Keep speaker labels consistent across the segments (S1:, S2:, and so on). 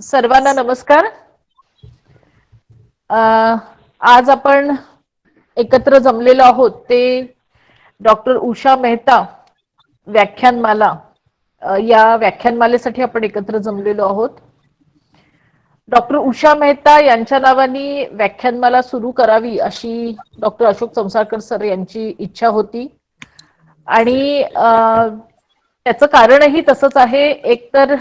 S1: सर्वांना नमस्कार. आज आपण एकत्र जमलेलो आहोत ते डॉक्टर उषा मेहता व्याख्यानमाला या व्याख्यानमालेसाठी आपण एकत्र जमलेलो आहोत. डॉक्टर उषा मेहता यांच्या नावाने व्याख्यानमाला सुरू करावी अशी डॉक्टर अशोक चौसाळकर सर यांची इच्छा होती आणि त्याचं कारणही तसंच आहे. एकतर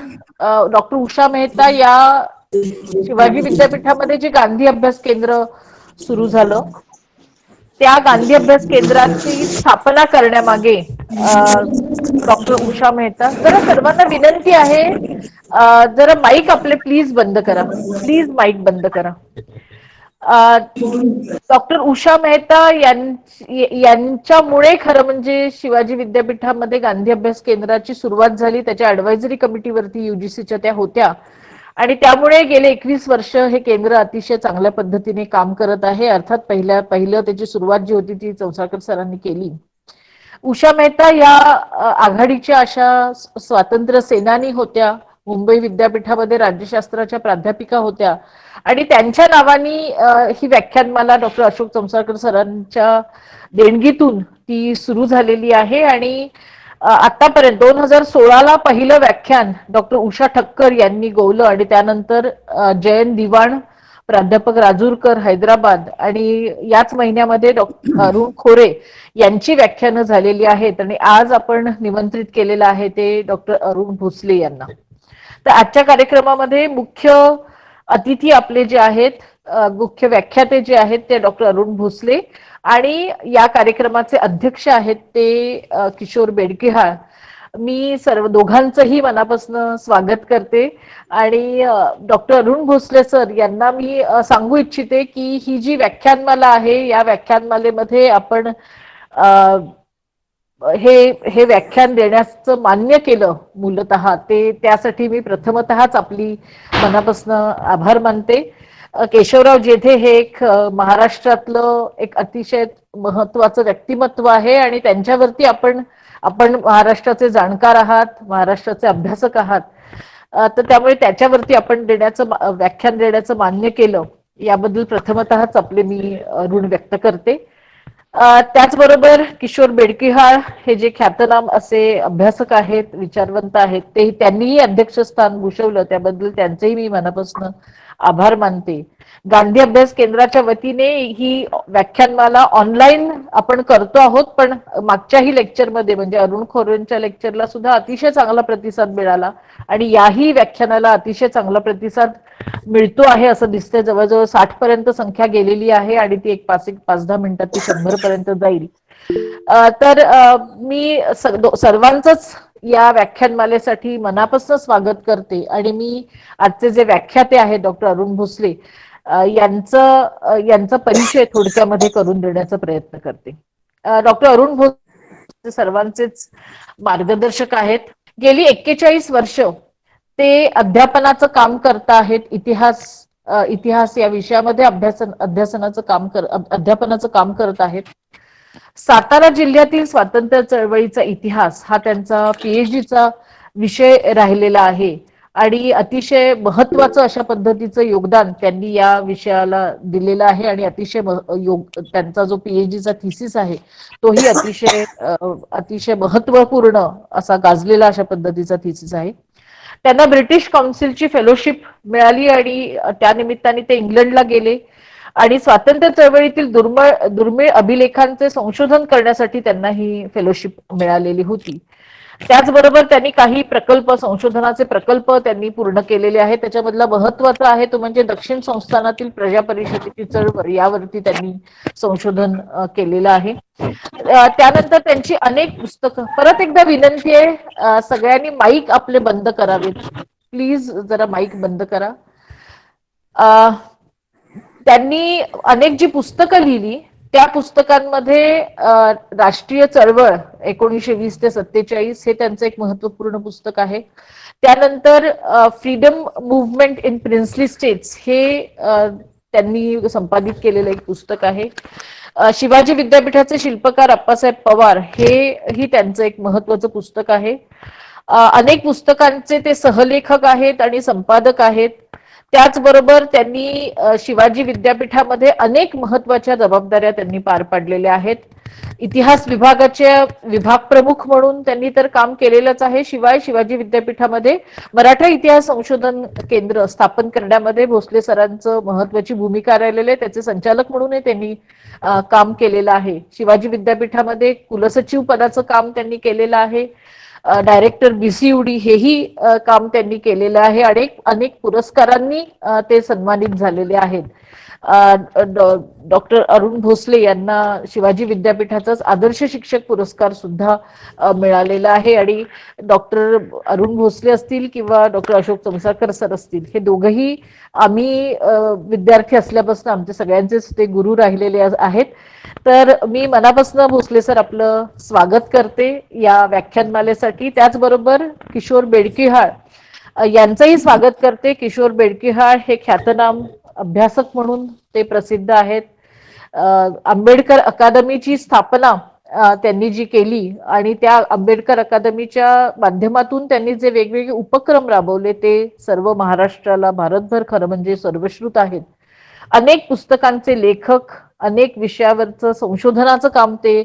S1: डॉक्टर उषा मेहता या शिवाजी विद्यापीठामध्ये जे गांधी अभ्यास केंद्र सुरू झालं त्या गांधी अभ्यास केंद्राची स्थापना करण्यामागे डॉक्टर उषा मेहता. जरा सर्वांना विनंती आहे, जरा माईक आपले प्लीज बंद करा. प्लीज माईक बंद करा. डॉक्टर उषा मेहता यांच्यामुळे खरं म्हणजे शिवाजी विद्यापीठामध्ये गांधी अभ्यास केंद्राची सुरुवात झाली. त्याच्या ऍडवायझरी कमिटीवरती युजीसीच्या त्या होत्या आणि त्यामुळे गेले 21 वर्ष हे केंद्र अतिशय चांगल्या पद्धतीने काम करत आहे. अर्थात पहिलं त्याची सुरुवात जी होती ती चौसाळकर सरांनी केली. उषा मेहता या आघाडीच्या अशा स्वातंत्र्य सेनानी होत्या. मुंबई विद्यापीठामध्ये राज्यशास्त्राच्या प्राध्यापिका होत्या आणि त्यांच्या नावानी ही व्याख्यानमाला डॉक्टर अशोक चौसाळकर सरांच्या देणगीतून ती सुरू झालेली आहे. आणि आतापर्यंत 2016ला पहिलं व्याख्यान डॉक्टर उषा ठक्कर यांनी गोवलं आणि त्यानंतर जयंत दिवाण, प्राध्यापक राजूरकर हैदराबाद आणि याच महिन्यामध्ये डॉक्टर अरुण खोरे यांची व्याख्यानं झालेली आहेत. आणि आज आपण निमंत्रित केलेलं आहे ते डॉक्टर अरुण भोसले यांना. तर आजच्या कार्यक्रमामध्ये मुख्य अतिथी आपले जे आहेत, मुख्य व्याख्याते जे आहेत ते डॉक्टर अरुण भोसले आणि या कार्यक्रमाचे अध्यक्ष आहेत ते किशोर बेडकेहाळ. मी सर्व दोघांचंही मनापासून स्वागत करते आणि डॉक्टर अरुण भोसले सर यांना मी सांगू इच्छिते की ही जी व्याख्यानमाला आहे या व्याख्यानमालेमध्ये आपण हे व्याख्यान देण्याचं मान्य केलं मूलतः ते त्यासाठी मी प्रथमतःच आपली मनापासून आभार मानते. केशवराव जेठे हे एक महाराष्ट्रातलं एक अतिशय महत्वाचं व्यक्तिमत्व आहे आणि त्यांच्यावरती आपण महाराष्ट्राचे जाणकार आहात, महाराष्ट्राचे अभ्यासक आहात. तर त्यामुळे त्याच्यावरती आपण व्याख्यान देण्याचं मान्य केलं याबद्दल प्रथमतःच आपले मी ऋण व्यक्त करते. त्याचबरोबर किशोर बेडकेहाळ हे जे ख्यातनाम असे अभ्यासक आहेत, विचारवंत आहेत, ते त्यांनीही अध्यक्षस्थान भूषवलं त्याबद्दल त्यांचेही मी मनापासून आभार मानते. गांधी अभ्यास केंद्राच्या वतीने ही व्याख्यानमाला ऑनलाईन आपण करतो आहोत, पण मागच्याही लेक्चरमध्ये म्हणजे अरुण खोरेंच्या लेक्चरला सुद्धा अतिशय चांगला प्रतिसाद मिळाला आणि याही व्याख्यानाला अतिशय चांगला प्रतिसाद मिळतो आहे असं दिसतंय. जवळजवळ 60 पर्यंत संख्या गेलेली आहे आणि ती एक 5-10 मिनिटात ती 100 पर्यंत जाईल. तर मी सर्वांचंच या व्याख्यानमालेसाठी मनापासून स्वागत करते आणि मी आजचे जे व्याख्याते आहेत डॉक्टर अरुण भोसले यांचा परिचय थोडक्यामध्ये करून देण्याचा प्रयत्न करते. डॉक्टर अरुण भोसले सर्वांचेच मार्गदर्शक आहेत. गेली 41 वर्ष ते अध्यापनाचं काम करत आहेत. इतिहास या विषयामध्ये अध्यापनाचं काम करत आहेत. सातारा जिल्ह्यातील स्वातंत्र्य चळवळीचा इतिहास हा त्यांचा पीएचडीचा विषय राहिलेला आहे आणि अतिशय महत्वाचं अशा पद्धतीचं योगदान त्यांनी या विषयाला दिलेलं आहे आणि त्यांचा जो पीएचडीचा थिसिस आहे तोही अतिशय महत्वपूर्ण असा गाजलेला अशा पद्धतीचा थिसिस आहे. त्यांना ब्रिटिश काउन्सिलची फेलोशिप मिळाली आणि त्या निमित्ताने ते इंग्लंडला गेले आणि स्वातंत्र्य चळवळीतील दुर्मिळ अभिलेखांचे संशोधन करण्यासाठी त्यांना ही फेलोशिप मिळालेली होती. त्याचबरोबर त्यांनी काही संशोधनाचे प्रकल्प त्यांनी पूर्ण केलेले आहेत. त्याच्यामधला महत्वाचा आहे तो म्हणजे दक्षिण संस्थानातील प्रजा परिषदेची चळवळ यावरती त्यांनी संशोधन केलेलं आहे. त्यानंतर त्यांची अनेक पुस्तकं. परत एकदा विनंती आहे, सगळ्यांनी माईक आपले बंद करावेत. प्लीज जरा माईक बंद करा. त्यांनी अनेक जी पुस्तकं लिहिली त्या पुस्तकांमध्ये राष्ट्रीय चळवळ 1920 ते 47 हे त्यांचं एक महत्वपूर्ण पुस्तक आहे. त्यानंतर freedom movement in princely states हे त्यांनी संपादित केलेलं एक पुस्तक आहे. शिवाजी विद्यापीठाचे शिल्पकार अप्पासाहेब पवार हेही त्यांचं एक महत्वाचं पुस्तक आहे. अनेक पुस्तकांचे ते सहलेखक आहेत आणि संपादक आहेत. त्याचबरोबर त्यांनी शिवाजी विद्यापीठामध्ये अनेक महत्वाच्या जबाबदाऱ्या त्यांनी पार पाडलेल्या आहेत. इतिहास विभागाचे विभाग प्रमुख म्हणून त्यांनी तर काम केलेलंच आहे. शिवाय शिवाजी विद्यापीठामध्ये मराठा इतिहास संशोधन केंद्र स्थापन करण्यामध्ये भोसले सरांचं महत्वाची भूमिका राहिलेली आहे. त्याचे संचालक म्हणूनही त्यांनी काम केलेलं आहे. शिवाजी विद्यापीठामध्ये कुलसचिव पदाचं काम त्यांनी केलेलं आहे. डायरेक्टर बीसीयूडी हेही काम त्यांनी केलेलं आहे. अनेक पुरस्कारांनी ते सन्मानित झालेले आहेत. डॉक्टर अरुण भोसले यांना शिवाजी विद्यापीठाचाच आदर्श शिक्षक पुरस्कार सुद्धा मिळालेला आहे. आणि डॉक्टर अरुण भोसले असतील किंवा डॉक्टर अशोक चौसाळकर सर असतील, हे दोघंही आम्ही विद्यार्थी असल्यापासून आमचे सगळ्यांचेच ते गुरु राहिलेले आहेत. तर मी मनापासून भोसले सर आपलं स्वागत करते या व्याख्यानमालेसाठी. त्याचबरोबर किशोर बेडकिहाळ यांचंही स्वागत करते. किशोर बेडकिहाळ हे ख्यातनाम अभ्यासक म्हणून ते प्रसिद्ध आहेत. आंबेडकर अकादमीची स्थापना त्यांनी जी केली आणि त्या आंबेडकर अकादमीच्या माध्यमातून त्यांनी जे वेगवेगळे उपक्रम राबवले ते सर्व महाराष्ट्राला, भारतभर खरं म्हणजे सर्वश्रुत आहेत. अनेक पुस्तकांचे लेखक, अनेक विषयावरचं संशोधनाचं काम ते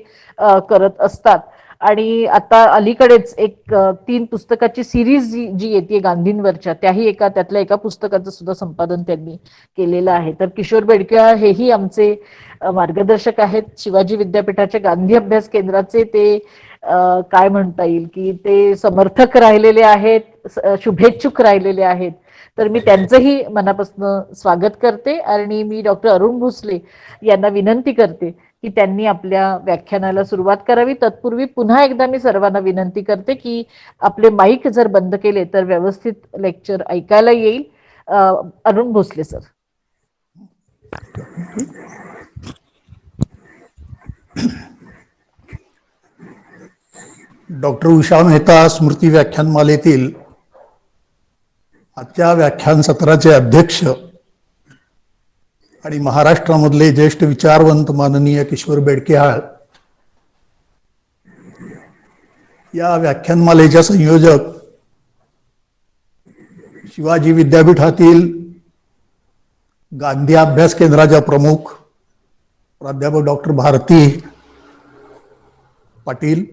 S1: करत असतात. आणि आता अलीकडेच एक 3 पुस्तकाची सिरीज जी येते गांधींवरच्या, त्यातल्या एका पुस्तकाचं सुद्धा संपादन त्यांनी केलेलं आहे. तर किशोर बेडकिहाळ हेही आमचे मार्गदर्शक आहेत. शिवाजी विद्यापीठाच्या गांधी अभ्यास केंद्राचे ते काय म्हणता येईल की ते समर्थक राहिलेले आहेत, शुभेच्छुक राहिलेले आहेत. तर मी त्यांचंही मनापासून स्वागत करते. आणि मी डॉक्टर अरुण भोसले यांना विनंती करते की त्यांनी आपल्या व्याख्यानाला सुरुवात करावी. तत्पूर्वी पुन्हा एकदा मी सर्वांना विनंती करते की आपले माईक जर बंद केले तर व्यवस्थित लेक्चर ऐकायला येईल. अरुण भोसले सर.
S2: डॉक्टर उषा मेहता स्मृती व्याख्यानमालेतील आजच्या व्याख्यान सत्राचे अध्यक्ष आणि महाराष्ट्रामधले ज्येष्ठ विचारवंत माननीय किशोर बेडकिहाळ, या व्याख्यानमालेच्या संयोजक शिवाजी विद्यापीठातील गांधी अभ्यास केंद्राच्या प्रमुख प्राध्यापक डॉक्टर भारती पाटील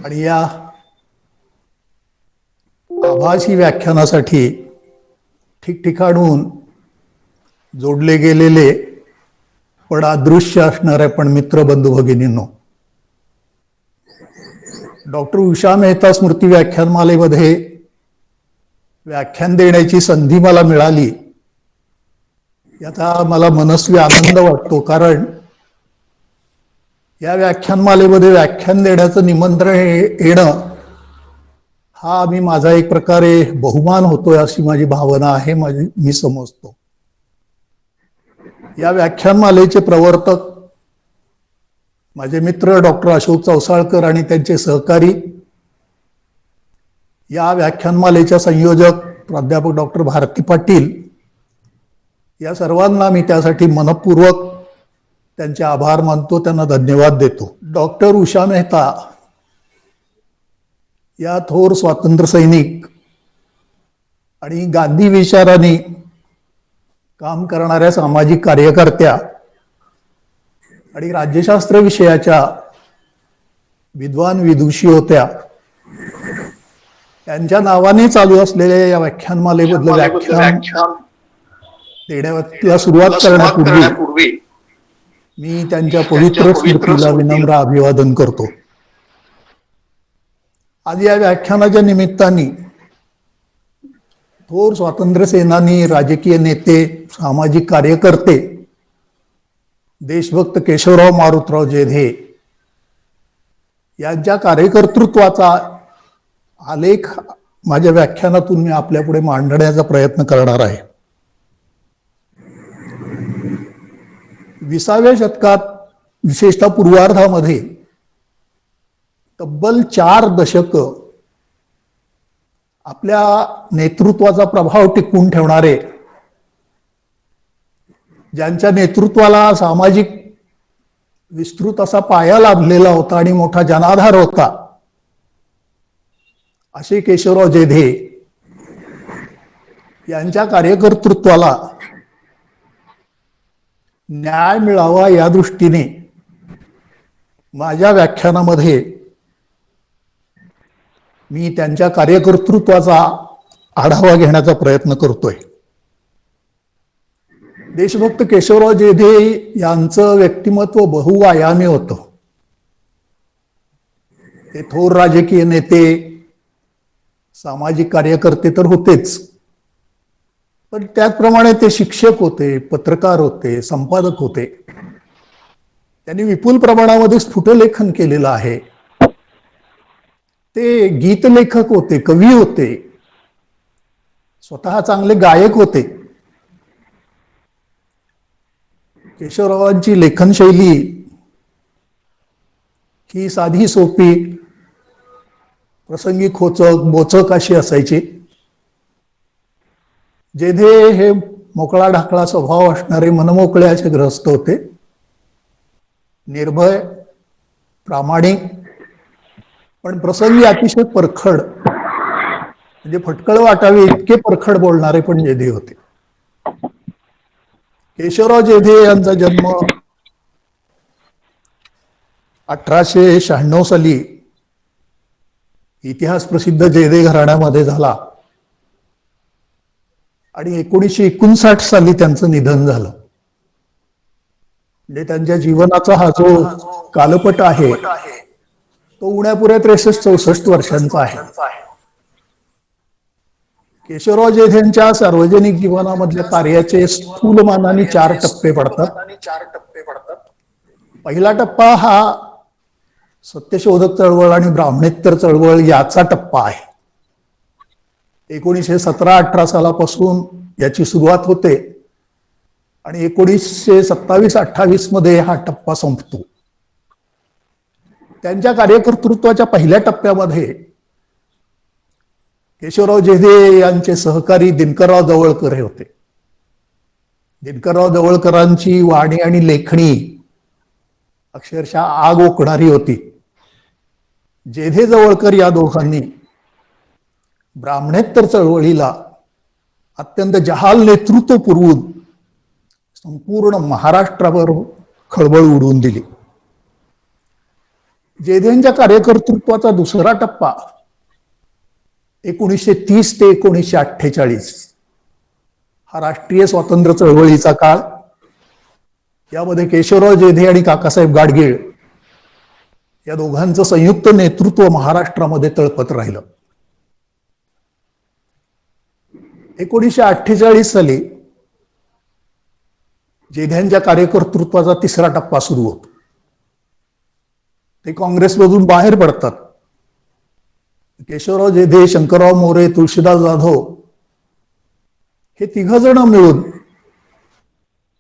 S2: आणि या आभासी व्याख्यानासाठी ठिकठिकाणून जोडले गेलेले पण अदृश्य असणारे पण मित्र बंधू भगिनींनो, डॉक्टर उषा मेहता स्मृती व्याख्यानमालेमध्ये व्याख्यान देण्याची संधी मला मिळाली याचा मला मनस्वी आनंद वाटतो. कारण या व्याख्यानमालेमध्ये व्याख्यान देण्याचं निमंत्रण येणं हा माझा एक प्रकारे बहुमान होतोय अशी माझी भावना आहे, मी समजतो. या व्याख्यानमालेचे प्रवर्तक माझे मित्र डॉक्टर अशोक चौसाळकर आणि त्यांचे सहकारी, या व्याख्यानमालेच्या संयोजक प्राध्यापक डॉक्टर भारती पाटील, या सर्वांना मी त्यासाठी मनपूर्वक त्यांचे आभार मानतो, त्यांना धन्यवाद देतो. डॉक्टर उषा मेहता या थोर स्वातंत्र्य सैनिक आणि गांधी विचारांनी काम करणाऱ्या सामाजिक कार्यकर्त्या आणि राज्यशास्त्र विषयाच्या विद्वान विदुषी होत्या. त्यांच्या नावाने चालू असलेल्या या व्याख्यानमालेबद्दल व्याख्यान देण्याला सुरुवात करण्यापूर्वी मी त्यांच्या पवित्र स्मृतीला विनम्र अभिवादन करतो. आज या व्याख्यानाच्या निमित्ताने थोर स्वातंत्र्य सेनानी, राजकीय नेते, सामाजिक कार्यकर्ते, देशभक्त केशवराव मारुतराव जेधे यांच्या कार्यकर्तृत्वाचा आलेख माझ्या व्याख्यानातून मी आपल्यापुढे मांडण्याचा प्रयत्न करणार आहे. 20व्या शतकात विशेषतः पूर्वार्धामध्ये तब्बल 4 दशक आपल्या नेतृत्वाचा प्रभाव टिकवून ठेवणारे, ज्यांच्या नेतृत्वाला सामाजिक विस्तृत असा पाया लाभलेला होता आणि मोठा जनाधार होता, असे केशवराव जेधे यांच्या कार्यकर्तृत्वाला न्याय मिळावा या दृष्टीने माझ्या व्याख्यानामध्ये मी त्यांच्या कार्यकर्तृत्वाचा आढावा घेण्याचा प्रयत्न करतोय. देशभक्त केशवराव जेधे यांचं व्यक्तिमत्व बहुआयामी होतं. ते थोर राजकीय नेते, सामाजिक कार्यकर्ते तर होतेच, पण त्याचप्रमाणे ते शिक्षक होते, पत्रकार होते, संपादक होते. त्यांनी विपुल प्रमाणामध्ये स्फुटलेखन केलेलं आहे. ते गीतलेखक होते, कवी होते, स्वतः चांगले गायक होते. केशवरावांची लेखनशैली ही साधी सोपी, प्रसंगी खोचक बोचक अशी असायची. जेधे हे मोकळा ढाकळा स्वभाव असणारे मनमोकळे असे ग्रस्त होते. निर्भय, प्रामाणिक, पण प्रसंगी अतिशय परखड, म्हणजे फटकळ वाटावे इतके परखड बोलणारे पण जेधे होते. केशवराव जेधे यांचा जन्म 1896 साली इतिहास प्रसिद्ध जेधे घराण्यामध्ये झाला आणि 1959 साली त्यांचं निधन झालं. म्हणजे त्यांच्या जीवनाचा हा जो कालपट आहे तो उण्यापुऱ्या 63-64 वर्षांचा आहे. केशवराव जेधेंच्या सार्वजनिक जीवनामधल्या कार्याचे स्थूलमानाने 4 टप्पे पडतात. पहिला टप्पा हा सत्यशोधक चळवळ आणि ब्राह्मणेतर चळवळ याचा टप्पा आहे. 1917-18 सालापासून याची सुरुवात होते आणि 1927-28 मध्ये हा टप्पा संपतो. त्यांच्या कार्यकर्तृत्वाच्या पहिल्या टप्प्यामध्ये केशवराव जेधे यांचे सहकारी दिनकरराव जवळकर हे होते. दिनकरराव जवळकरांची वाणी आणि लेखणी अक्षरशः आग ओकणारी होती. जेधे जवळकर या दोघांनी ब्राह्मणेतर चळवळीला अत्यंत जहाल नेतृत्व पुरवून संपूर्ण महाराष्ट्रावर खळबळ उडवून दिली. जेधेंच्या कार्यकर्तृत्वाचा दुसरा टप्पा 1930 ते 1948 हा राष्ट्रीय स्वातंत्र्य चळवळीचा काळ. यामध्ये केशवराव जेधे आणि काकासाहेब गाडगीळ या दोघांचं संयुक्त नेतृत्व महाराष्ट्रामध्ये तळपत राहिलं. 1948 साली जेध्यांच्या कार्यकर्तृत्वाचा तिसरा टप्पा सुरू होतो. ते काँग्रेसमधून बाहेर पडतात. केशवराव जेधे, शंकरराव मोरे, तुळशीदास जाधव हे 3 जण मिळून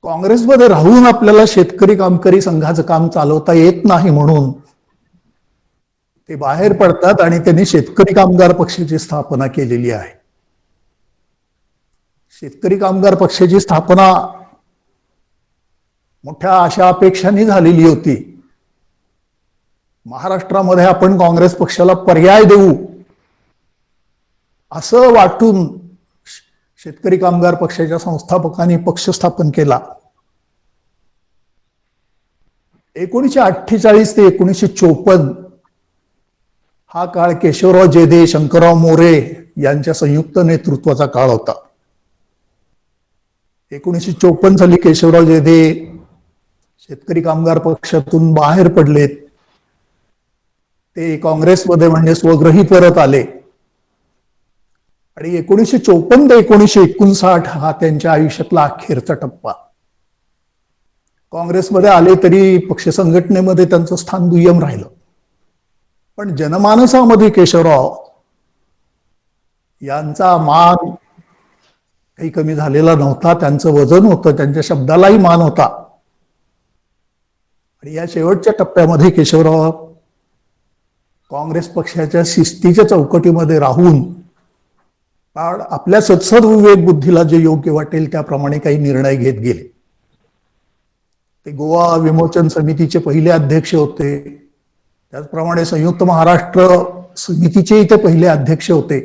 S2: काँग्रेसमध्ये राहून आपल्याला शेतकरी कामकरी संघाचं काम चालवता येत नाही म्हणून ते बाहेर पडतात आणि त्यांनी शेतकरी कामगार पक्षाची स्थापना केलेली आहे. शेतकरी कामगार पक्षाची स्थापना मोठ्या आशा अपेक्षांनी झालेली होती. महाराष्ट्रामध्ये आपण काँग्रेस पक्षाला पर्याय देऊ असं वाटून शेतकरी कामगार पक्षाच्या संस्थापकांनी पक्ष स्थापन केला. 1948 ते 1954 हा काळ केशवराव जेधे, शंकरराव मोरे यांच्या संयुक्त नेतृत्वाचा काळ होता. 1954 साली केशवराव जेधे शेतकरी कामगार पक्षातून बाहेर पडलेत. ते काँग्रेसमध्ये म्हणजे स्वग्रही परत आले आणि 1954 ते 1959 हा त्यांच्या आयुष्यातला अखेरचा टप्पा. काँग्रेसमध्ये आले तरी पक्ष संघटनेमध्ये त्यांचं स्थान दुय्यम राहिलं, पण जनमानसामध्ये केशवराव यांचा मान काही कमी झालेला नव्हता. त्यांचं वजन होतं, त्यांच्या शब्दालाही मान होता. आणि या शेवटच्या टप्प्यामध्ये केशवराव काँग्रेस पक्षाच्या शिस्तीच्या चौकटीमध्ये राहून आपल्या सत्सद विवेक बुद्धीला जे योग्य वाटेल त्याप्रमाणे काही निर्णय घेत गेले. ते गोवा विमोचन समितीचे पहिले अध्यक्ष होते. त्याचप्रमाणे संयुक्त महाराष्ट्र समितीचे ते पहिले अध्यक्ष होते.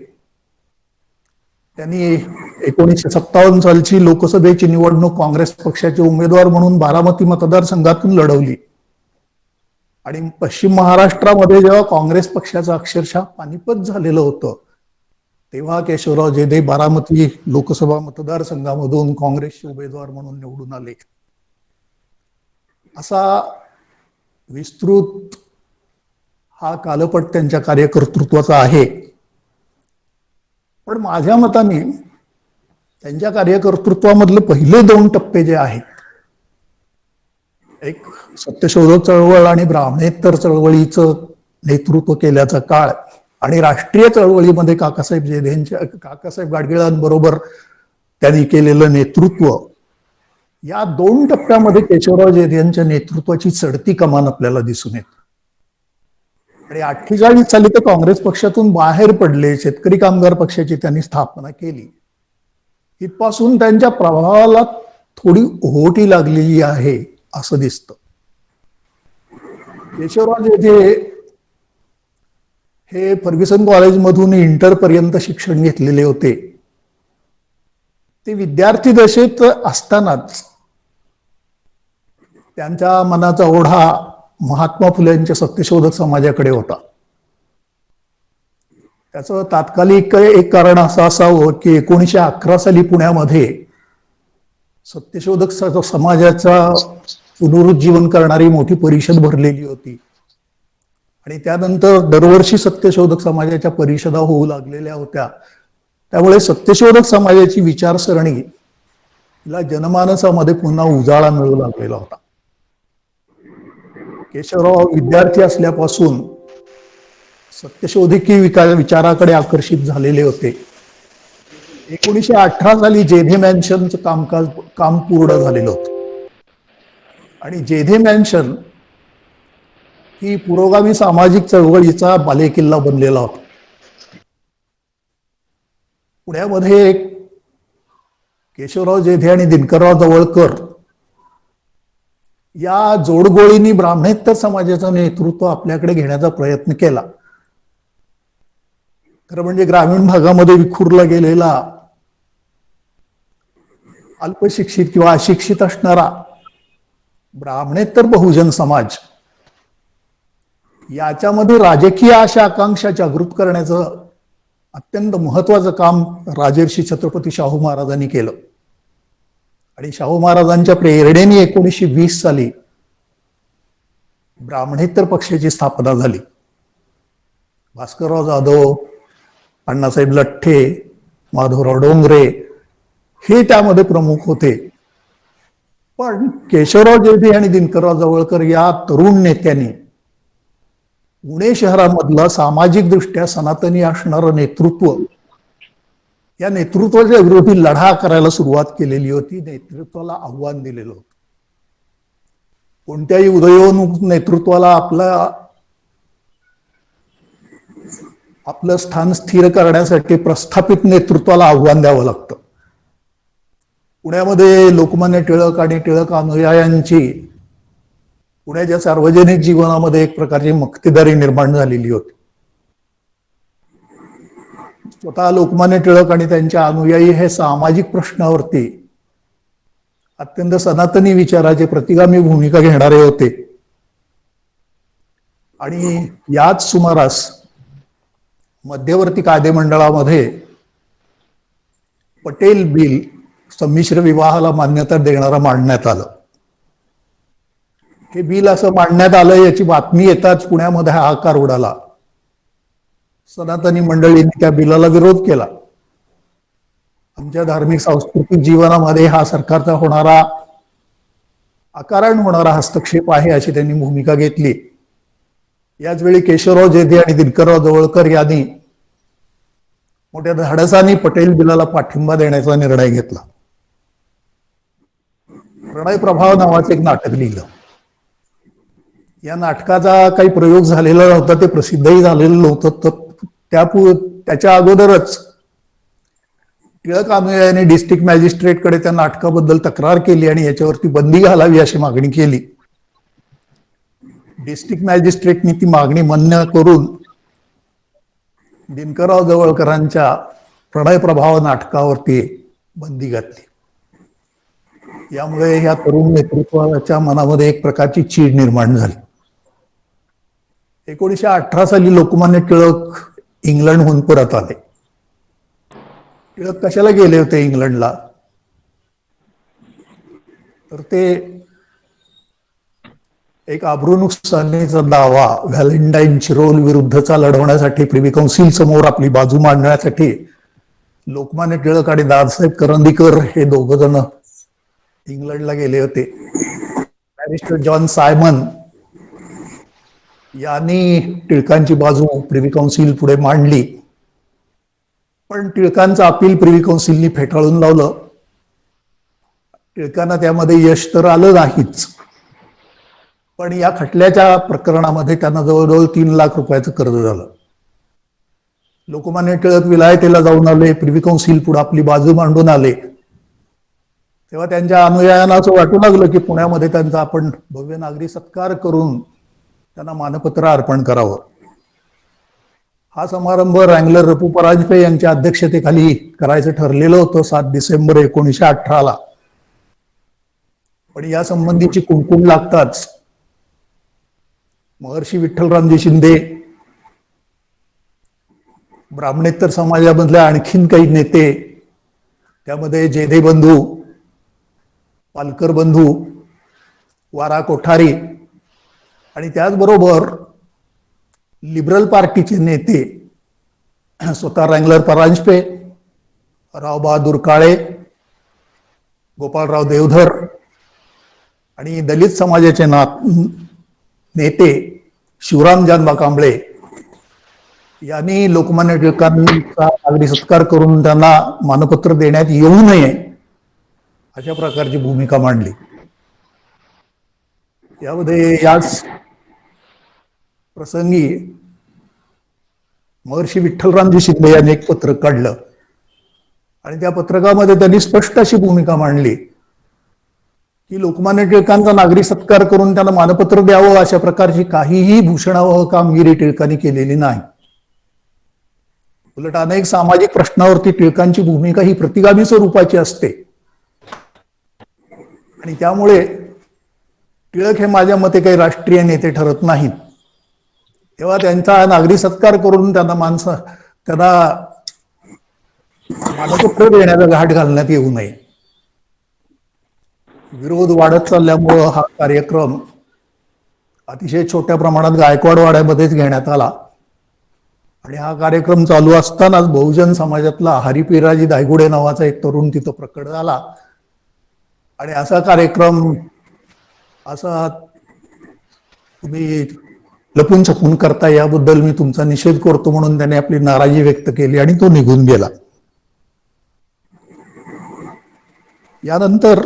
S2: त्यांनी 1957 सालची लोकसभेची निवडणूक काँग्रेस पक्षाचे उमेदवार म्हणून बारामती मतदारसंघातून लढवली आणि पश्चिम महाराष्ट्रामध्ये जेव्हा काँग्रेस पक्षाचं अक्षरशः पानिपत झालेलं होतं, तेव्हा केशवराव जेधे बारामती लोकसभा मतदारसंघामधून काँग्रेसचे उमेदवार म्हणून निवडून आले. असा विस्तृत हा कालपट त्यांच्या कार्यकर्तृत्वाचा आहे. पण माझ्या मताने त्यांच्या कार्यकर्तृत्वामधले पहिले 2 टप्पे जे आहेत, एक सत्यशोधक चळवळ आणि ब्राह्मणेतर चळवळीचं नेतृत्व केल्याचा काळ आणि राष्ट्रीय चळवळीमध्ये काकासाहेब गाडगिळांबरोबर त्यांनी केलेलं नेतृत्व, या 2 टप्प्यामध्ये केशवराव जेधे यांच्या नेतृत्वाची चढती कमान आपल्याला दिसून येते. आणि 48 साली ते काँग्रेस पक्षातून बाहेर पडले, शेतकरी कामगार पक्षाची त्यांनी स्थापना केली. इथपासून त्यांच्या प्रभावाला थोडी ओहोटी लागलेली आहे असं दिसतं. केशवराव जेधे हे फर्ग्युसन कॉलेजमधून इंटर पर्यंत शिक्षण घेतलेले होते. ते विद्यार्थी दशेत असतानाच त्यांच्या मनाचा ओढा महात्मा फुलेंच्या सत्यशोधक समाजाकडे होता. त्याचं तात्कालिक एक कारण असं असावं की 1911 साली पुण्यामध्ये सत्यशोधक समाजाचा पुनरुज्जीवन करणारी मोठी परिषद भरलेली होती आणि त्यानंतर दरवर्षी सत्यशोधक समाजाच्या परिषदा होऊ लागलेल्या होत्या. त्यामुळे सत्यशोधक समाजाची विचारसरणी तिला जनमानसामध्ये पुन्हा उजाळा मिळू लागलेला होता. केशवराव विद्यार्थी असल्यापासून सत्यशोधकी विचाराकडे आकर्षित झालेले होते. 1918 साली जेधे मॅन्शनचं काम पूर्ण झालेलं होतं आणि जेधे मॅन्शन ही पुरोगामी सामाजिक चळवळीचा बालेकिल्ला बनलेला होता. पुण्यामध्ये केशवराव जेधे आणि दिनकरराव जवळकर या जोडगोळींनी ब्राह्मणेतर समाजाचं नेतृत्व आपल्याकडे घेण्याचा प्रयत्न केला. खरं म्हणजे ग्रामीण भागामध्ये विखुरला गेलेला अल्पशिक्षित किंवा अशिक्षित असणारा ब्राह्मणेतर बहुजन समाज, याच्यामध्ये राजकीय आशा आकांक्षा जागृत करण्याचं अत्यंत महत्वाचं काम राजर्षी छत्रपती शाहू महाराजांनी केलं आणि शाहू महाराजांच्या प्रेरणेने 1920 साली ब्राह्मणेतर पक्षाची स्थापना झाली. भास्करराव जाधव, अण्णासाहेब लठ्ठे, माधवराव डोंगरे हे त्यामध्ये प्रमुख होते. पण केशवराव जेधे आणि दिनकरराव जवळकर या तरुण नेत्यांनी पुणे शहरामधलं सामाजिक दृष्ट्या सनातनी असणारं नेतृत्व, या नेतृत्वाच्या विरोधी लढा करायला सुरुवात केलेली होती. नेतृत्वाला आव्हान दिलेलं होतं. कोणत्याही उदयोन्मुख नेतृत्वाला आपलं स्थान स्थिर करण्यासाठी प्रस्थापित नेतृत्वाला आव्हान द्यावं लागतं. पुण्यामध्ये लोकमान्य टिळक आणि टिळक अनुयायांची पुण्याच्या सार्वजनिक जीवनामध्ये एक प्रकारची मक्तेदारी निर्माण झालेली होती. स्वतः लोकमान्य टिळक आणि त्यांच्या अनुयायी हे सामाजिक प्रश्नावरती अत्यंत सनातनी विचाराचे प्रतिगामी भूमिका घेणारे होते आणि याच सुमारास मध्यवर्ती कायदेमंडळामध्ये पटेल बिल संमिश्र विवाहाला मान्यता देणारा मांडण्यात आलं. हे बिल असं मांडण्यात आलं याची बातमी येताच पुण्यामध्ये हाहाकार उडाला. सनातनी मंडळींनी त्या बिलाला विरोध केला. आमच्या धार्मिक सांस्कृतिक जीवनामध्ये हा सरकारचा होणारा अकारण होणारा हस्तक्षेप आहे अशी त्यांनी भूमिका घेतली. याच वेळी केशवराव जेधे आणि दिनकरराव जवळकर यांनी मोठ्या धाडसाने पटेल बिलाला पाठिंबा देण्याचा निर्णय घेतला. प्रणय प्रभाव नावाचं एक नाटक लिहिलं. या नाटकाचा काही प्रयोग झालेला नव्हता, ते प्रसिद्धही झालेलं नव्हतं. तर त्याच्या अगोदरच टिळक अनुयायांनी डिस्ट्रिक्ट मॅजिस्ट्रेटकडे त्या नाटकाबद्दल तक्रार केली आणि याच्यावरती बंदी घालावी अशी मागणी केली. डिस्ट्रिक्ट मॅजिस्ट्रेटनी ती मागणी मान्य करून दिनकरराव जवळकरांच्या प्रणय प्रभाव नाटकावरती बंदी घातली. यामुळे या तरुण नेतृत्वाच्या मनामध्ये एक प्रकारची चीड निर्माण झाली. 1918 साली लोकमान्य टिळक इंग्लंडहून परत आले. टिळक कशाला गेले होते इंग्लंडला? तर ते एक आबरू नुकसानीचा दावा व्हॅलेंटाईन चिरोल विरुद्धचा लढवण्यासाठी प्रिव्ही कौन्सिल समोर आपली बाजू मांडण्यासाठी लोकमान्य टिळक आणि दादासाहेब करंदीकर हे दोघ जण इंग्लंडला गेले होते. बॅरिस्टर जॉन सायमन यांनी टिळकांची बाजू प्रिव्ही कौन्सिल पुढे मांडली, पण टिळकांचं अपील प्रिव्ही कौन्सिलनी फेटाळून लावलं. टिळकांना त्यामध्ये यश तर आलं नाहीच, पण या खटल्याच्या प्रकरणामध्ये त्यांना जवळजवळ 3 लाख रुपयाचं कर्ज झालं. लोकमान्य टिळक विलायतेला जाऊन आले, प्रिव्ही कौन्सिल पुढे आपली बाजू मांडून आले. तेव्हा त्यांच्या अनुयायांना असं वाटू लागलं की पुण्यामध्ये त्यांचा आपण भव्य नागरी सत्कार करून त्यांना मानपत्र अर्पण करावं. हा समारंभ रँगलर रपू परांजपे यांच्या अध्यक्षतेखाली करायचं ठरलेलं होतं 7 डिसेंबर 1918. पण या संबंधीची कुणकुण लागताच महर्षी विठ्ठलरामजी शिंदे, ब्राह्मणेतर समाजामधल्या आणखीन काही नेते, त्यामध्ये जेधे बंधू, पालकर बंधू, वारा कोठारी आणि त्याचबरोबर लिबरल पार्टीचे नेते स्वतः रँगलर परांजपे, राव बहादूर काळे, गोपाळराव देवधर आणि दलित समाजाचे नेते शिवराम जानबा कांबळे यांनी लोकमान्य टिळकांचा नागरी सत्कार करून त्यांना मानपत्र देण्यात येऊ नये अशा प्रकारची भूमिका मांडली. यामध्ये याच प्रसंगी महर्षी विठ्ठलरामजी शिंदे यांनी एक पत्रक काढलं आणि त्या पत्रकामध्ये त्यांनी स्पष्ट अशी भूमिका मांडली की लोकमान्य टिळकांचा नागरी सत्कार करून त्यांना मानपत्र द्यावं अशा प्रकारची काहीही भूषणावह कामगिरी टिळकांनी केलेली नाही. उलट अनेक सामाजिक प्रश्नावरती टिळकांची भूमिका ही प्रतिगामी स्वरूपाची असते आणि त्यामुळे टिळक हे माझ्या मते काही राष्ट्रीय नेते ठरत नाहीत. तेव्हा त्यांचा नागरी सत्कार करून त्यांना मानपत्र देण्याचा घाट घालण्यात येऊ नये. विरोध वाढत चालल्यामुळं हा कार्यक्रम अतिशय छोट्या प्रमाणात गायकवाड वाड्यामध्येच घेण्यात आला आणि हा कार्यक्रम चालू असतानाच बहुजन समाजातला हरिपिराजी दायगुडे नावाचा एक तरुण तिथं प्रकट झाला आणि असा कार्यक्रम असा तुम्ही लपून छपून करता याबद्दल मी तुमचा निषेध करतो म्हणून त्याने आपली नाराजी व्यक्त केली आणि तो निघून गेला. यानंतर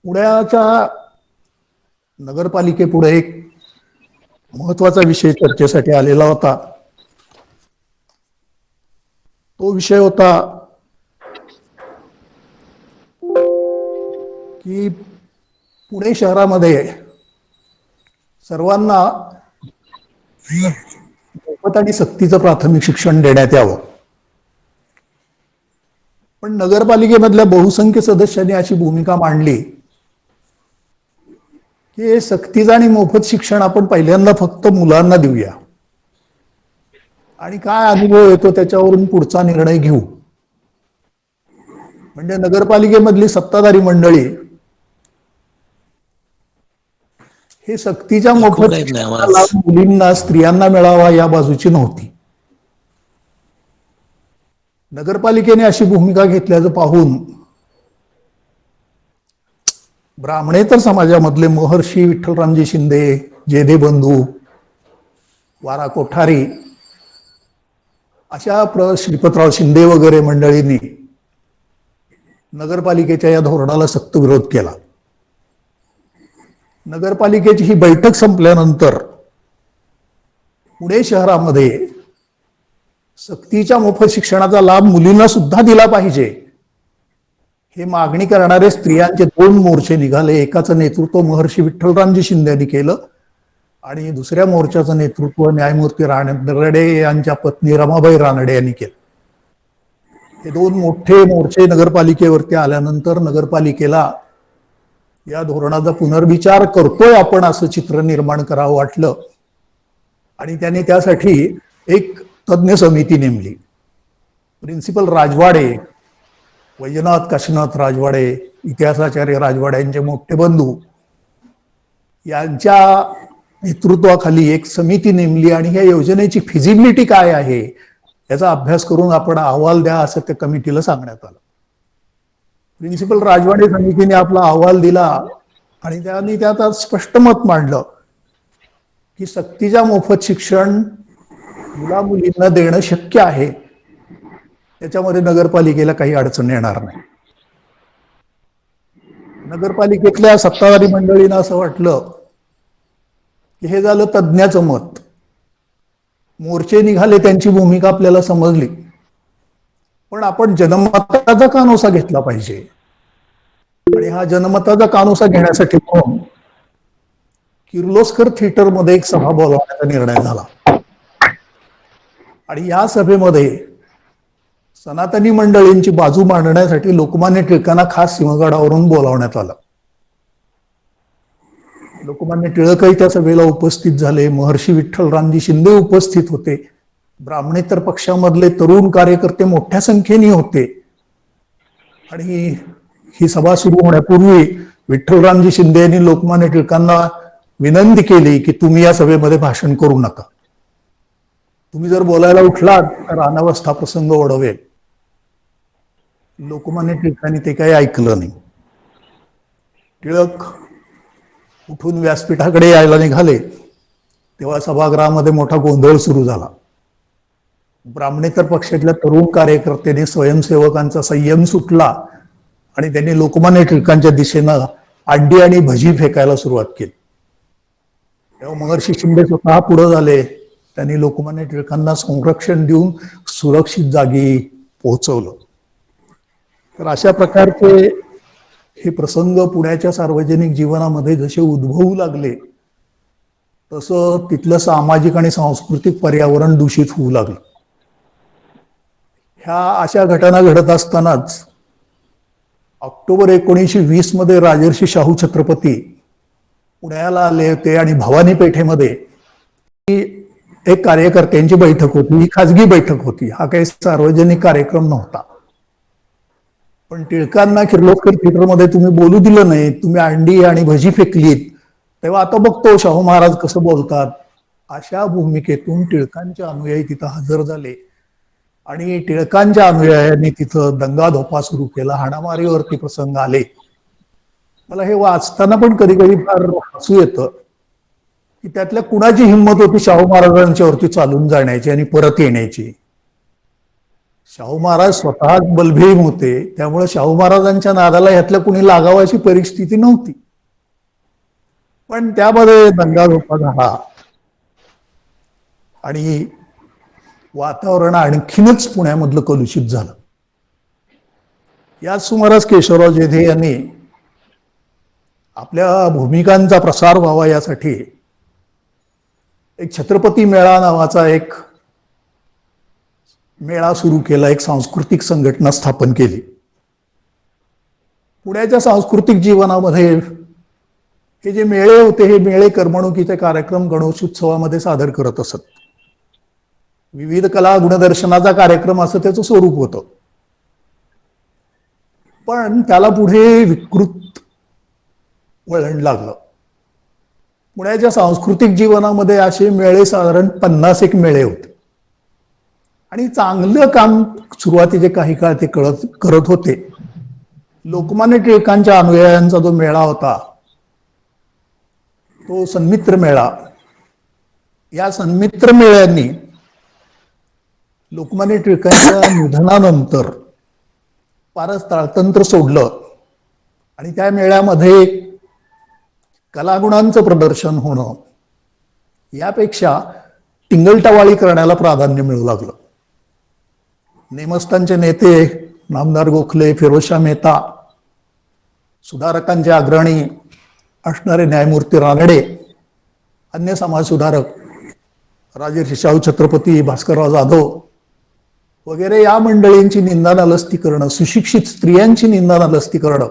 S2: पुण्याच्या नगरपालिकेपुढे एक महत्वाचा विषय चर्चेसाठी आलेला होता. तो विषय होता की पुणे शहरामध्ये सर्वांना मोफत आणि सक्तीचं प्राथमिक शिक्षण देण्यात यावं. पण नगरपालिकेमधल्या बहुसंख्य सदस्यांनी अशी भूमिका मांडली की सक्तीचं आणि मोफत शिक्षण आपण पहिल्यांदा फक्त मुलांना देऊया आणि काय अनुभव येतो त्याच्यावरून पुढचा निर्णय घेऊ. म्हणजे नगरपालिकेमधली सत्ताधारी मंडळी हे सक्तीच्या मोफत शिक्षणाला मुलींना, स्त्रियांना मिळावा या बाजूची नव्हती. नगरपालिकेने अशी भूमिका घेतल्याचं पाहून ब्राह्मणेतर समाजामधले महर्षी विठ्ठलरामजी शिंदे, जेधे बंधू, वारा कोठारी अशा श्रीपतराव शिंदे वगैरे मंडळींनी नगरपालिकेच्या या धोरणाला सक्त विरोध केला. नगरपालिकेची ही बैठक संपल्यानंतर पुणे शहरामध्ये सक्तीच्या मोफत शिक्षणाचा लाभ मुलींना सुद्धा दिला पाहिजे हे मागणी करणारे स्त्रियांचे 2 मोर्चे निघाले. एकाचं नेतृत्व महर्षी विठ्ठलरामजी शिंदे यांनी केलं आणि दुसऱ्या मोर्चाचं नेतृत्व न्यायमूर्ती रानडे यांच्या पत्नी रमाबाई रानडे यांनी केलं. हे दोन मोठे मोर्चे नगरपालिकेवरती आल्यानंतर नगरपालिकेला या धोरणाचा पुनर्विचार करतोय आपण असं चित्र निर्माण करावं वाटलं आणि त्यांनी त्यासाठी एक तज्ज्ञ समिती नेमली. प्रिन्सिपल राजवाडे, वैजनाथ काशीनाथ राजवाडे, इतिहासाचार्य राजवाडे यांचे मोठे बंधू यांच्या नेतृत्वाखाली एक समिती नेमली आणि या योजनेची फिजिबिलिटी काय आहे याचा अभ्यास करून आपण अहवाल द्या असं त्या कमिटीला सांगण्यात आलं. प्रिन्सिपल राजवाडे समितीने आपला अहवाल दिला आणि त्यांनी त्यात स्पष्ट मत मांडलं की सक्तीच्या मोफत शिक्षण मुला मुलींना देणं शक्य आहे, त्याच्यामध्ये नगरपालिकेला काही अडचण येणार नाही. नगरपालिकेतल्या सत्ताधारी मंडळींना असं वाटलं की हे झालं तज्ज्ञाचं मत. मोर्चे निघाले, त्यांची भूमिका आपल्याला समजली, पण आपण जनमताचा कानोसा घेतला पाहिजे आणि हा जनमताचा कानोसा घेण्यासाठी म्हणून किर्लोस्कर थिएटरमध्ये एक सभा बोलावण्याचा निर्णय झाला आणि या सभेमध्ये सनातनी मंडळींची बाजू मांडण्यासाठी लोकमान्य टिळकांना खास सिंहगडावरून बोलावण्यात आलं. लोकमान्य टिळकही त्या सभेला उपस्थित झाले. महर्षी विठ्ठलरामजी शिंदे उपस्थित होते. ब्राह्मणेतर पक्षामधले तरुण कार्यकर्ते मोठ्या संख्येने होते आणि ही सभा सुरू होण्यापूर्वी विठ्ठलरामजी शिंदे यांनी लोकमान्य टिळकांना विनंती केली की तुम्ही या सभेमध्ये भाषण करू नका, तुम्ही जर बोलायला उठलात तर अनावस्था प्रसंग ओढवेल. लोकमान्य टिळकांनी ते काही ऐकलं नाही. टिळक उठून व्यासपीठाकडे यायला निघाले तेव्हा सभागृहामध्ये मोठा गोंधळ सुरू झाला. ब्राह्मणेतर पक्षातल्या तरुण कार्यकर्त्यांनी स्वयंसेवकांचा संयम सुटला आणि त्यांनी लोकमान्य टिळकांच्या दिशेनं अंडी आणि भजी फेकायला सुरुवात केली. तेव्हा महर्षी शिंदे स्वतः पुढे झाले. त्यांनी लोकमान्य टिळकांना संरक्षण देऊन सुरक्षित जागी पोहोचवलं. तर अशा प्रकारचे हे प्रसंग पुण्याच्या सार्वजनिक जीवनामध्ये जसे उद्भवू लागले तसं तिथलं सामाजिक आणि सांस्कृतिक पर्यावरण दूषित होऊ लागलं. ह्या अशा घटना घडत असतानाच ऑक्टोबर 1920 मध्ये राजर्षी शाहू छत्रपती पुण्याला आले होते आणि भवानी पेठेमध्ये एक कार्यकर्त्यांची बैठक होती. ही खाजगी बैठक होती, हा काही सार्वजनिक कार्यक्रम नव्हता. पण टिळकांना किर्लोस्कर थिएटरमध्ये तुम्ही बोलू दिलं नाही, तुम्ही अंडी आणि भजी फेकलीत, तेव्हा आता बघतो शाहू महाराज कसं बोलतात. अशा भूमिकेतून टिळकांच्या अनुयायी तिथं हजर झाले आणि टिळकांच्या अनुयायांनी तिथं दंगाधोपा सुरू केला. हाणामारीवरती प्रसंग आले. मला हे वाचताना पण कधी कधी फार हसू येतं की त्यातल्या कुणाची हिंमत होती शाहू महाराजांच्यावरती चालून जाण्याची आणि परत येण्याची. शाहू महाराज स्वतः बलभीम होते, त्यामुळे शाहू महाराजांच्या नादाला ह्यातल्या कुणी लागावाची परिस्थिती नव्हती. पण त्यामध्ये दंगाधोपा झाला आणि वातावरण आणखीनच पुण्यामधलं कलुषित झालं. याच सुमारास केशवराव जेधे यांनी आपल्या भूमिकांचा प्रसार व्हावा यासाठी एक छत्रपती मेळा नावाचा एक मेळा सुरू केला, एक सांस्कृतिक संघटना स्थापन केली. पुण्याच्या सांस्कृतिक जीवनामध्ये हे जे मेळे होते, हे मेळे करमणुकीचे कार्यक्रम गणेशोत्सवामध्ये सादर करत असत. विविध कला गुणदर्शनाचा कार्यक्रम असं त्याचं स्वरूप होतं. पण त्याला पुढे विकृत वळण लागलं. पुण्याच्या सांस्कृतिक जीवनामध्ये असे मेळे साधारण 50 मेळे होते आणि चांगलं काम सुरुवातीचे काही काळ ते करत होते. लोकमान्य टिळकांच्या अनुयायांचा जो मेळा होता तो सन्मित्र मेळा. या सन्मित्र मेळ्यांनी लोकमान्य टिळकांच्या निधनानंतर फारच ताळतंत्र सोडलं आणि त्या मेळ्यामध्ये कलागुणांचं प्रदर्शन होणं यापेक्षा टिंगलटवाळी करण्याला प्राधान्य मिळू लागलं. नेमस्थानचे नेते नामदार गोखले, फिरोजशाह मेहता, सुधारकांचे अग्रणी असणारे न्यायमूर्ती रानडे, अन्य समाजसुधारक राजर्षी शाहू छत्रपती, भास्करराव जाधव वगैरे या मंडळींची निंदानालस्ती करणं, सुशिक्षित स्त्रियांची निंदानालस्ती करणं,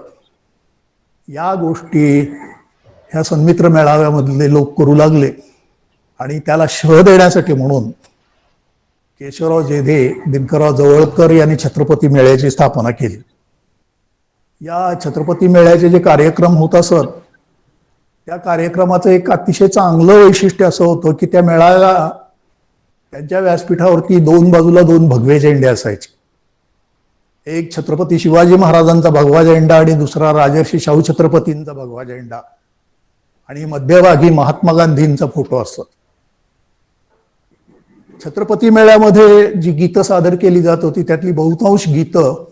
S2: या गोष्टी ह्या सन्मित्र मेळाव्यामधले लोक करू लागले. आणि त्याला शह देण्यासाठी म्हणून केशवराव जेधे, दिनकरराव जवळकर यांनी छत्रपती मेळ्याची स्थापना केली. या छत्रपती मेळ्याचे जे कार्यक्रम होत असत, त्या कार्यक्रमाचं एक अतिशय चांगलं वैशिष्ट्य असं होतं की त्या मेळाव्याला त्यांच्या व्यासपीठावरती दोन बाजूला दोन भगवे झेंडे असायचे. एक छत्रपती शिवाजी महाराजांचा भगवा झेंडा आणि दुसरा राजर्षी शाहू छत्रपतींचा भगवा झेंडा, आणि मध्यभागी महात्मा गांधींचा फोटो असतो. छत्रपती मेळ्यामध्ये जी गीतं सादर केली जात होती त्यातली बहुतांश गीतं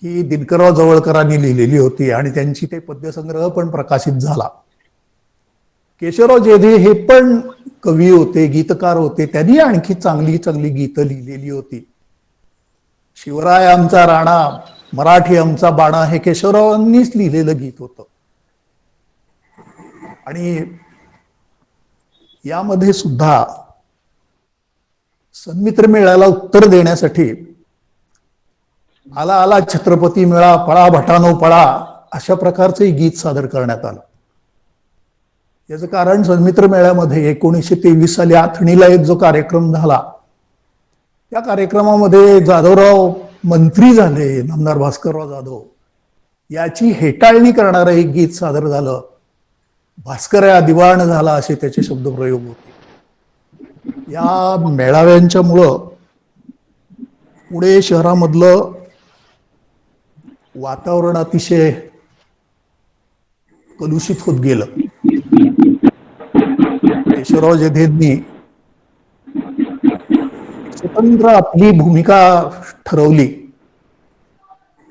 S2: ही दिनकरराव जवळकरांनी लिहिलेली होती आणि त्यांची ते पद्यसंग्रह पण प्रकाशित झाला. केशवराव जेधे हे पण कवी होते, गीतकार होते. त्यांनी आणखी चांगली चांगली गीतं लिहिलेली होती. शिवराय आमचा राणा, मराठी आमचा बाणा हे केशवरावांनीच लिहिलेलं गीत होतं. आणि यामध्ये सुद्धा सन्मित्र मेळ्याला उत्तर देण्यासाठी आला आला छत्रपती मेळा, पळा भटानो पळा, अशा प्रकारचे गीत सादर करण्यात आलं. याचं कारण सन्मित्र मेळ्यामध्ये 1923 साली आथणीला एक जो कार्यक्रम झाला, त्या कार्यक्रमामध्ये जाधवराव मंत्री झाले, नामदार भास्करराव जाधव, याची हेटाळणी करणारं एक गीत सादर झालं. भास्करया दिवाण झाला असे त्याचे शब्दप्रयोग होते. या मेळाव्यांच्यामुळं पुणे शहरामधलं वातावरण अतिशय कलुषित होत गेलं. केशवराव जेधेंनी स्वतंत्र आपली भूमिका ठरवली.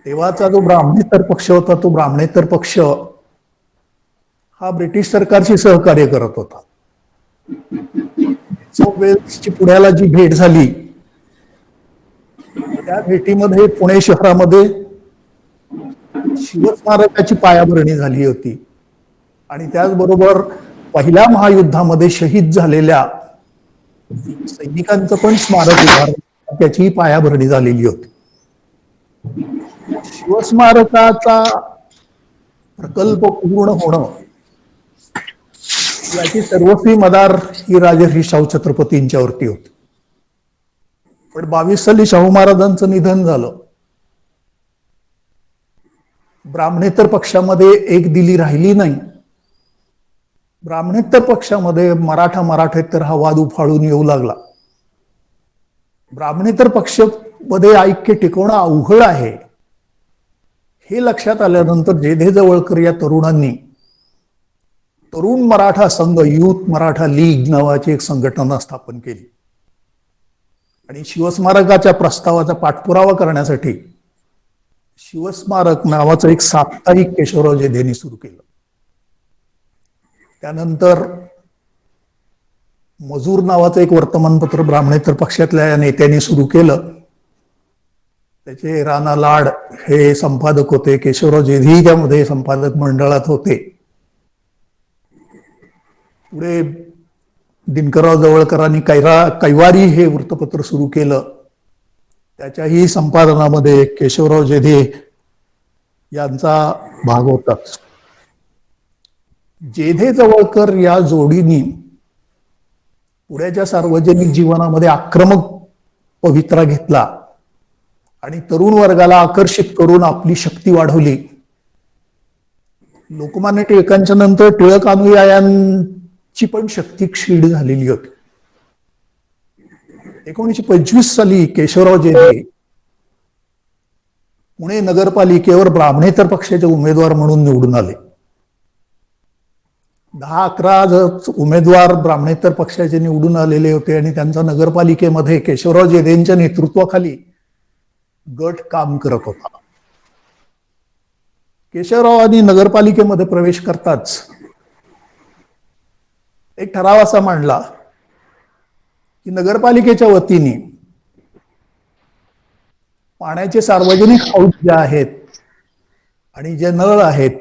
S2: तेव्हाचा जो ब्राह्मणेतर पक्ष होता, तो ब्राह्मणेतर पक्ष हा ब्रिटिश सरकारशी सहकार्य करत होता. वेल्सची पुण्याला जी भेट झाली, त्या भेटीमध्ये पुणे शहरामध्ये शिवस्मारकाची पायाभरणी झाली होती आणि त्याचबरोबर पहिल्या महायुद्धामध्ये शहीद झालेल्या सैनिकांचं पण स्मारक उभारलं, त्याची पायाभरणी झालेली होती. शिवस्मारकाचा प्रकल्प पूर्ण होणं याची सर्वस्वी मदार ही राजर्षी शाहू छत्रपतींच्यावरती होती. पण 22 साली शाहू महाराजांचं निधन झालं. ब्राह्मणेतर पक्षामध्ये एक दिली राहिली नाही. ब्राह्मणेतर पक्षामध्ये मराठेतर हा वाद उफाळून येऊ लागला. ब्राह्मणेतर पक्षामध्ये ऐक्य टिकवणं अवघड आहे हे लक्षात आल्यानंतर जेधे जवळकर या तरुणांनी तरुण मराठा संघ, युथ मराठा लीग नावाची एक संघटना स्थापन केली आणि शिवस्मारकाच्या प्रस्तावाचा पाठपुरावा करण्यासाठी शिवस्मारक नावाचं एक साप्ताहिक केशवराव जेधेंनी सुरू केलं. त्यानंतर मजूर नावाचं एक वर्तमानपत्र ब्राह्मणेतर पक्षातल्या या नेत्यांनी सुरू केलं. त्याचे राणा लाड हे संपादक होते. केशवराव जेधेही त्यामध्ये संपादक मंडळात होते. पुढे दिनकरराव जवळकरांनी कैवारी हे वृत्तपत्र सुरू केलं. त्याच्याही संपादनामध्ये केशवराव जेधे यांचा भाग होता. जेधे जवळकर या जोडीनी पुण्याच्या सार्वजनिक जीवनामध्ये आक्रमक पवित्रा घेतला आणि तरुण वर्गाला आकर्षित करून आपली शक्ती वाढवली. लोकमान्य टिळकांच्या नंतर टिळक अनुयायांची पण शक्ती क्षीण झालेली होती. 1925 साली केशवराव जेधे पुणे नगरपालिकेवर ब्राह्मणेतर पक्षाचे उमेदवार म्हणून निवडून आले. 10-11 उमेदवार ब्राह्मणेतर पक्षाचे निवडून आलेले होते आणि त्यांचा नगरपालिकेमध्ये केशवराव जेधेंच्या नेतृत्वाखाली गट काम करत होता. केशवरावांनी नगरपालिकेमध्ये प्रवेश करताच एक ठराव असा मांडला की नगरपालिकेच्या वतीने पाण्याचे सार्वजनिक हौद जे आहेत आणि जे नळ आहेत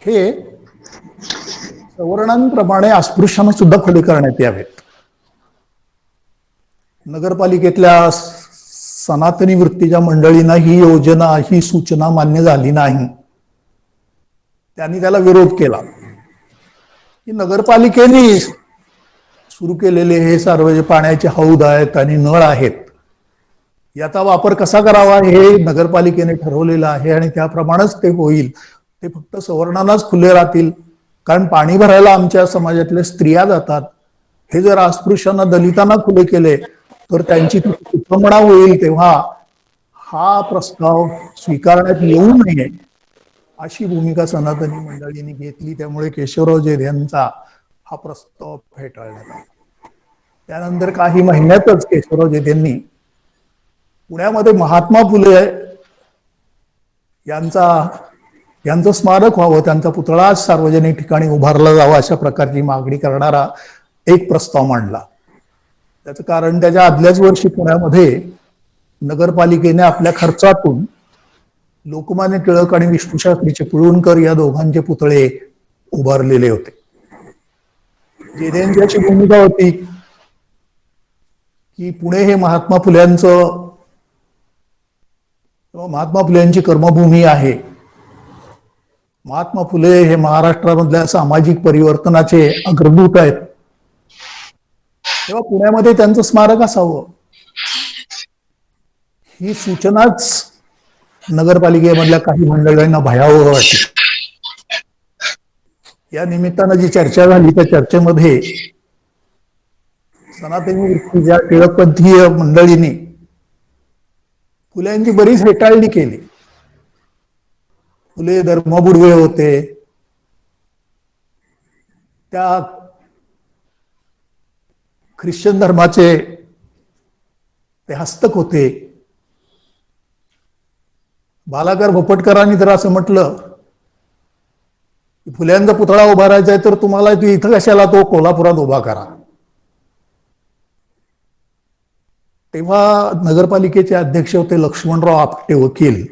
S2: हे सवर्णांप्रमाणे अस्पृश्यांना सुद्धा खुले करण्यात यावेत. नगरपालिकेतल्या सनातनी वृत्तीच्या मंडळींना ही योजना, ही सूचना मान्य झाली नाही. त्यांनी त्याला विरोध केला की नगरपालिकेने सुरू केलेले हे सार्वजनिक पाण्याचे हौद आहेत आणि नळ आहेत, याचा वापर कसा करावा हे नगरपालिकेने ठरवलेलं आहे आणि त्याप्रमाणेच ते होईल. ते फक्त सवर्णांनाच खुले राहतील, कारण पाणी भरायला आमच्या समाजातल्या स्त्रिया जातात. हे जर अस्पृश्यांना, दलितांना खुले केले तर त्यांची कुटुंबणा होईल. तेव्हा हा प्रस्ताव स्वीकारण्यात येऊ नये अशी भूमिका सनातनी मंडळींनी घेतली. त्यामुळे केशवराव जेधे यांचा हा प्रस्ताव फेटाळण्यात आला. त्यानंतर काही महिन्यातच केशवराव जेधेंनी पुण्यामध्ये महात्मा फुले यांचं स्मारक व्हावं, त्यांचा पुतळा सार्वजनिक ठिकाणी उभारला जावा अशा प्रकारची मागणी करणारा एक प्रस्ताव मांडला. त्याचं कारण त्याच्या आदल्याच वर्षी पुण्यामध्ये नगरपालिकेने आपल्या खर्चातून लोकमान्य टिळक आणि विष्णुशास्त्री चिपळूणकर या दोघांचे पुतळे उभारलेले होते. जेधेंची अशी भूमिका होती की पुणे हे महात्मा फुल्यांची कर्मभूमी आहे. महात्मा फुले हे महाराष्ट्रामधल्या सामाजिक परिवर्तनाचे अग्रदूत आहेत. तेव्हा पुण्यामध्ये त्यांचं स्मारक असावं ही सूचनाच नगरपालिकेमधल्या काही मंडळींना भयावह वाटली. या निमित्तानं जी चर्चा झाली त्या चर्चेमध्ये सनातनी वृत्तीच्या टिळकपंथीय मंडळींनी फुल्यांची बरीच हेटाळणी केली. फुले धर्मबुडवे होते, त्या ख्रिश्चन धर्माचे ते हस्तक होते. बालाकर भोपटकरांनी तर असं म्हटलं की फुल्यांचा पुतळा उभारायचा आहे तर तुम्हाला इथं कशाला तो कोल्हापुरात उभा करा. तेव्हा नगरपालिकेचे अध्यक्ष होते लक्ष्मणराव आपटे वकील.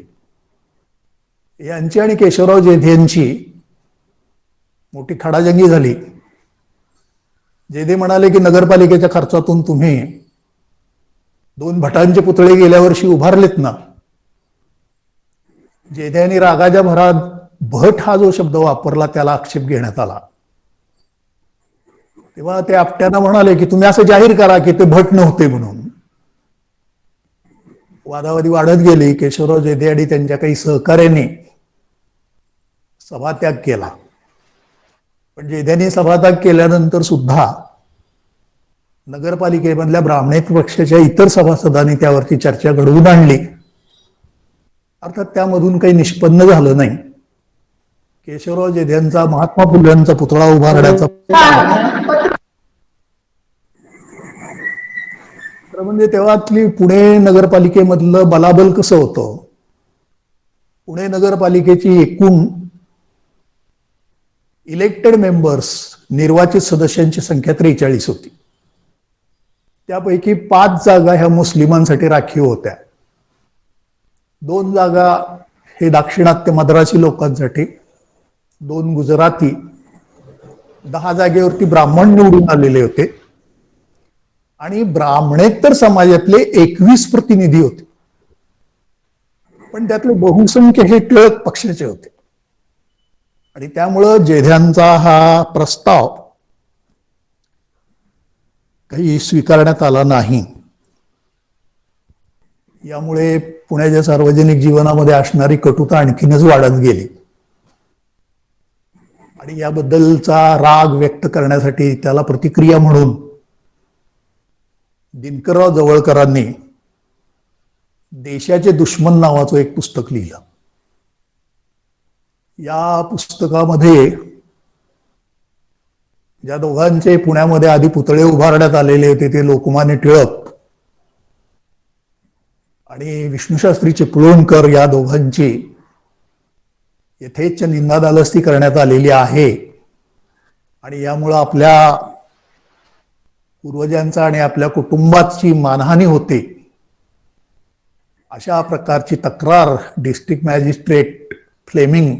S2: यांची आणि केशवराव जेधे यांची मोठी खडाजंगी झाली. जेधे म्हणाले की नगरपालिकेच्या खर्चातून तुम्ही 2 भटांचे पुतळे गेल्या वर्षी उभारलेत ना. जेधे यांनी रागाच्या भरात भट हा जो शब्द वापरला त्याला आक्षेप घेण्यात आला. तेव्हा ते आपट्यांना म्हणाले की तुम्ही असं जाहीर करा की ते भट नव्हते म्हणून. वादावादी वाढत गेली. केशवराव जेधे आणि त्यांच्या काही सहकार्याने सभात्याग केला. पण जेधेंनी सभात्याग केल्यानंतर सुद्धा नगरपालिकेमधल्या ब्राह्मणेतर पक्षाच्या इतर सभासदांनी त्यावरती चर्चा घडवून आणली. अर्थात त्यामधून काही निष्पन्न झालं नाही. केशवराव जेधे यांचा महात्मा फुल्यांचा पुतळा उभारण्याचा म्हणजे तेव्हातली पुणे नगरपालिकेमधलं बलाबल कसं होतं. पुणे नगरपालिकेची एकूण इलेक्टेड मेंबर्स, निर्वाचित सदस्यांची संख्या 43 होती. त्यापैकी 5 जागा ह्या मुस्लिमांसाठी राखीव होत्या. 2 जागा हे दाक्षिणात्य मद्रासी लोकांसाठी, 2 गुजराती, 10 जागेवरती ब्राह्मण निवडून आलेले होते आणि ब्राह्मणेतर समाजातले 21 प्रतिनिधी होते. पण त्यातले बहुसंख्य हे टिळक पक्षाचे होते आणि त्यामुळं जेध्यांचा हा प्रस्ताव काही स्वीकारण्यात आला नाही. यामुळे पुण्याच्या सार्वजनिक जीवनामध्ये असणारी कटुता आणखीनच वाढत गेली आणि याबद्दलचा राग व्यक्त करण्यासाठी त्याला प्रतिक्रिया म्हणून दिनकरराव जवळकरांनी देशाचे दुश्मन नावाचं एक पुस्तक लिहिलं. या पुस्तकामध्ये ज्या दोघांचे पुण्यामध्ये आधी पुतळे उभारण्यात आलेले होते ते लोकमान्य टिळक आणि विष्णुशास्त्री चिपळूणकर या दोघांची यथेच्छ निंदादालस्ती करण्यात आलेली आहे आणि यामुळं आपल्या पूर्वजांचा आणि आपल्या कुटुंबाची मानहानी होते अशा प्रकारची तक्रार डिस्ट्रिक्ट मॅजिस्ट्रेट फ्लेमिंग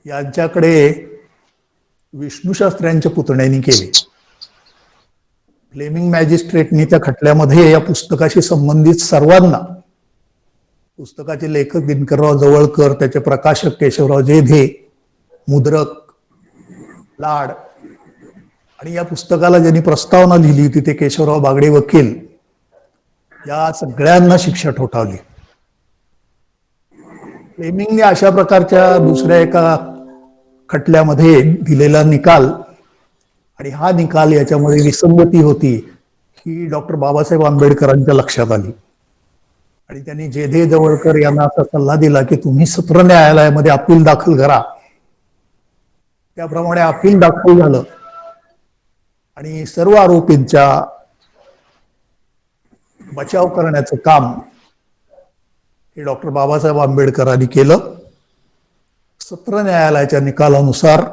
S2: यांच्याकडे विष्णुशास्त्र्यांच्या पुतण्यांनी केली. फ्लेमिंग मॅजिस्ट्रेटनी त्या खटल्यामध्ये या पुस्तकाशी संबंधित सर्वांना, पुस्तकाचे लेखक दिनकरराव जवळकर, त्याचे प्रकाशक केशवराव जेधे, मुद्रक लाड, आणि या पुस्तकाला ज्यांनी प्रस्तावना लिहिली होती ते केशवराव बागडे वकील, या सगळ्यांना शिक्षा ठोठावली. फ्लेमिंगने अशा प्रकारच्या दुसऱ्या एका खटल्यामध्ये दिलेला निकाल, आणि हा निकाल याच्यामध्ये विसंगती होती ही डॉक्टर बाबासाहेब आंबेडकरांच्या लक्षात आली, आणि त्यांनी जेधे जवळकर यांना असा सल्ला दिला की तुम्ही सत्र न्यायालयामध्ये अपील दाखल करा. त्याप्रमाणे अपील दाखल झालं आणि सर्व आरोपींच्या बचाव करण्याचं काम हे डॉक्टर बाबासाहेब आंबेडकरांनी केलं. सत्र न्यायालयाच्या निकालानुसार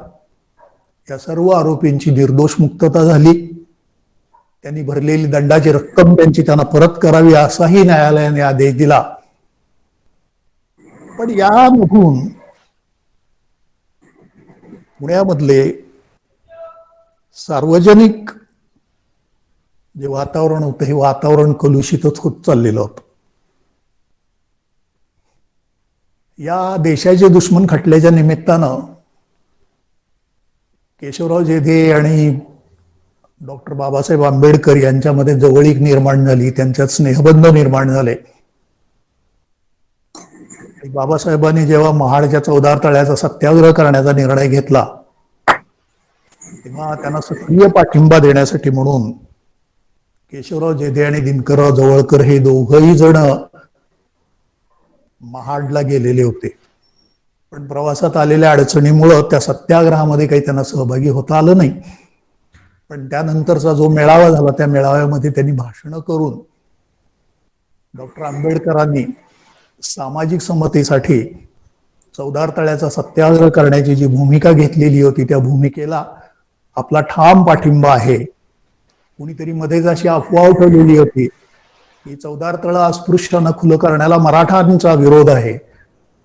S2: या सर्व आरोपींची निर्दोष मुक्तता झाली. त्यांनी भरलेली दंडाची रक्कम त्यांना परत करावी असाही न्यायालयाने आदेश दिला. पण यामधून पुण्यामधले सार्वजनिक जे वातावरण होतं हे वातावरण कलुषितच होत चाललेलं होतं. या देशाचे दुश्मन खटल्याच्या निमित्तानं केशवराव जेधे आणि डॉक्टर बाबासाहेब आंबेडकर यांच्यामध्ये जवळीक निर्माण झाली, त्यांच्यात स्नेहबंध निर्माण झाले. बाबासाहेबांनी जेव्हा महाडच्या 14 तळ्याचा सत्याग्रह करण्याचा निर्णय घेतला तेव्हा त्यांना सक्रिय पाठिंबा देण्यासाठी म्हणून केशवराव जेधे आणि दिनकरराव जवळकर हे दोघंही जण महाडला गेलेले होते. पण प्रवासात आलेल्या अडचणीमुळं त्या सत्याग्रहामध्ये काही त्यांना सहभागी होता आलं नाही. पण त्यानंतरचा जो मेळावा झाला त्या मेळाव्यामध्ये त्यांनी भाषणं करून डॉक्टर आंबेडकरांनी सामाजिक समतेसाठी 14 तळ्याचा सत्याग्रह करण्याची जी भूमिका घेतलेली होती त्या भूमिकेला आपला ठाम पाठिंबा आहे. कुणीतरी मध्येच अशी अफवा उठवलेली होती की 14 तळं अस्पृश्यानं खुलं करण्याला मराठांचा विरोध आहे.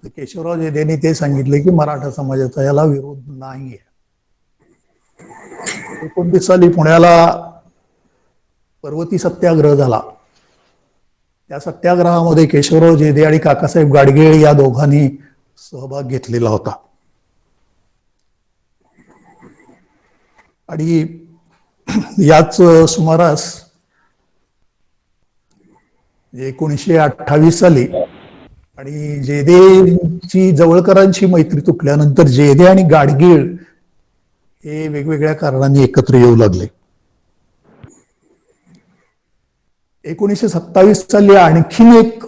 S2: केशवराव जेधेंनी ते सांगितले की मराठा समाजाचा याला विरोध नाही आहे. 19 साली पुण्याला पर्वती सत्याग्रह झाला. त्या सत्याग्रहामध्ये केशवराव जेधे आणि काकासाहेब गाडगीळ या दोघांनी सहभाग घेतलेला होता. आणि याच सुमारास 1928 साली आणि जेधेची जवळकरांची मैत्री तुटल्यानंतर जेधे आणि गाडगीळ हे वेगवेगळ्या कारणांनी एकत्र येऊ लागले. 1927 साली आणखीन एक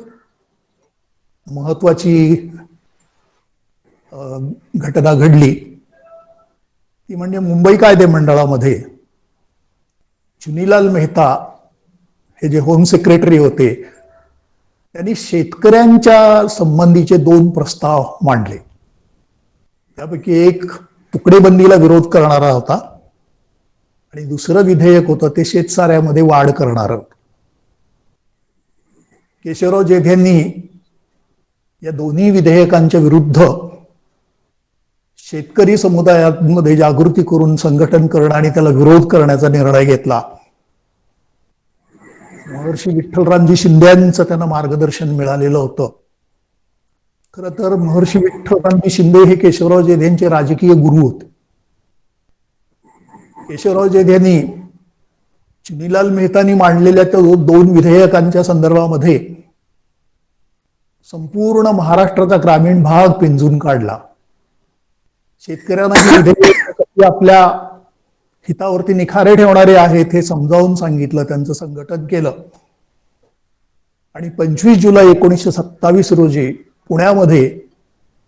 S2: महत्वाची घटना घडली ती म्हणजे मुंबई कायदे मंडळामध्ये चुनीलाल मेहता हे जे होम सेक्रेटरी होते त्यांनी शेतकऱ्यांच्या संबंधीचे 2 प्रस्ताव मांडले. त्यापैकी एक तुकडेबंदीला विरोध करणारा होता आणि दुसरं विधेयक होतं ते शेतसाऱ्यामध्ये वाढ करणारं. केशवराव जेधेंनी या दोन्ही विधेयकांच्या विरुद्ध शेतकरी समुदायामध्ये जागृती करून संघटन करणं आणि त्याला विरोध करण्याचा निर्णय घेतला. महर्षी विठ्ठलरामजी शिंदे यांचं त्यांना मार्गदर्शन मिळालेलं होतं. खरं तर महर्षी विठ्ठलरामजी शिंदे हे केशवराव जेधेंचे राजकीय गुरु होते. केशवराव जेधेंनी चुनीलाल मेहतानी मांडलेल्या त्या 2 विधेयकांच्या संदर्भामध्ये संपूर्ण महाराष्ट्राचा ग्रामीण भाग पिंजून काढला. शेतकऱ्यांना ही विधेयक आपल्या हितावरती निखारे ठेवणारे आहेत हे समजावून सांगितलं, त्यांचं संघटन केलं. आणि 25 जुलै 1927 रोजी पुण्यामध्ये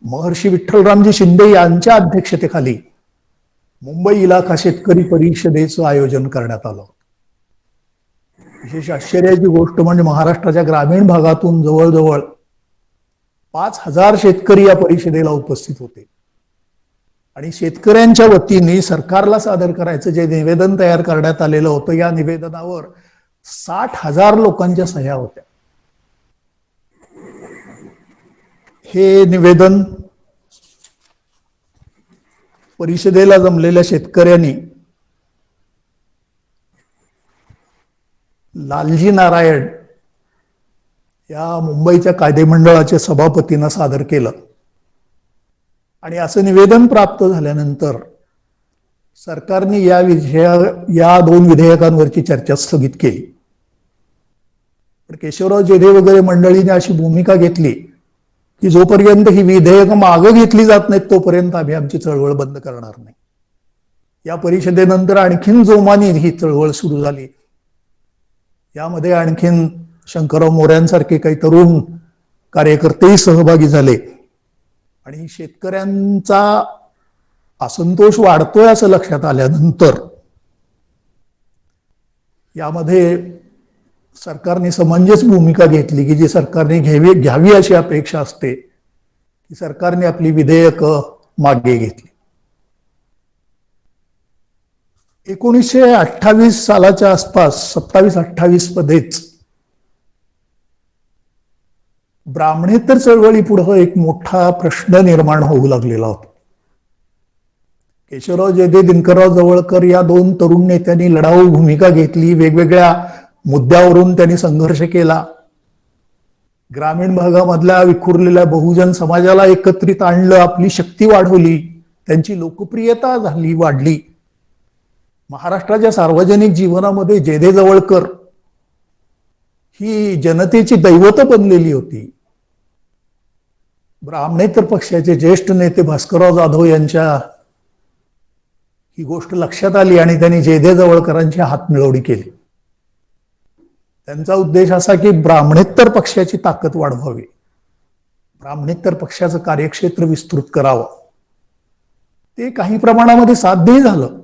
S2: महर्षी विठ्ठलरामजी शिंदे यांच्या अध्यक्षतेखाली मुंबई इलाका शेतकरी परिषदेचं आयोजन करण्यात आलं. विशेष आश्चर्याची गोष्ट म्हणजे महाराष्ट्राच्या ग्रामीण भागातून जवळजवळ 5000 शेतकरी या परिषदेला उपस्थित होते. आणि शेतकऱ्यांच्या वतीने सरकारला सादर करायचं जे निवेदन तयार करण्यात आलेलं होतं या निवेदनावर 60,000 लोकांच्या सह्या होत्या. हे निवेदन परिषदेला जमलेल्या शेतकऱ्यांनी लालजी नारायण या मुंबईच्या कायदेमंडळाच्या सभापतींना सादर केलं आणि असं निवेदन प्राप्त झाल्यानंतर सरकारने या दोन विधेयकांवरची चर्चा स्थगित केली. पण केशवराव जेधे वगैरे मंडळीने अशी भूमिका घेतली की जोपर्यंत ही विधेयकं मागं घेतली जात नाहीत तोपर्यंत आम्ही आमची चळवळ बंद करणार नाही. या परिषदेनंतर आणखीन जोमाने ही चळवळ सुरू झाली. यामध्ये आणखीन शंकरराव मोऱ्यांसारखे काही तरुण कार्यकर्तेही सहभागी झाले आणि शेतकऱ्यांचा असंतोष वाढतोय असं लक्षात आल्यानंतर यामध्ये सरकारने समंजस भूमिका घेतली की जी सरकारने घ्यावी अशी अपेक्षा असते की सरकारने आपली विधेयकं मागे घेतली. 1928 सालाच्या आसपास 27-28 मध्येच ब्राह्मणेतर चळवळीपुढे एक मोठा प्रश्न निर्माण होऊ लागलेला होता. केशवराव जेधे, दिनकरराव जवळकर या दोन तरुण नेत्यांनी लढाऊ भूमिका घेतली. वेगवेगळ्या मुद्द्यावरून त्यांनी संघर्ष केला. ग्रामीण भागामधल्या विखुरलेल्या बहुजन समाजाला एकत्रित आणलं, आपली शक्ती वाढवली, त्यांची लोकप्रियता वाढली. महाराष्ट्राच्या सार्वजनिक जीवनामध्ये जेधे जवळकर ही जनतेची दैवत बनलेली होती. ब्राह्मणेतर पक्षाचे ज्येष्ठ नेते भास्करराव जाधव यांच्या ही गोष्ट लक्षात आली आणि त्यांनी जेधे जवळकरांची हातमिळवणी केली. त्यांचा उद्देश असा की ब्राह्मणेतर पक्षाची ताकद वाढवावी, ब्राह्मणेतर पक्षाचं कार्यक्षेत्र विस्तृत करावं. ते काही प्रमाणामध्ये साध्यही झालं.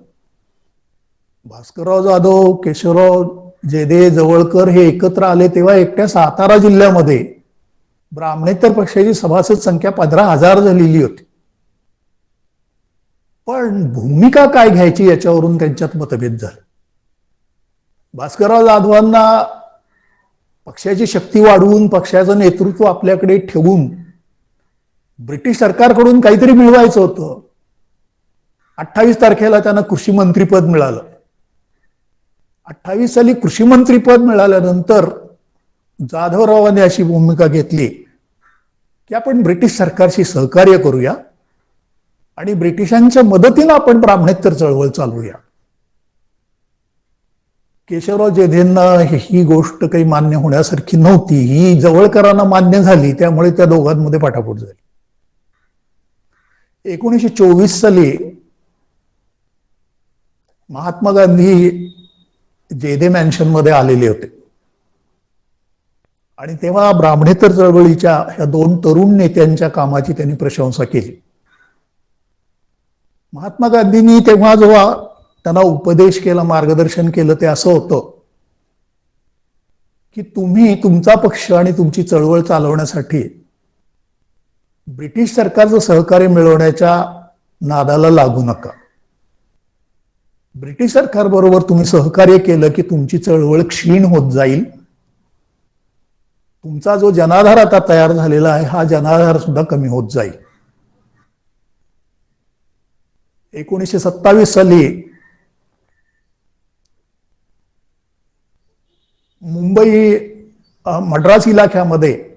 S2: भास्करराव जाधव, केशवराव जेधे, जवळकर हे एकत्र आले तेव्हा एकट्या सातारा जिल्ह्यामध्ये ब्राह्मणेतर पक्षाची सभासद संख्या 15,000 झालेली होती. पण भूमिका काय घ्यायची याच्यावरून त्यांच्यात मतभेद झाले. भास्करराव जाधवांना पक्षाची शक्ती वाढवून, पक्षाचं नेतृत्व आपल्याकडे ठेवून ब्रिटिश सरकारकडून काहीतरी मिळवायचं होतं. 28 तारखेला त्यांना कृषी मंत्रीपद मिळालं. 28 साली कृषी मंत्रीपद मिळाल्यानंतर जाधवरावांनी अशी भूमिका घेतली की आपण ब्रिटिश सरकारशी सहकार्य करूया आणि ब्रिटिशांच्या मदतीनं आपण ब्राह्मणेतर चळवळ चालवूया. केशवराव जेधेंना ही गोष्ट काही मान्य होण्यासारखी नव्हती. ही जवळकरांना मान्य झाली, त्यामुळे त्या दोघांमध्ये पाठापोट झाली. 1924 साली महात्मा गांधी जेधे मॅन्शन मध्ये आलेले होते आणि तेव्हा ब्राह्मणेतर चळवळीच्या ह्या दोन तरुण नेत्यांच्या कामाची त्यांनी प्रशंसा केली. महात्मा गांधींनी तेव्हा जेव्हा त्यांना उपदेश केला, मार्गदर्शन केलं, ते असं होतं की तुम्ही तुमचा पक्ष आणि तुमची चळवळ चालवण्यासाठी ब्रिटिश सरकारचं सहकार्य मिळवण्याच्या नादाला लागू नका. ब्रिटिश सरकारबरोबर तुम्ही सहकार्य केलं की तुमची चळवळ क्षीण होत जाईल. तुमचा जो जनाधार आता तयार झालेला आहे हा जनाधार सुद्धा कमी होत जाईल. 1927 साली मुंबई मद्रास इलाख्यामध्ये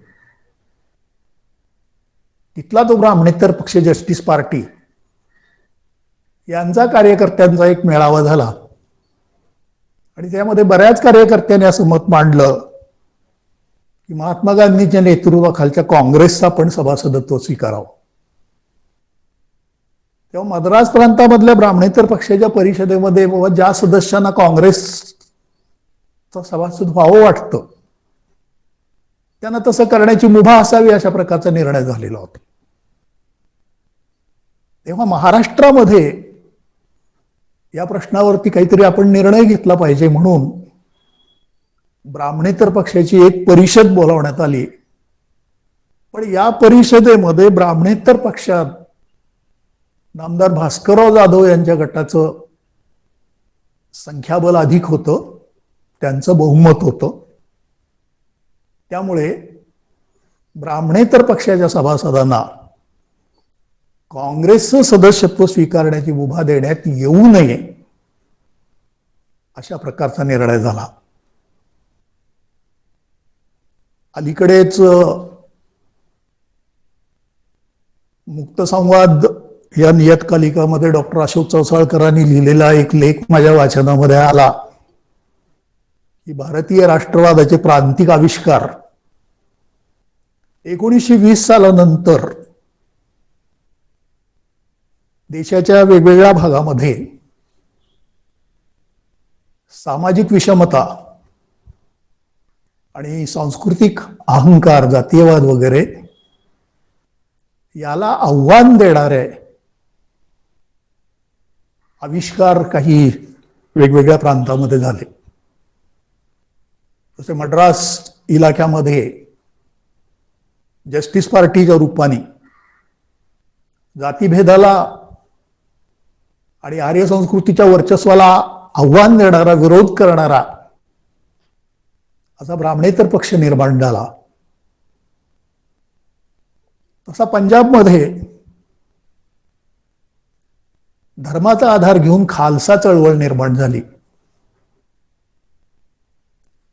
S2: तिथला तो ब्राह्मणेतर पक्ष, जस्टिस पार्टी यांचा कार्यकर्त्यांचा एक मेळावा झाला आणि त्यामध्ये बऱ्याच कार्यकर्त्यांनी असं मत मांडलं की महात्मा गांधींच्या नेतृत्वाखालच्या काँग्रेसचा पण सभासदत्व स्वीकारावं. तेव्हा मद्रास प्रांतामधल्या ब्राह्मणेतर पक्षाच्या परिषदेमध्ये बाबा ज्या सदस्यांना काँग्रेसचा सभासद व्हावं वाटतं त्यांना तसं करण्याची मुभा असावी, अशा प्रकारचा निर्णय झालेला होता. तेव्हा महाराष्ट्रामध्ये या प्रश्नावरती काहीतरी आपण निर्णय घेतला पाहिजे म्हणून ब्राह्मणेतर पक्षाची एक परिषद बोलावण्यात आली. पण या परिषदेमध्ये ब्राह्मणेतर पक्षात नामदार भास्करराव जाधव यांच्या गटाचं संख्याबळ अधिक होतं, त्यांचं बहुमत होतं. त्यामुळे ब्राह्मणेतर पक्षाच्या सभासदांना काँग्रेसचं सदस्यत्व स्वीकारण्याची मुभा देण्यात येऊ नये अशा प्रकारचा निर्णय झाला. अलीकडेच मुक्त संवाद या नियतकालिकामध्ये डॉक्टर अशोक चौसाळकरांनी लिहिलेला एक लेख माझ्या वाचनामध्ये आला की भारतीय राष्ट्रवादाचे प्रांतिक आविष्कार 1920 सालानंतर देशाच्या वेगवेगळ्या भागामध्ये सामाजिक विषमता आणि सांस्कृतिक अहंकार, जातीयवाद वगैरे याला आव्हान देणारे आविष्कार काही वेगवेगळ्या प्रांतामध्ये झाले. जसे मद्रास इलाक्यामध्ये जस्टिस पार्टीच्या रूपाने जातीभेदाला आणि आर्य संस्कृतीच्या वर्चस्वाला आव्हान देणारा, विरोध करणारा असा ब्राह्मणेतर पक्ष निर्माण झाला. तसा पंजाबमध्ये धर्माचा आधार घेऊन खालसा चळवळ निर्माण झाली.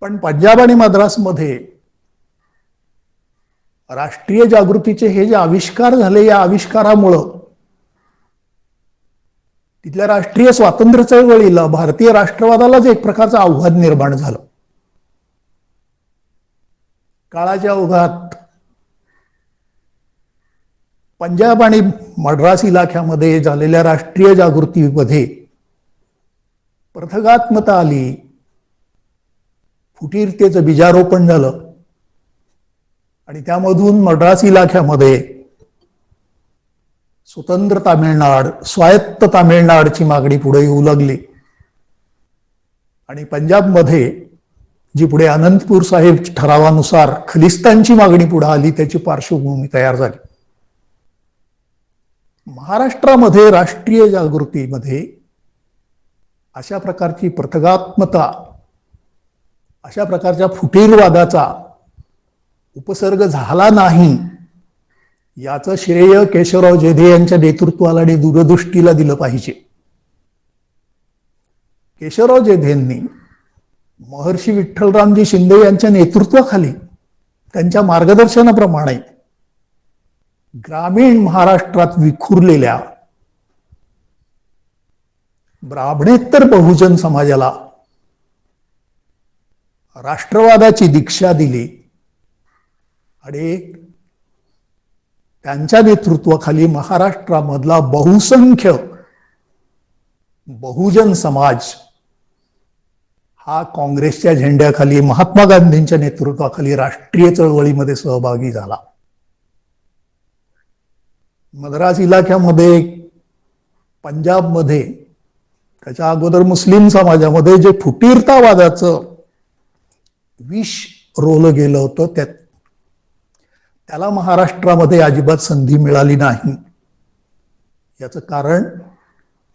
S2: पण पंजाब आणि मद्रासमध्ये राष्ट्रीय जागृतीचे हे जे आविष्कार झाले, या आविष्कारामुळं तिथल्या राष्ट्रीय स्वातंत्र्य चळवळीला, भारतीय राष्ट्रवादालाच एक प्रकारचं आव्हान निर्माण झालं. काळाच्या ओघात पंजाब आणि मद्रास इलाख्यामध्ये झालेल्या राष्ट्रीय जागृतीमध्ये पृथगात्मता आली, फुटीरतेचं बीजारोपण झालं आणि त्यामधून मद्रास इलाख्यामध्ये स्वतंत्र तामिळनाड, स्वायत्त तामिळनाडची मागणी पुढे येऊ लागली आणि पंजाबमध्ये जी पुढे अनंतपूर साहेब ठरावानुसार खलिस्तानची मागणी पुढे आली, त्याची पार्श्वभूमी तयार झाली. महाराष्ट्रामध्ये राष्ट्रीय जागृतीमध्ये अशा प्रकारची पृथगात्मता, अशा प्रकारच्या फुटीरवादाचा उपसर्ग झाला नाही, याचं श्रेय केशवराव जेधे यांच्या नेतृत्वाला आणि दूरदृष्टीला दिलं पाहिजे. केशवराव जेधेंनी महर्षी विठ्ठलरामजी शिंदे यांच्या नेतृत्वाखाली, त्यांच्या मार्गदर्शनाप्रमाणे ग्रामीण महाराष्ट्रात विखुरलेल्या ब्राह्मणेतर बहुजन समाजाला राष्ट्रवादाची दीक्षा दिली आणि त्यांच्या नेतृत्वाखाली महाराष्ट्रामधला बहुसंख्य बहुजन समाज हा काँग्रेसच्या झेंड्याखाली, महात्मा गांधींच्या नेतृत्वाखाली राष्ट्रीय चळवळीमध्ये सहभागी झाला. मद्रास इलाख्यामध्ये, पंजाबमध्ये, त्याच्या अगोदर मुस्लिम समाजामध्ये जे फुटीरतावादाचं विष रोवलं गेलं होतं, त्याला महाराष्ट्रामध्ये अजिबात संधी मिळाली नाही. याचं कारण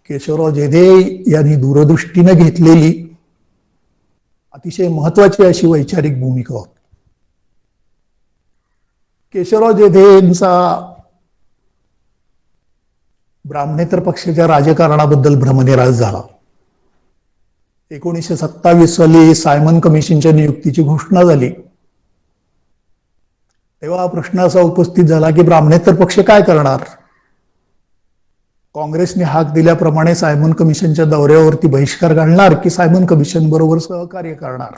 S2: केशवराव जेधे यांनी दूरदृष्टीने घेतलेली अतिशय महत्वाची अशी वैचारिक भूमिका होती. केशवराव जेधे यांचा ब्राह्मणेतर पक्षाच्या राजकारणाबद्दल भ्रमनिरास झाला. 1927 साली सायमन कमिशनच्या नियुक्तीची घोषणा झाली. तेव्हा प्रश्न असा उपस्थित झाला की ब्राह्मणेतर पक्ष काय करणार? काँग्रेसने हाक दिल्याप्रमाणे सायमन कमिशनच्या दौऱ्यावरती बहिष्कार घालणार की सायमन कमिशन बरोबर सहकार्य करणार?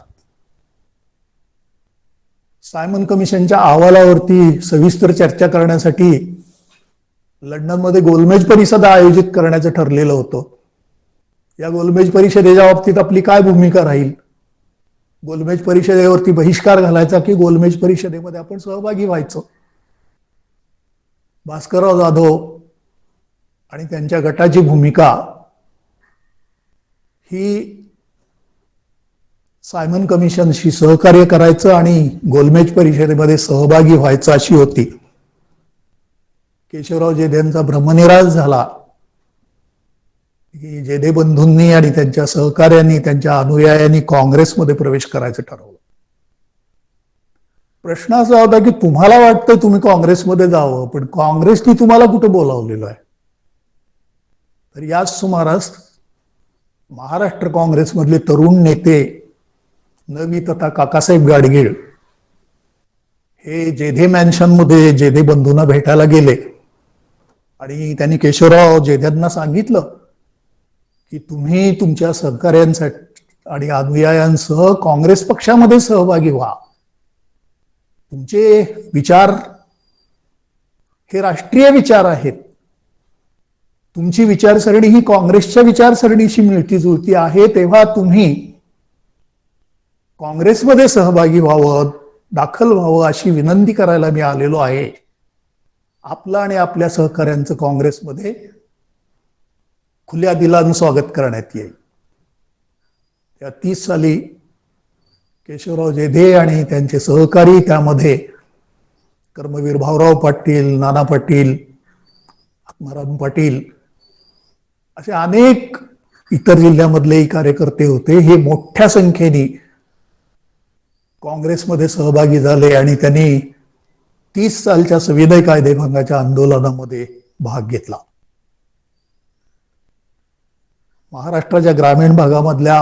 S2: सायमन कमिशनच्या अहवालावरती सविस्तर चर्चा करण्यासाठी लंडनमध्ये गोलमेज परिषद आयोजित करण्याचं ठरलेलं होतं. या गोलमेज परिषदेच्या बाबतीत आपली काय भूमिका राहील? गोलमेज परिषदेवरती बहिष्कार घालायचा की गोलमेज परिषदेमध्ये आपण सहभागी व्हायचं? भास्करराव जाधव आणि त्यांच्या गटाची भूमिका ही सायमन कमिशनशी सहकार्य करायचं आणि गोलमेज परिषदेमध्ये सहभागी व्हायचं अशी होती. केशवराव जेधेंचा भ्रमनिरास झाला की जेधे बंधूंनी आणि त्यांच्या सहकार्यांनी, त्यांच्या अनुयायांनी काँग्रेसमध्ये प्रवेश करायचं ठरवलं. प्रश्न असा होता की तुम्हाला वाटतं तुम्ही काँग्रेसमध्ये जावं, पण काँग्रेसने तुम्हाला कुठं बोलावलेलं आहे? तर याच सुमारास महाराष्ट्र काँग्रेसमधले तरुण नेते नवी तथा काकासाहेब गाडगीळ हे जेधे मॅन्शनमध्ये जेधे बंधूंना भेटायला गेले आणि त्यांनी केशवराव जेधेंना सांगितलं की तुम्ही तुमच्या सहकार्यांसाठी आणि अनुयायांसह काँग्रेस पक्षामध्ये सहभागी व्हा. तुमचे विचार हे राष्ट्रीय विचार आहेत. तुमची विचारसरणी ही काँग्रेसच्या विचारसरणीशी मिळती जुळती आहे, तेव्हा तुम्ही काँग्रेसमध्ये सहभागी व्हावं, दाखल व्हावं अशी विनंती करायला मी आलेलो आहे. आपलं आणि आपल्या सहकार्यांचं काँग्रेसमध्ये खुल्या दिलानं स्वागत करण्यात येईल. त्या 30 साली केशवराव जेधे आणि त्यांचे सहकारी, त्यामध्ये कर्मवीर भाऊराव पाटील, नाना पाटील, आत्माराम पाटील असे अनेक इतर जिल्ह्यामधलेही कार्यकर्ते होते. हे मोठ्या संख्येने काँग्रेसमध्ये सहभागी झाले आणि त्यांनी 30 सालच्या संविधान कायदेभंगाच्या आंदोलनामध्ये भाग घेतला. महाराष्ट्राच्या ग्रामीण भागामधल्या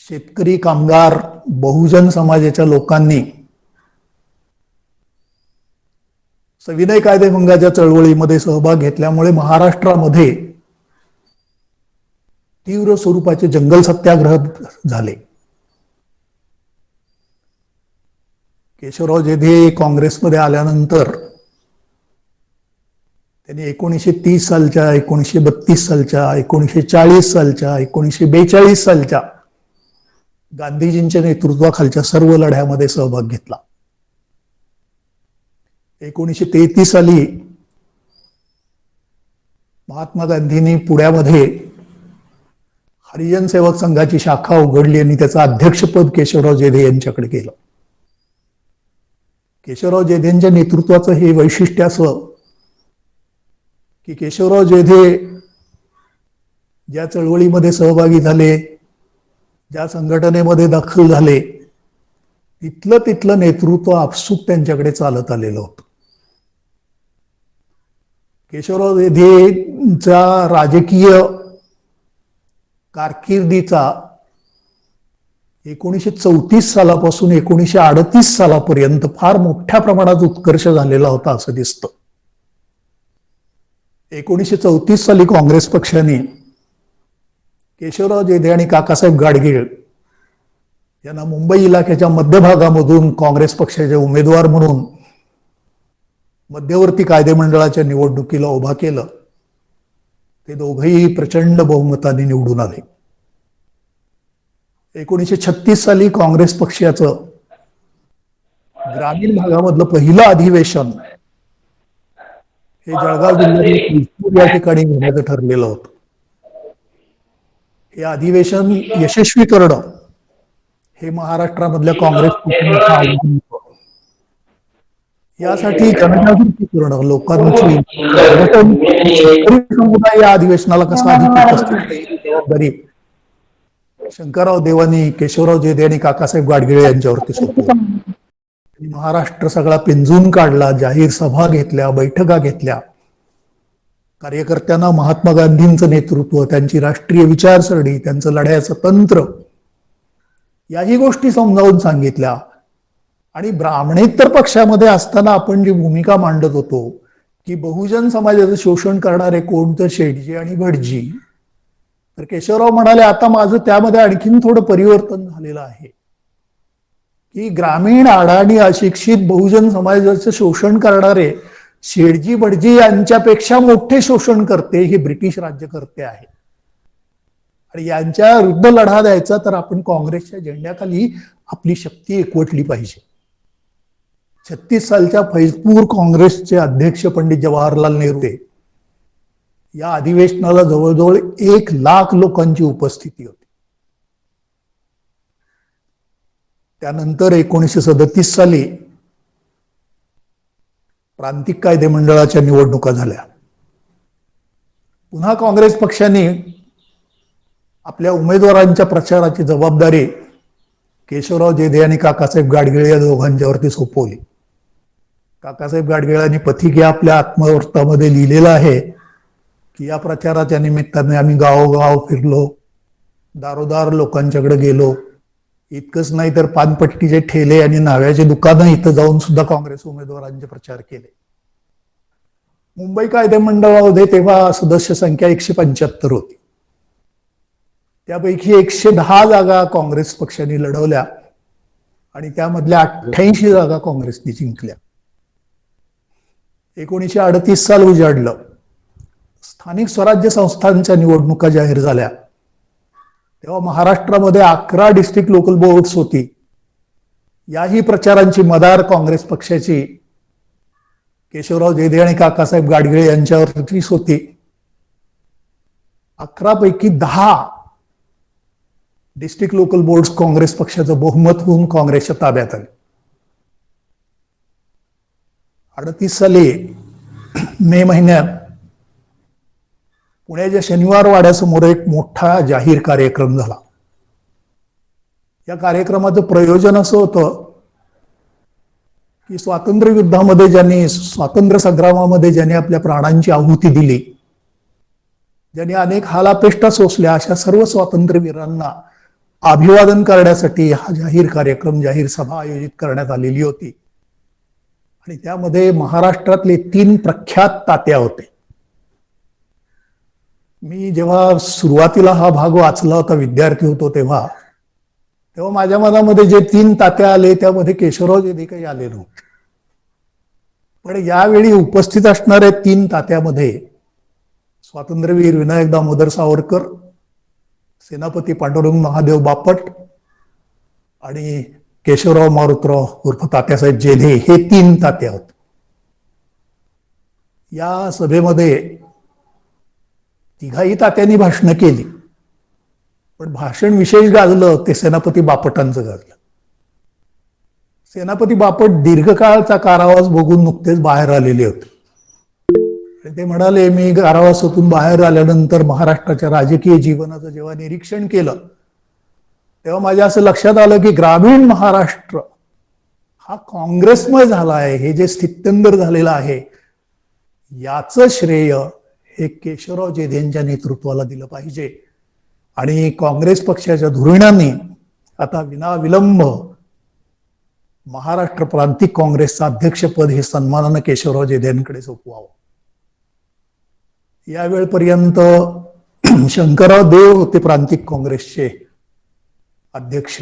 S2: शेतकरी, कामगार, बहुजन समाजाच्या लोकांनी सविनय कायदेभंगाच्या चळवळीमध्ये सहभाग घेतल्यामुळे महाराष्ट्रामध्ये तीव्र स्वरूपाचे जंगल सत्याग्रह झाले. केशवराव जेधे काँग्रेसमध्ये आल्यानंतर त्यांनी 1930 सालच्या, 1932 सालच्या, 1940 सालच्या, 1942 सालच्या गांधीजींच्या नेतृत्वाखालच्या सर्व लढ्यामध्ये सहभाग घेतला. 1933 साली महात्मा गांधींनी पुण्यामध्ये हरिजन सेवक संघाची शाखा उघडली आणि त्याचं अध्यक्षपद केशवराव जेधे यांच्याकडे गेलं. केशवराव जेधेंच्या नेतृत्वाचं हे वैशिष्ट्य असं की केशवराव जेधे ज्या चळवळीमध्ये सहभागी झाले, ज्या संघटनेमध्ये दाखल झाले, तिथलं नेतृत्व आपसूक त्यांच्याकडे चालत आलेलं होतं. केशवराव जेधेंचा राजकीय कारकिर्दीचा 1934 सालापासून 1938 सालापर्यंत फार मोठ्या प्रमाणात उत्कर्ष झालेला होता असं दिसतं. 1934 साली काँग्रेस पक्षाने केशवराव जेधे आणि काकासाहेब गाडगीळ यांना मुंबई इलाख्याच्या मध्यभागामधून काँग्रेस पक्षाचे उमेदवार म्हणून मध्यवर्ती कायदेमंडळाच्या निवडणुकीला उभा केलं. ते दोघेही प्रचंड बहुमताने निवडून आले. 1936 साली काँग्रेस पक्षाचं ग्रामीण भागामधलं पहिलं अधिवेशन हे जळगाव जिल्ह्यातील या ठिकाणी घेण्याचं ठरलेलं होतं. हे अधिवेशन यशस्वी करणं हे महाराष्ट्रामधल्या काँग्रेस पक्षाचं आव्हान होतं. यासाठी जनजागृती करणं, लोकांची समुदाय या अधिवेशनाला कसा अधिकृत असतील ही जबाबदारी शंकरराव देवानी केशवराव जेधे आणि काकासाहेब गाडगिळे यांच्यावरती सोपवली. महाराष्ट्र सगळा पिंजून काढला, जाहीर सभा घेतल्या, बैठका घेतल्या, कार्यकर्त्यांना महात्मा गांधींचं नेतृत्व, त्यांची राष्ट्रीय विचारसरणी, त्यांचं लढ्याचं तंत्र याही गोष्टी समजावून सांगितल्या. आणि ब्राह्मणेतर पक्षामध्ये असताना आपण जी भूमिका मांडत होतो की बहुजन समाजाचं शोषण करणारे कोण, तर शेटजी आणि भटजी, तर केशवराव म्हणाले आता माझं त्यामध्ये आणखीन थोडं परिवर्तन झालेलं आहे की ग्रामीण, अडाणी, अशिक्षित बहुजन समाजाचं शोषण करणारे शेटजी भटजी यांच्यापेक्षा मोठे शोषण करते हे ब्रिटिश राज्यकर्ते आहेत. आणि यांच्या विरुद्ध लढा द्यायचा तर आपण काँग्रेसच्या झेंड्याखाली आपली शक्ती एकवटली पाहिजे. 36 सालच्या फैजपूर काँग्रेसचे अध्यक्ष पंडित जवाहरलाल नेहरू या अधिवेशनाला जवळजवळ 1 लाख लोकांची उपस्थिती होती. त्यानंतर 1937 साली प्रांतिक कायदे मंडळाच्या निवडणुका झाल्या. पुन्हा काँग्रेस पक्षाने आपल्या उमेदवारांच्या प्रचाराची जबाबदारी केशवराव जेधे आणि काकासाहेब गाडगिळे या दोघांच्यावरती सोपवली. काकासाहेब गाडगिळांनी पथिक या आपल्या आत्मवृत्तामध्ये लिहिलेलं आहे की या प्रचाराच्या निमित्ताने आम्ही गावोगाव फिरलो, दारोदार लोकांच्याकडे गेलो, इतकंच नाही तर पानपट्टीचे ठेले आणि नाव्याचे दुकानं इथं जाऊन सुद्धा काँग्रेस उमेदवारांचे प्रचार केले. मुंबई कायदे मंडळामध्ये तेव्हा सदस्य संख्या 175 होती. त्यापैकी 110 जागा काँग्रेस पक्षाने लढवल्या आणि त्यामधल्या 88 जागा काँग्रेसने जिंकल्या. 1938 साल उजाडलं. स्थानिक स्वराज्य संस्थांच्या निवडणुका जाहीर झाल्या. तेव्हा महाराष्ट्रामध्ये 11 डिस्ट्रिक्ट लोकल बोर्ड्स होती. याही प्रचारांची मदार काँग्रेस पक्षाची केशवराव जेधे आणि काकासाहेब गाडगीळ यांच्यावरतीच होती. 11 पैकी 10 डिस्ट्रिक्ट लोकल बोर्ड काँग्रेस पक्षाचं बहुमत होऊन काँग्रेसच्या ताब्यात आले. 38 साली मे महिन्यात पुण्याच्या शनिवार वाड्यासमोर एक मोठा जाहीर कार्यक्रम झाला. या कार्यक्रमाचं प्रयोजन असं होतं की स्वातंत्र्य युद्धामध्ये स्वातंत्र्य संग्रामामध्ये ज्यांनी आपल्या प्राणांची आहुती दिली, ज्यांनी अनेक हालापेष्टा सोसल्या, अशा सर्व स्वातंत्र्यवीरांना अभिवादन करण्यासाठी हा जाहीर कार्यक्रम, जाहीर सभा आयोजित करण्यात आलेली होती. आणि त्यामध्ये महाराष्ट्रातले 3 प्रख्यात तात्या होते. मी जेव्हा सुरुवातीला हा भाग वाचला होता, विद्यार्थी होतो तेव्हा माझ्या मनामध्ये जे 3 तात्या आले त्यामध्ये केशवराव जेधे काही आले नव्हते. पण यावेळी उपस्थित असणाऱ्या 3 तात्यामध्ये स्वातंत्र्यवीर विनायक दामोदर सावरकर, सेनापती पांडुरंग महादेव बापट आणि केशवराव मारुतराव उर्फ तात्यासाहेब जेधे हे 3 तात्या होते. या सभेमध्ये 3ही तात्यांनी भाषणं केली, पण भाषण विशेष गाजलं ते सेनापती बापटांचं गाजलं. सेनापती बापट दीर्घकाळचा कारावास बघून नुकतेच बाहेर आलेले होते. आणि ते म्हणाले, मी कारावासातून बाहेर आल्यानंतर महाराष्ट्राच्या राजकीय जीवनाचं जेव्हा निरीक्षण केलं तेव्हा माझ्या असं लक्षात आलं की ग्रामीण महाराष्ट्र हा काँग्रेसमय झाला आहे. हे जे स्थित्यंतर झालेलं आहे याचं श्रेय हे केशवराव जेधेंच्या नेतृत्वाला दिलं पाहिजे. आणि काँग्रेस पक्षाच्या धुरीणांनी आता विनाविलंब महाराष्ट्र प्रांतिक काँग्रेसचं अध्यक्षपद हे सन्मानानं केशवराव जेधेंकडे सोपवावं. यावेळपर्यंत शंकरराव देव होते प्रांतिक काँग्रेसचे अध्यक्ष.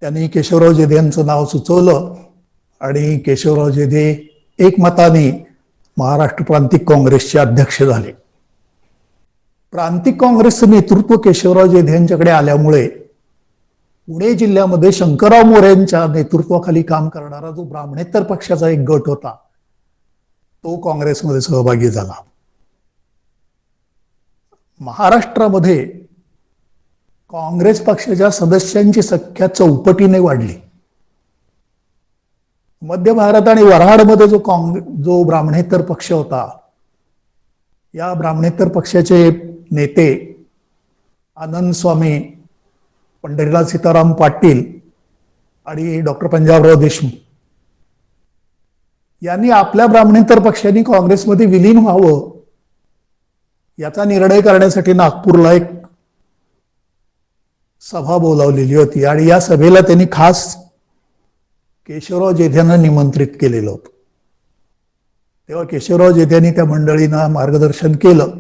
S2: त्यांनी केशवराव जेधे यांचं नाव सुचवलं आणि केशवराव जेधे एकमताने महाराष्ट्र प्रांतिक काँग्रेसचे अध्यक्ष झाले. प्रांतिक काँग्रेसचं नेतृत्व केशवराव जेधे यांच्याकडे आल्यामुळे पुणे जिल्ह्यामध्ये शंकरराव मोरे यांच्या नेतृत्वाखाली काम करणारा जो ब्राह्मणेतर पक्षाचा एक गट होता तो काँग्रेसमध्ये सहभागी झाला. महाराष्ट्रामध्ये काँग्रेस पक्षाच्या सदस्यांची संख्या 4पटीने वाढली. मध्य भारत आणि वऱ्हाडमध्ये जो ब्राह्मणेतर पक्ष होता, या ब्राह्मणेतर पक्षाचे नेते आनंद स्वामी, पंढरीनाथ सीताराम पाटील आणि डॉक्टर पंजाबराव देशमुख यांनी आपल्या ब्राह्मणेतर पक्षाने काँग्रेसमध्ये विलीन व्हावं याचा निर्णय करण्यासाठी नागपूरला एक सभा बोलावलेली होती. आणि या सभेला त्यांनी खास केशवराव जेधेंना निमंत्रित केलेलं होतं. तेव्हा केशवराव जेधेंनी त्या मंडळींना मार्गदर्शन केलं.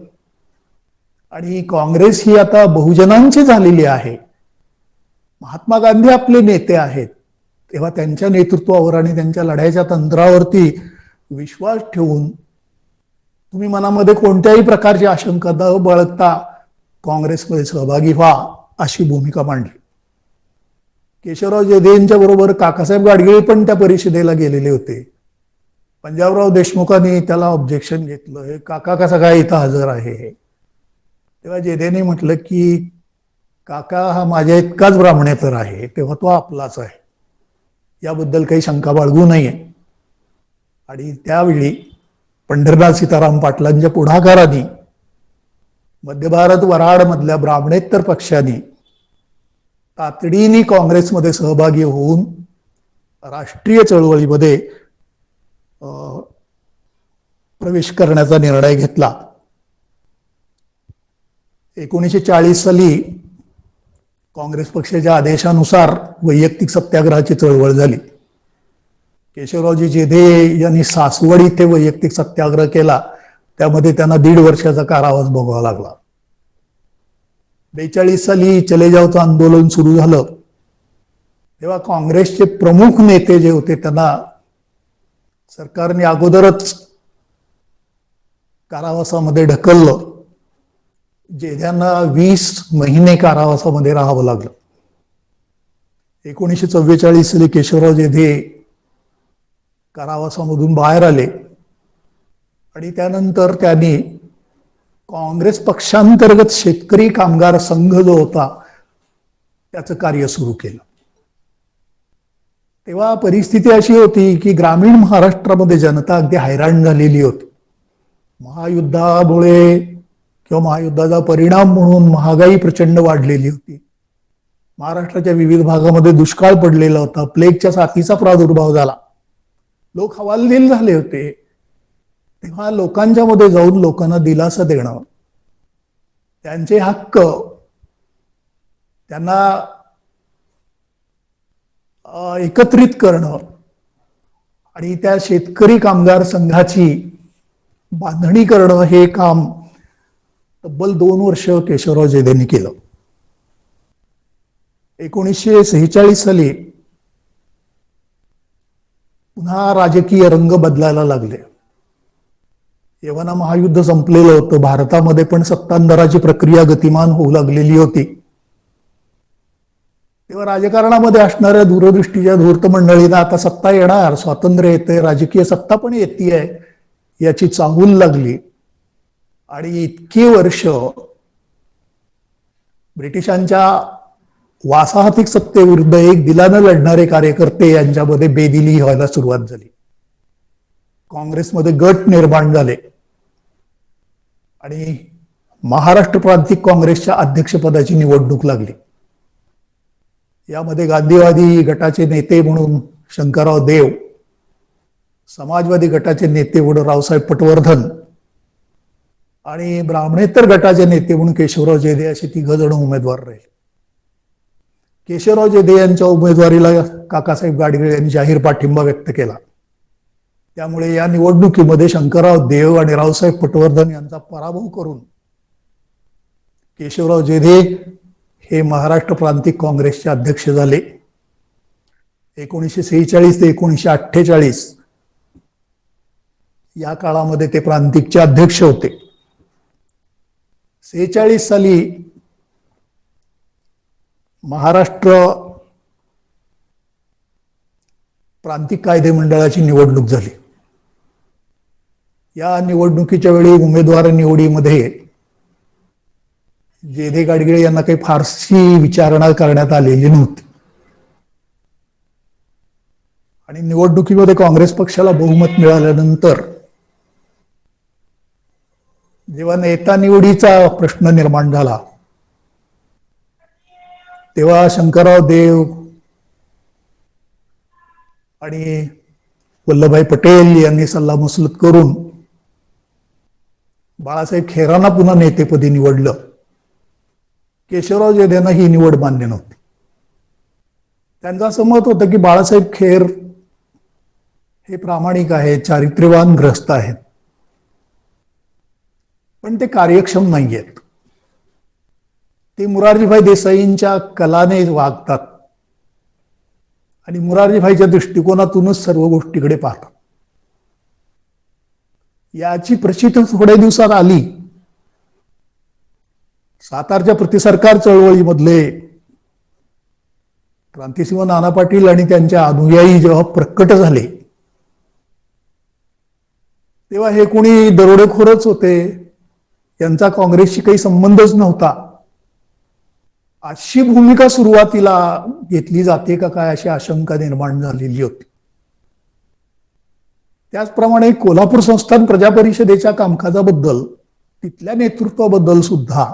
S2: आणि काँग्रेस ही आता बहुजनांची झालेली आहे. महात्मा गांधी आपले नेते आहेत, तेव्हा त्यांच्या नेतृत्वावर आणि त्यांच्या लढाईच्या तंत्रावरती विश्वास ठेवून तुम्ही मनामध्ये कोणत्याही प्रकारची आशंका न बाळगता काँग्रेसमध्ये सहभागी व्हा अशी भूमिका मांडली. केशवराव जेधे यांच्या बरोबर काकासाहेब गाडगीळ पण त्या परिषदेला गेलेले होते. पंजाबराव देशमुखांनी त्याला ऑब्जेक्शन घेतलं, हे काका कसा काय इथं हजर आहे. तेव्हा जेधेंनी म्हटलं की काका हा माझ्या इतकाच ब्राह्मणेतर आहे, तेव्हा तो आपलाच आहे, याबद्दल काही शंका बाळगू नये. आणि त्यावेळी पंढरीनाथ सीताराम पाटलांच्या पुढाकाराने मध्य भारत वऱ्हाड मधल्या ब्राह्मणेतर पक्षाने तातडीने काँग्रेसमध्ये सहभागी होऊन राष्ट्रीय चळवळीमध्ये प्रवेश करण्याचा निर्णय घेतला. 1940 साली काँग्रेस पक्षाच्या आदेशानुसार वैयक्तिक सत्याग्रहाची चळवळ झाली. केशवरावजी जेधे यांनी सासवड इथे वैयक्तिक सत्याग्रह केला. त्यामध्ये त्यांना 1.5 वर्षाचा कारावास भोगावा लागला. 42 साली चले जावचं आंदोलन सुरू झालं तेव्हा काँग्रेसचे प्रमुख नेते जे होते त्यांना सरकारने अगोदरच कारावासामध्ये ढकललं. जेध्यांना 20 महिने कारावासामध्ये राहावं लागलं. 1944 साली केशवराव जेधे कारावासामधून बाहेर आले आणि त्यानंतर त्यांनी काँग्रेस पक्षांतर्गत शेतकरी कामगार संघ जो होता त्याचं कार्य सुरू केलं. तेव्हा परिस्थिती अशी होती की ग्रामीण महाराष्ट्रामध्ये जनता अगदी हैराण झालेली होती. महायुद्धामुळे किंवा महायुद्धाचा परिणाम म्हणून महागाई प्रचंड वाढलेली होती. महाराष्ट्राच्या विविध भागामध्ये दुष्काळ पडलेला होता. प्लेगच्या साथीचा प्रादुर्भाव झाला. लोक हवालदिल झाले होते. तेव्हा लोकांच्या मध्ये जाऊन लोकांना दिलासा देणं, त्यांचे हक्क त्यांना एकत्रित करणं आणि त्या शेतकरी कामगार संघाची बांधणी करणं हे काम तब्बल 2 वर्ष केशवराव जेधेंनी केलं. 1946 साली पुन्हा राजकीय रंग बदलायला लागले. यवना महायुद्ध संपलेलं होतं. भारतामध्ये पण सत्तांतराची प्रक्रिया गतिमान होऊ लागलेली होती. तेव्हा राजकारणामध्ये असणाऱ्या दूरदृष्टीच्या धूर्त मंडळींना आता सत्ता येणार, स्वातंत्र्य येते, राजकीय सत्ता पण येते याची चाहूल लागली. आणि इतकी वर्ष ब्रिटिशांच्या वासाहतिक सत्तेविरुद्ध एक दिलानं लढणारे कार्यकर्ते यांच्यामध्ये बेदिली व्हायला सुरुवात झाली. काँग्रेसमध्ये गट निर्माण झाले आणि महाराष्ट्र प्रांतिक काँग्रेसच्या अध्यक्षपदाची निवडणूक लागली. यामध्ये गांधीवादी गटाचे नेते म्हणून शंकरराव देव, समाजवादी गटाचे नेते म्हणून रावसाहेब पटवर्धन आणि ब्राह्मणेतर गटाचे नेते म्हणून केशवराव जेधे असे 3 जण उमेदवार राहिले. केशवराव जेधे यांच्या उमेदवारीला काकासाहेब गाडगीळ यांनी जाहीर पाठिंबा व्यक्त केला. त्यामुळे या निवडणुकीमध्ये शंकरराव देव आणि रावसाहेब पटवर्धन यांचा पराभव करून केशवराव जेधे हे महाराष्ट्र प्रांतिक काँग्रेसचे अध्यक्ष झाले. 1946 ते 1948 या काळामध्ये ते प्रांतिकचे अध्यक्ष होते. 46 साली महाराष्ट्र प्रांतिक कायदे मंडळाची निवडणूक झाली. या निवडणुकीच्या वेळी उमेदवार निवडीमध्ये जेधे गाडगीळ यांना काही फारशी विचारणा करण्यात आलेली नव्हती आणि निवडणुकीमध्ये काँग्रेस पक्षाला बहुमत मिळाल्यानंतर जेव्हा नेता निवडीचा प्रश्न निर्माण झाला तेव्हा शंकरराव देव आणि वल्लभभाई पटेल यांनी सल्लामसलत करून बाळासाहेब खेरांना पुन्हा नेतेपदी निवडलं. केशवराव जेधेंना ही निवड मान्य नव्हती. त्यांचं असं मत होतं की बाळासाहेब खेर हे प्रामाणिक आहेत, चारित्र्यवान ग्रस्त आहेत, पण ते कार्यक्षम नाही आहेत. ते मोरारजीभाई देसाईंच्या कलाने वागतात आणि मोरारजीभाईच्या दृष्टिकोनातूनच सर्व गोष्टीकडे पाहतात. याची प्रचिती थोड्या दिवसात आली. सातारच्या प्रतिसरकार चळवळीमधले क्रांतिसिंह नाना पाटील आणि त्यांच्या अनुयायी जेव्हा प्रकट झाले तेव्हा हे कोणी दरोडेखोरच होते, यांचा काँग्रेसशी काही संबंधच नव्हता, अशी भूमिका सुरुवातीला घेतली जाते का काय अशी आशंका निर्माण झालेली होती. त्याचप्रमाणे कोल्हापूर संस्थान प्रजा परिषदेच्या कामकाजाबद्दल, तिथल्या नेतृत्वाबद्दल सुद्धा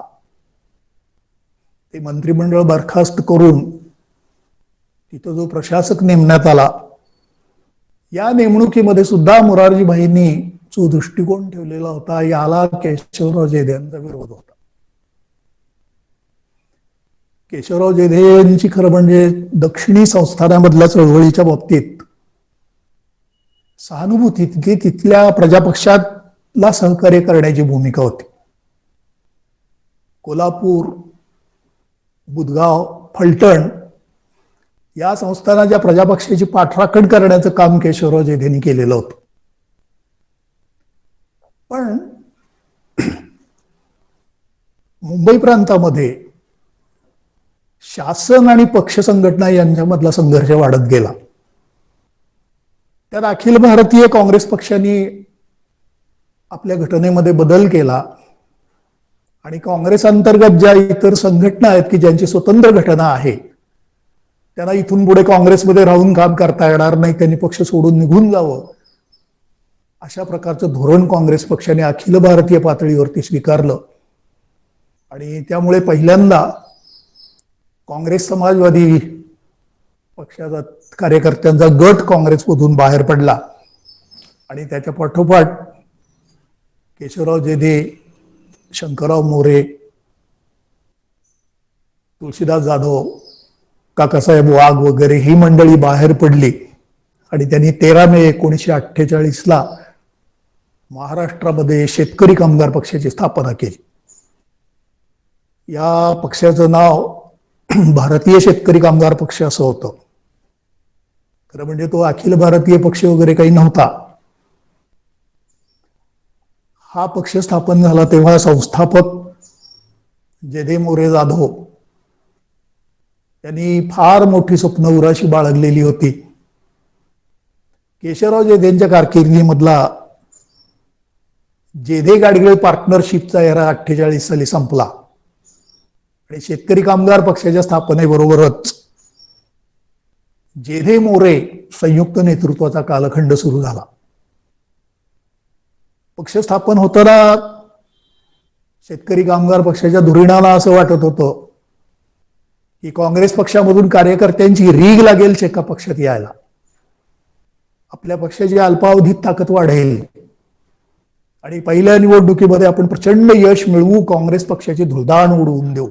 S2: ते मंत्रिमंडळ बरखास्त करून तिथं जो प्रशासक नेमण्यात आला, या नेमणुकीमध्ये सुद्धा मोरारजीभाईंनी जो दृष्टिकोन ठेवलेला होता याला केशवराव जेधे यांचा विरोध होता. केशवराव जेधे यांची खरं म्हणजे दक्षिणी संस्थानामधल्या चळवळीच्या बाबतीत सहानुभूती की तिथल्या प्रजापक्षाला सहकार्य करण्याची भूमिका होती. कोल्हापूर, बुधगाव, फलटण या संस्थानाच्या प्रजापक्षाची पाठराखण करण्याचं काम केशवराव जेधेंनी केलेलं होतं. पण मुंबई प्रांतामध्ये शासन आणि पक्ष संघटना यांच्यामधला संघर्ष वाढत गेला. त्यात अखिल भारतीय काँग्रेस पक्षाने आपल्या घटनेमध्ये बदल केला आणि काँग्रेस अंतर्गत ज्या इतर संघटना आहेत की ज्यांची स्वतंत्र घटना आहे त्यांना इथून पुढे काँग्रेसमध्ये राहून काम करता येणार नाही, त्यांनी पक्ष सोडून निघून जावं, अशा प्रकारचं धोरण काँग्रेस पक्षाने अखिल भारतीय पातळीवरती स्वीकारलं. आणि त्यामुळे पहिल्यांदा काँग्रेस समाजवादी पक्षाचा कार्यकर्त्यांचा गट काँग्रेसमधून बाहेर पडला आणि त्याच्या पाठोपाठ केशवराव जेधे, शंकरराव मोरे, तुळशीदास जाधव, काकासाहेब वाघ वगैरे ही मंडळी बाहेर पडली आणि त्यांनी 13 मे 1948 महाराष्ट्रामध्ये शेतकरी कामगार पक्षाची स्थापना केली. या पक्षाचं नाव भारतीय शेतकरी कामगार पक्ष असं होतं. खरं म्हणजे तो अखिल भारतीय पक्ष वगैरे काही नव्हता. हा पक्ष स्थापन झाला तेव्हा संस्थापक जेधे मोरे जाधव त्यांनी फार मोठी स्वप्न उराशी बाळगलेली होती. केशवराव जेधेंच्या कारकिर्दीमधला जेधे गाडगीळ पार्टनरशिपचा एरा 48 साली संपला आणि शेतकरी कामगार पक्षाच्या स्थापनेबरोबरच जेधे मोरे संयुक्त नेतृत्वाचा कालखंड सुरू झाला. पक्ष स्थापन होताना शेतकरी कामगार पक्षाच्या धुरीणाला असं वाटत होतं की काँग्रेस पक्षामधून कार्यकर्त्यांची रीग लागेल एका पक्षात यायला, आपल्या पक्षाची अल्पावधीत ताकद वाढेल आणि पहिल्या निवडणुकीमध्ये आपण प्रचंड यश मिळवू, काँग्रेस पक्षाची धुळदाण उडवून देऊ.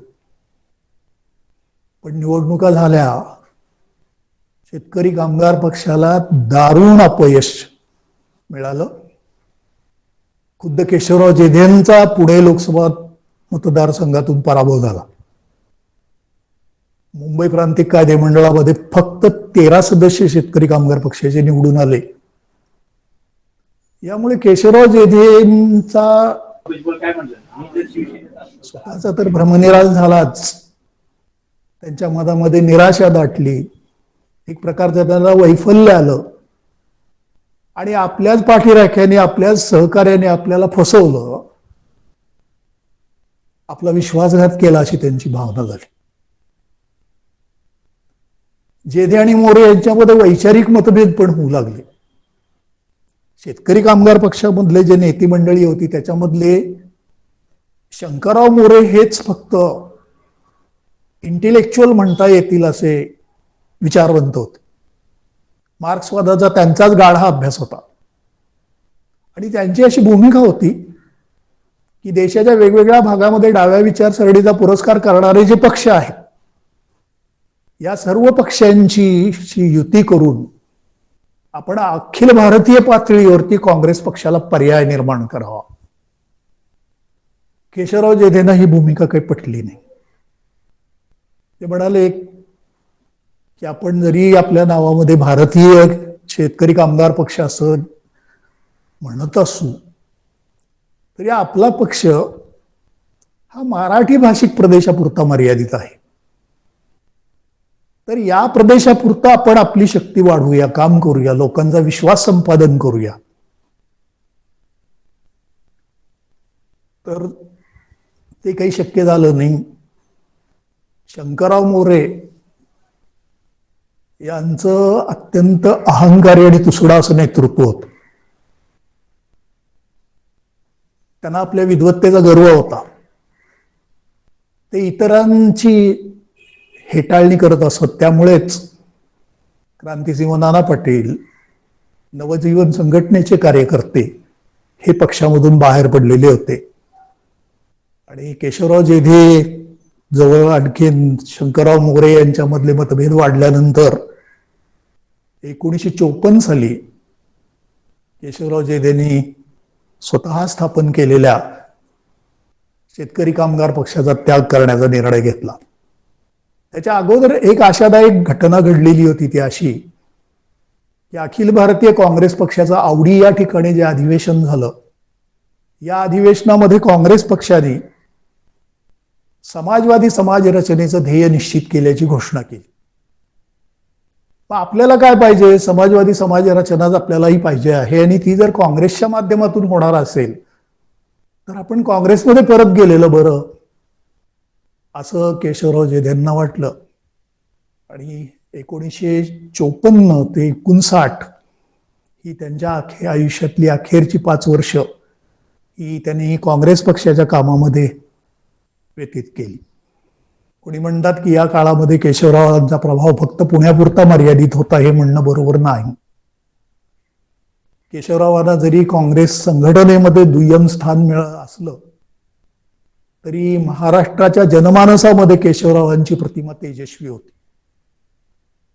S2: पण निवडणुका झाल्या, शेतकरी कामगार पक्षाला दारुण अपयश मिळालं. खुद्द केशवराव जेधेंचा पुणे लोकसभा मतदारसंघातून पराभव झाला. मुंबई प्रांतिक कायदे मंडळामध्ये फक्त 13 सदस्य शेतकरी कामगार पक्षाचे निवडून आले. यामुळे केशवराव जेधेंचा स्वतःचा तर भ्रमनिरास झालाच, त्यांच्या मनामध्ये निराशा दाटली, एक प्रकारचं त्यांना वैफल्य आलं आणि आपल्याच पाठीराख्याने, आपल्याच सहकार्याने आपल्याला फसवलं, आपला विश्वासघात केला अशी त्यांची भावना झाली. जेधे आणि मोरे यांच्यामध्ये वैचारिक मतभेद पण होऊ लागले. शेतकरी कामगार पक्षामधले जे नेते मंडळी होती त्याच्यामधले शंकरराव मोरे हेच फक्त इंटेलेक्च्युअल म्हणता येतील असे विचारवंत होते. मार्क्सवादाचा त्यांचाच गाढा अभ्यास होता आणि त्यांची अशी भूमिका होती की देशाच्या वेगवेगळ्या भागामध्ये डाव्या विचारसरणीचा पुरस्कार करणारे जे पक्ष आहेत या सर्व पक्षांची युती करून आपण अखिल भारतीय पातळीवरती काँग्रेस पक्षाला पर्याय निर्माण करावा. केशवराव जेधेंना ही भूमिका काही पटली नाही. ते म्हणाले की आपण जरी आपल्या नावामध्ये भारतीय शेतकरी कामगार पक्ष असं म्हणत असू तरी आपला पक्ष हा मराठी भाषिक प्रदेशापुरता मर्यादित आहे. तर या प्रदेशापुरता आपण आपली शक्ती वाढवूया, काम करूया, लोकांचा विश्वास संपादन करूया. तर ते काही शक्य झालं नाही. शंकरराव मोरे यांचं अत्यंत अहंकारी आणि तुसडा असं नेतृत्व होतं. त्यांना आपल्या विद्वत्तेचा गर्व होता. ते इतरांची हेटाळणी करत असत. त्यामुळेच क्रांतिसिंह नाना पाटील, नवजीवन संघटनेचे कार्यकर्ते हे पक्षामधून बाहेर पडलेले होते आणि केशवराव जेधे जवळ आणखीन शंकरराव मोरे यांच्यामधले मतभेद वाढल्यानंतर 1954 साली केशवराव जेधेंनी स्वतः स्थापन केलेल्या शेतकरी कामगार पक्षाचा त्याग करण्याचा निर्णय घेतला. त्याच्या अगोदर एक आशादायक घटना घडलेली होती, ती अशी की अखिल भारतीय काँग्रेस पक्षाचं आवडी या ठिकाणी जे अधिवेशन झालं, या अधिवेशनामध्ये काँग्रेस पक्षाने समाजवादी समाज रचनेचं ध्येय निश्चित केल्याची घोषणा केली. मग आपल्याला काय पाहिजे? समाजवादी समाज रचनाच आपल्यालाही पाहिजे आहे, आणि ती जर काँग्रेसच्या माध्यमातून होणार असेल तर आपण काँग्रेसमध्ये परत गेलेलं बरं, असं केशवराव जेधेंना वाटलं. आणि 1954 ते 59 ही त्यांच्या आयुष्यातली अखेरची 5 वर्ष ही त्यांनी काँग्रेस पक्षाच्या कामामध्ये व्यतीत केली. कोणी म्हणतात की या काळामध्ये केशवरावांचा प्रभाव फक्त पुण्यापुरता मर्यादित होता, हे म्हणणं बरोबर नाही. केशवरावांना जरी काँग्रेस संघटनेमध्ये दुय्यम स्थान मिळालं असलं तरी महाराष्ट्राच्या जनमानसामध्ये केशवरावांची प्रतिमा तेजस्वी होती.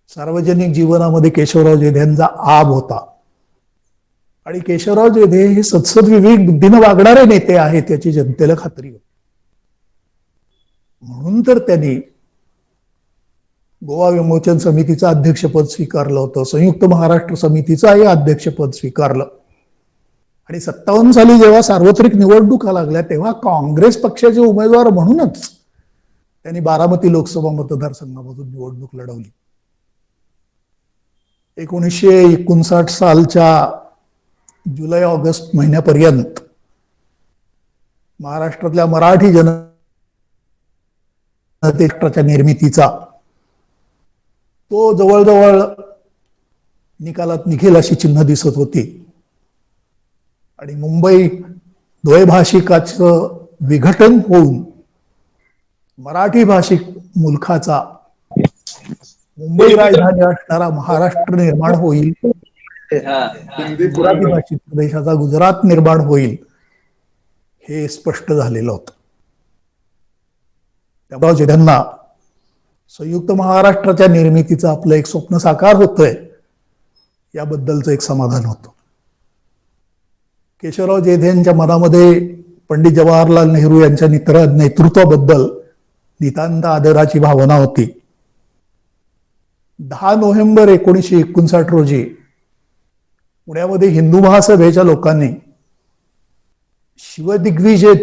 S2: सार्वजनिक जीवनामध्ये केशवराव जेधेंचा आब होता, आणि केशवराव जेधे हे सदसद विवेक बुद्धीनं वागणारे नेते आहेत याची जनतेला खात्री होती. म्हणून तर त्यांनी गोवा विमोचन समितीचं अध्यक्षपद स्वीकारलं होतं, संयुक्त महाराष्ट्र समितीचंही अध्यक्षपद स्वीकारलं. आणि 57 साली जेव्हा सार्वत्रिक निवडणुका लागल्या तेव्हा काँग्रेस पक्षाचे उमेदवार म्हणूनच त्यांनी बारामती लोकसभा मतदारसंघामधून निवडणूक लढवली. 1959 सालच्या जुलै ऑगस्ट महिन्यापर्यंत महाराष्ट्रातल्या मराठी जनतेच्या निर्मितीचा तो जवळजवळ निकालात निघेल अशी चिन्ह दिसत होती. आणि मुंबई द्वैभाषिकाचं विघटन होऊन मराठी भाषिक मुलखाचा मुंबई राजधानी असणारा महाराष्ट्र निर्माण होईल, गुजराती भाषिक प्रदेशाचा गुजरात निर्माण होईल, हे स्पष्ट झालेलं होतं. त्यामुळे त्यांना संयुक्त महाराष्ट्राच्या निर्मितीचं आपलं एक स्वप्न साकार होतंय याबद्दलचं एक समाधान होतं. केशवराव जेधेंच्या मनामध्ये पंडित जवाहरलाल नेहरू यांच्या नेतृत्वाबद्दल नितांत आदराची भावना होती. 10 नोव्हेंबर 1959 रोजी पुण्यामध्ये हिंदू महासभेच्या लोकांनी शिवदिग्विजय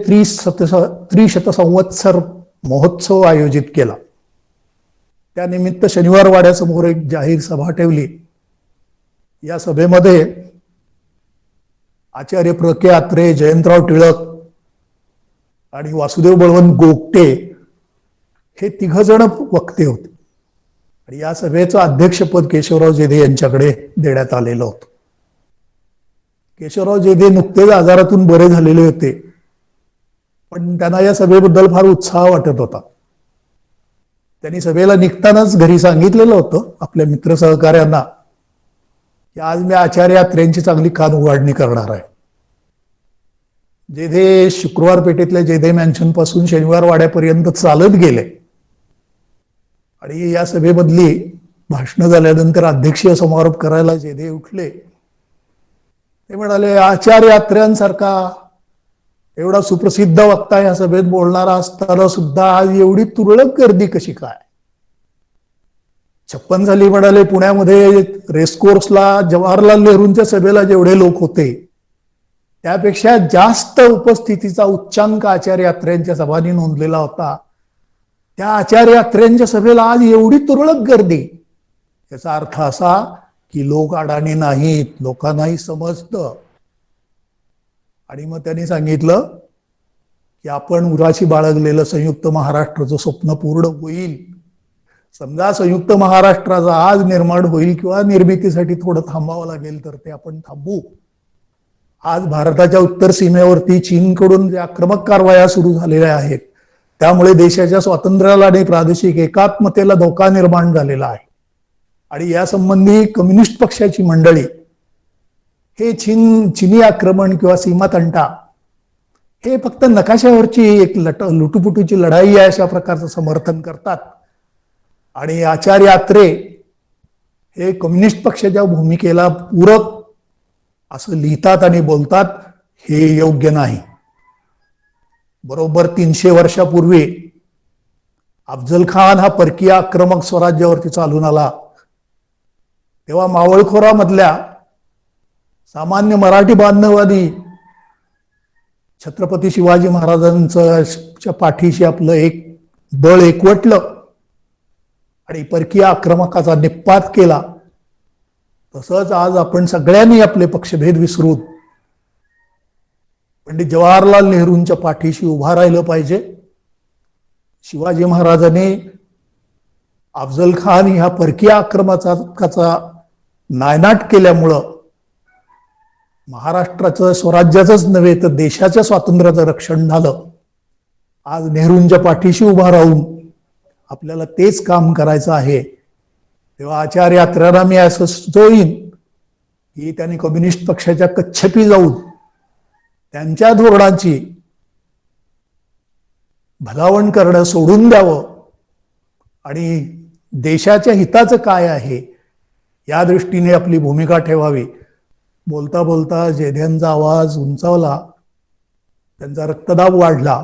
S2: त्रिशतसंवत्सर महोत्सव आयोजित केला. त्यानिमित्त शनिवार वाड्यासमोर एक जाहीर सभा ठेवली. या सभेमध्ये आचार्य प्र के अत्रे, जयंतराव टिळक आणि वासुदेव बळवंत गोगटे हे 3 जण वक्ते होते. आणि या सभेचं अध्यक्षपद केशवराव जेधे यांच्याकडे देण्यात आलेलं होतं. केशवराव जेधे नुकतेच आजारातून बरे झालेले होते, पण त्यांना या सभेबद्दल फार उत्साह वाटत होता. त्यांनी सभेला निघतानाच घरी सांगितलेलं होतं आपल्या मित्र सहकार्यांना की आज मी आचार्य अत्रेंची चांगली कान उघाडणी करणार आहे. जेधे शुक्रवार पेठेतल्या जेधे मॅन्शन पासून शनिवार वाड्यापर्यंत चालत गेले. आणि या सभेमधली भाषणं झाल्यानंतर अध्यक्षीय समारोप करायला जेधे उठले. ते म्हणाले, आचार्य अत्र्यांसारखा एवढा सुप्रसिद्ध वक्ता या सभेत बोलणारा असताना सुद्धा आज एवढी तुरळक गर्दी कशी काय? 56 साली म्हणाले पुण्यामध्ये रेसकोर्सला जवाहरलाल नेहरूंच्या सभेला जेवढे लोक होते त्यापेक्षा जास्त उपस्थितीचा उच्चांक आचार्य अत्र्यांच्या सभांनी नोंदलेला होता. त्या आचार्य अत्र्यांच्या सभेला आज एवढी तुरळक गर्दी, याचा अर्थ असा की लोक अडाणी नाहीत, लोकांनाही समजतं. आणि मग त्यांनी सांगितलं की आपण उराशी बाळगलेलं संयुक्त महाराष्ट्राचं स्वप्न पूर्ण होईल. समजा संयुक्त महाराष्ट्राचं आज निर्माण होईल किंवा निर्मितीसाठी थोडं थांबावं लागेल तर ते आपण थांबू. आज भारताच्या उत्तर सीमेवरती चीनकडून जे आक्रमक कारवाया सुरू झालेल्या आहेत त्यामुळे देशाच्या स्वातंत्र्याला आणि प्रादेशिक एकात्मतेला धोका निर्माण झालेला आहे. आणि यासंबंधी कम्युनिस्ट पक्षाची मंडळी हे चीनी आक्रमण किंवा सीमातंटा हे फक्त नकाशावरची एक लुटुपुटूची लढाई आहे अशा प्रकारचं समर्थन करतात. आणि आचार्य आत्रे हे कम्युनिस्ट पक्षाच्या भूमिकेला पूरक असं लिहितात आणि बोलतात. हे योग्य नाही. बरोबर 300 वर्षापूर्वी अफजल खान हा परकीय आक्रमक स्वराज्यावरती चालून आला, तेव्हा मावळखोरामधल्या सामान्य मराठी बांधवांनी छत्रपती शिवाजी महाराजांच्या पाठीशी आपलं एक बळ एकवटलं आणि परकीय आक्रमकाचा निपात केला. तसंच आज आपण सगळ्यांनी आपले पक्षभेद विसरून पंडित जवाहरलाल नेहरूंच्या पाठीशी उभा राहिलं पाहिजे. शिवाजी महाराजांनी अफजल खान ह्या परकीय आक्रमकाचा नायनाट केल्यामुळं महाराष्ट्राचं स्वराज्याचंच नव्हे तर देशाच्या स्वातंत्र्याचं रक्षण झालं. आज नेहरूंच्या पाठीशी उभा राहून आपल्याला तेच काम करायचं आहे. तेव्हा आचार्य आत्र्यांना मी असं सुचवीन की त्यांनी कम्युनिस्ट पक्षाच्या कच्छपी जाऊन त्यांच्या धोरणाची भलावण करणं सोडून द्यावं आणि देशाच्या हिताचं काय आहे या दृष्टीने आपली भूमिका ठेवावी. बोलता बोलता जेध्यांचा आवाज उंचावला, त्यांचा रक्तदाब वाढला.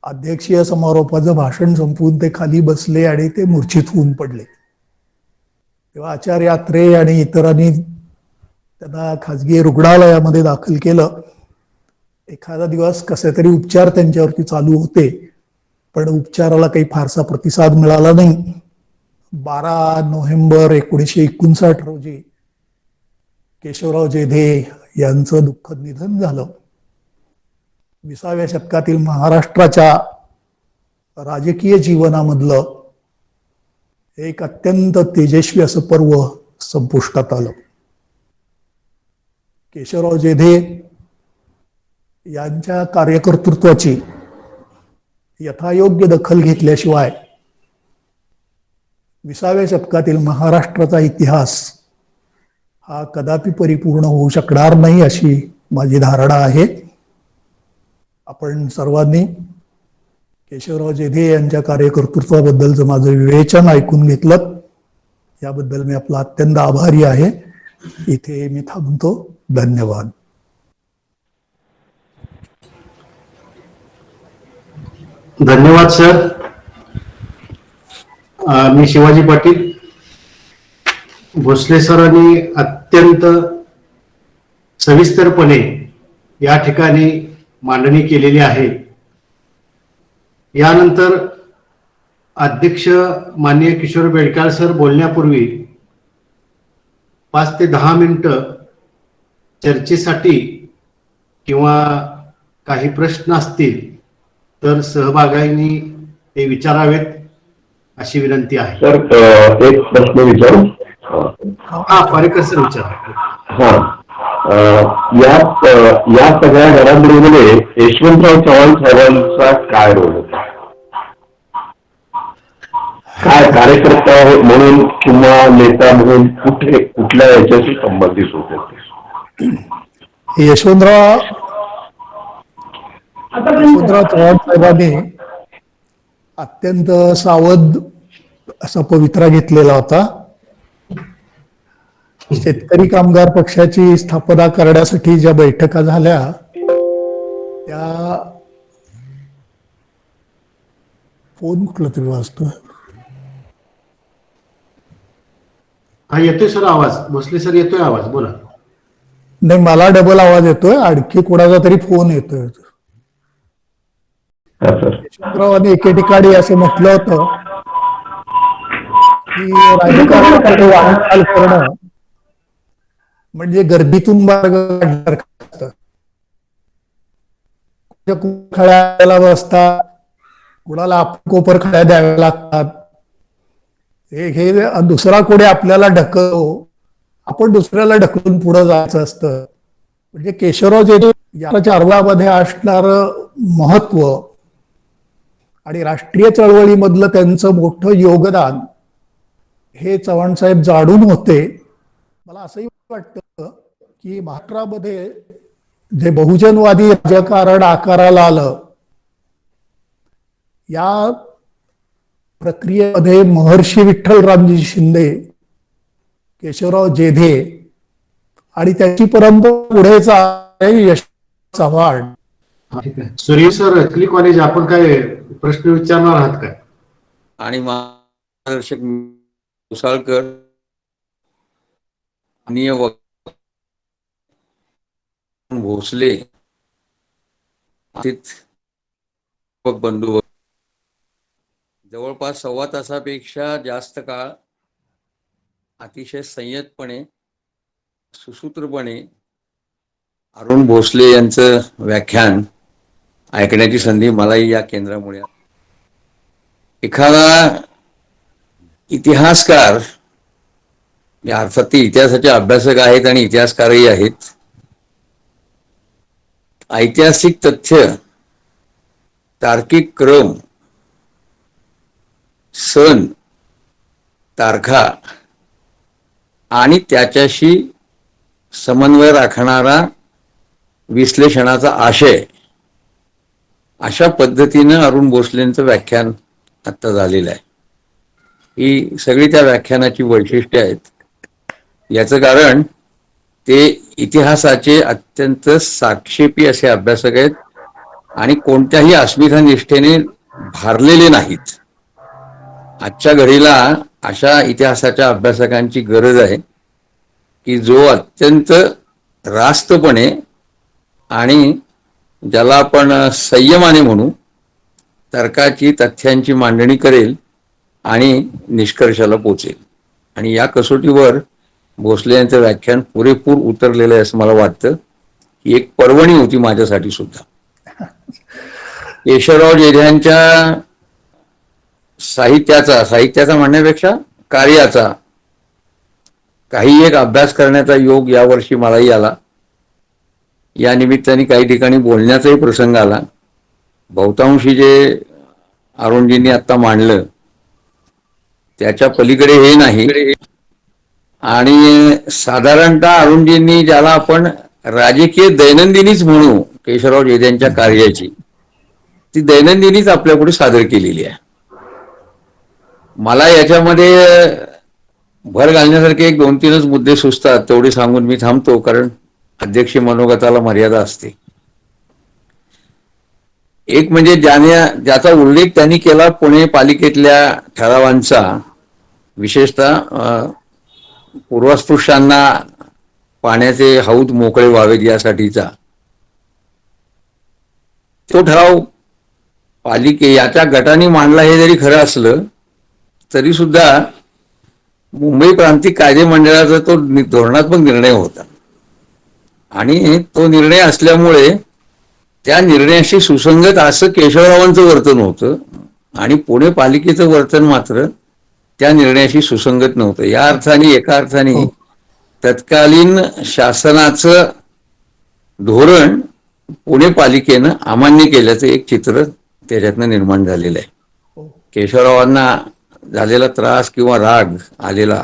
S2: अध्यक्षीय समारोपाचं भाषण संपवून ते खाली बसले आणि ते मूर्छित होऊन पडले. तेव्हा आचार्य आत्रे आणि इतरांनी त्यांना खाजगी रुग्णालयामध्ये दाखल केलं. एखादा दिवस कसे तरी उपचार त्यांच्यावरती चालू होते, पण उपचाराला काही फारसा प्रतिसाद मिळाला नाही. 12 नोव्हेंबर 1959 रोजी केशवराव जेधे यांचं दुःखद निधन झालं. 20व्या शतकातील महाराष्ट्राच्या राजकीय जीवनामधलं एक अत्यंत तेजस्वी असं पर्व संपुष्टात आलं. केशवराव जेधे यांच्या कार्यकर्तृत्वाची यथायोग्य दखल घेतल्याशिवाय 20व्या शतकातील महाराष्ट्राचा इतिहास हा कदापि परिपूर्ण होऊ शकणार नाही अशी माझी धारणा आहे. आपण सर्वांनी केशवराव जेधे यांच्या कार्यकर्तृत्वाबद्दलचं माझं विवेचन ऐकून घेतलं, याबद्दल मी आपला अत्यंत आभारी आहे. इथे मी थांबतो. धन्यवाद.
S3: धन्यवाद सर. मी शिवाजी पाटील. भोसले सरांनी अत्यंत सविस्तरपणे या ठिकाणी मांडणी केलेली आहे. यानंतर अध्यक्ष माननीय किशोर बेडकाळ सर बोलण्यापूर्वी 5 ते 10 मिनिटं चर्चेसाठी किंवा काही प्रश्न असतील तर सहभागींनी ते विचारावेत अशी विनंती आहे.
S4: सर एक प्रश्न विचारू.
S3: पारेकर सर विचारा.
S4: या सगळ्या घडामोडीमध्ये यशवंतराव चव्हाण साहेबांचा काय रोल होता? काय कार्यकर्ता म्हणून किंवा नेता म्हणून कुठल्या याच्याशी संबंधित होते?
S2: यशवंतराव चव्हाण साहेबांनी अत्यंत सावध असा पवित्रा घेतलेला होता. शेतकरी कामगार पक्षाची स्थापना करण्यासाठी ज्या बैठका झाल्या त्या फोन कुठला तरी वाजतोय.
S3: हा येतोय सर आवाज. भोसले सर येतोय आवाज, बोला.
S2: नाही, मला डबल आवाज येतोय. आणखी कोणाचा तरी फोन येतोय. यशवंतरावांनी एके ठिकाणी असं म्हटलं होतं की राजकारणाकडे वाटचाल करणं म्हणजे गर्दीतून मार्ग काढण्यासारखं. खळ्याला बसतात, कुणाला कोपर खळ्या द्याव्या लागतात. हे दुसरा कोणी आपल्याला ढकलतो, आपण दुसऱ्याला ढकलून पुढे जायचं असतं. म्हणजे केशवराव जेधे या चारवामध्ये असणार महत्व आणि राष्ट्रीय चळवळीमधलं त्यांचं मोठं योगदान हे चव्हाणसाहेब जाणून होते. मला असंही वाटतं की महाराष्ट्रामध्ये जे बहुजनवादी राजकारण आकाराला आलं, या प्रक्रियेमध्ये महर्षी विठ्ठलरामजी शिंदे, केशवराव जेधे आणि त्याची परंपरा पुढे चालणारे यश चव्हाण.
S3: ठीक आहे. सूर्य सर, अकली कॉलेज, आपण काय प्रश्न विचारणार आहात काय?
S5: आणि मार्गदर्शक मुसाळकर आणि भोसले बंधू जवळपास 1.25 तासापेक्षा जास्त काळ अतिशय संयतपणे, सुसूत्रपणे अरुण भोसले यांचं व्याख्यान ऐकण्याची संधी मलाही या केंद्रामुळे. एखादा इतिहासकार, अर्थात ते इतिहासाचे अभ्यासक आहेत आणि इतिहासकारही आहेत, ऐतिहासिक तथ्य, तार्किक क्रम, सण, तारखा आणि त्याच्याशी समन्वय राखणारा विश्लेषणाचा आशय, अशा पद्धतीनं अरुण भोसलेंचं व्याख्यान आत्ता झालेलं आहे. ही सगळी त्या व्याख्यानाची वैशिष्ट्ये आहेत. याचं कारण ते इतिहासाचे अत्यंत साक्षेपी असे अभ्यासक आहेत आणि कोणत्याही अस्मिता निष्ठेने भारलेले नाहीत. आजच्या घडीला अशा इतिहासाच्या अभ्यासकांची गरज आहे की जो अत्यंत रास्तपणे आणि ज्याला आपण संयमाने म्हणू, तर्काची, तथ्यांची मांडणी करेल आणि निष्कर्षाला पोचेल. आणि या कसोटीवर भोसले यांचं व्याख्यान पुरेपूर उतरलेलं आहे असं मला वाटतं. ही एक पर्वणी होती माझ्यासाठी सुद्धा. केशवराव जेध्यांच्या साहित्याचा म्हणण्यापेक्षा कार्याचा काही एक अभ्यास करण्याचा योग यावर्षी मलाही आला. या निमित्ताने काही ठिकाणी बोलण्याचाही प्रसंग आला. बहुतांशी जे अरुणजींनी आता मांडलं त्याच्या पलीकडे हे नाही. आणि साधारणतः अरुणजींनी, ज्याला आपण राजकीय दैनंदिनीच म्हणू, केशवराव जेधेंच्या कार्याची ती दैनंदिनीच आपल्यापुढे सादर केलेली आहे. मला याच्यामध्ये भर घालण्यासारखे 1-2-3च मुद्दे सुचतात, तेवढे सांगून मी थांबतो, कारण अध्यक्षीय मनोगताला मर्यादा असते. एक म्हणजे ज्याचा उल्लेख त्यांनी केला पुणे पालिकेतल्या ठरावांचा, विशेषतः पूर्वास्पृश्यांना पाण्याचे हौद मोकळे व्हावेत यासाठीचा, तो ठराव याच्या गटाने मांडला हे जरी खरं असलं तरी सुद्धा मुंबई प्रांतिक कायदे मंडळाचा तो धोरणात्मक निर्णय होता. आणि तो निर्णय असल्यामुळे त्या निर्णयाशी सुसंगत असं केशवरावांचं वर्तन होतं आणि पुणे पालिकेचं वर्तन मात्र त्या निर्णयाशी सुसंगत नव्हतं. या अर्थाने, एका अर्थाने तत्कालीन शासनाचं धोरण पुणे पालिकेनं अमान्य केल्याचं एक चित्र त्याच्यातनं निर्माण झालेलं आहे. केशवरावांना झालेला त्रास किंवा राग आलेला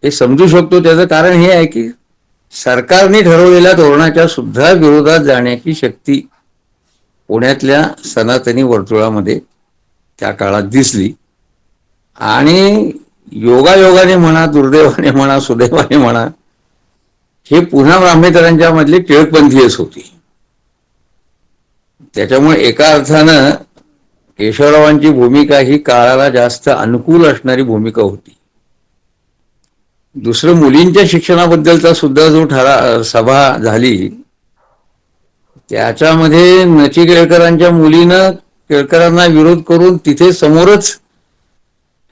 S5: हे समजू शकतो. त्याचं कारण हे आहे की सरकारने ठरवलेल्या धोरणाच्या सुद्धा विरोधात जाण्याची शक्ती पुण्यातल्या सनातनी वर्तुळामध्ये त्या काळात दिसली. आणि योगायोगाने म्हणा, दुर्दैवाने म्हणा, सुदैवाने म्हणा, हे पुन्हा ब्राह्मेतरांच्या मधले टिळकपंथीयच होती. त्याच्यामुळे एका अर्थानं केशवरावांची भूमिका ही काळाला जास्त अनुकूल असणारी भूमिका होती. दुसरं, मुलींच्या शिक्षणाबद्दलचा सुद्धा जो सभा झाली त्याच्यामध्ये नची केळकरांच्या मुलीनं केळकरांना विरोध करून तिथे समोरच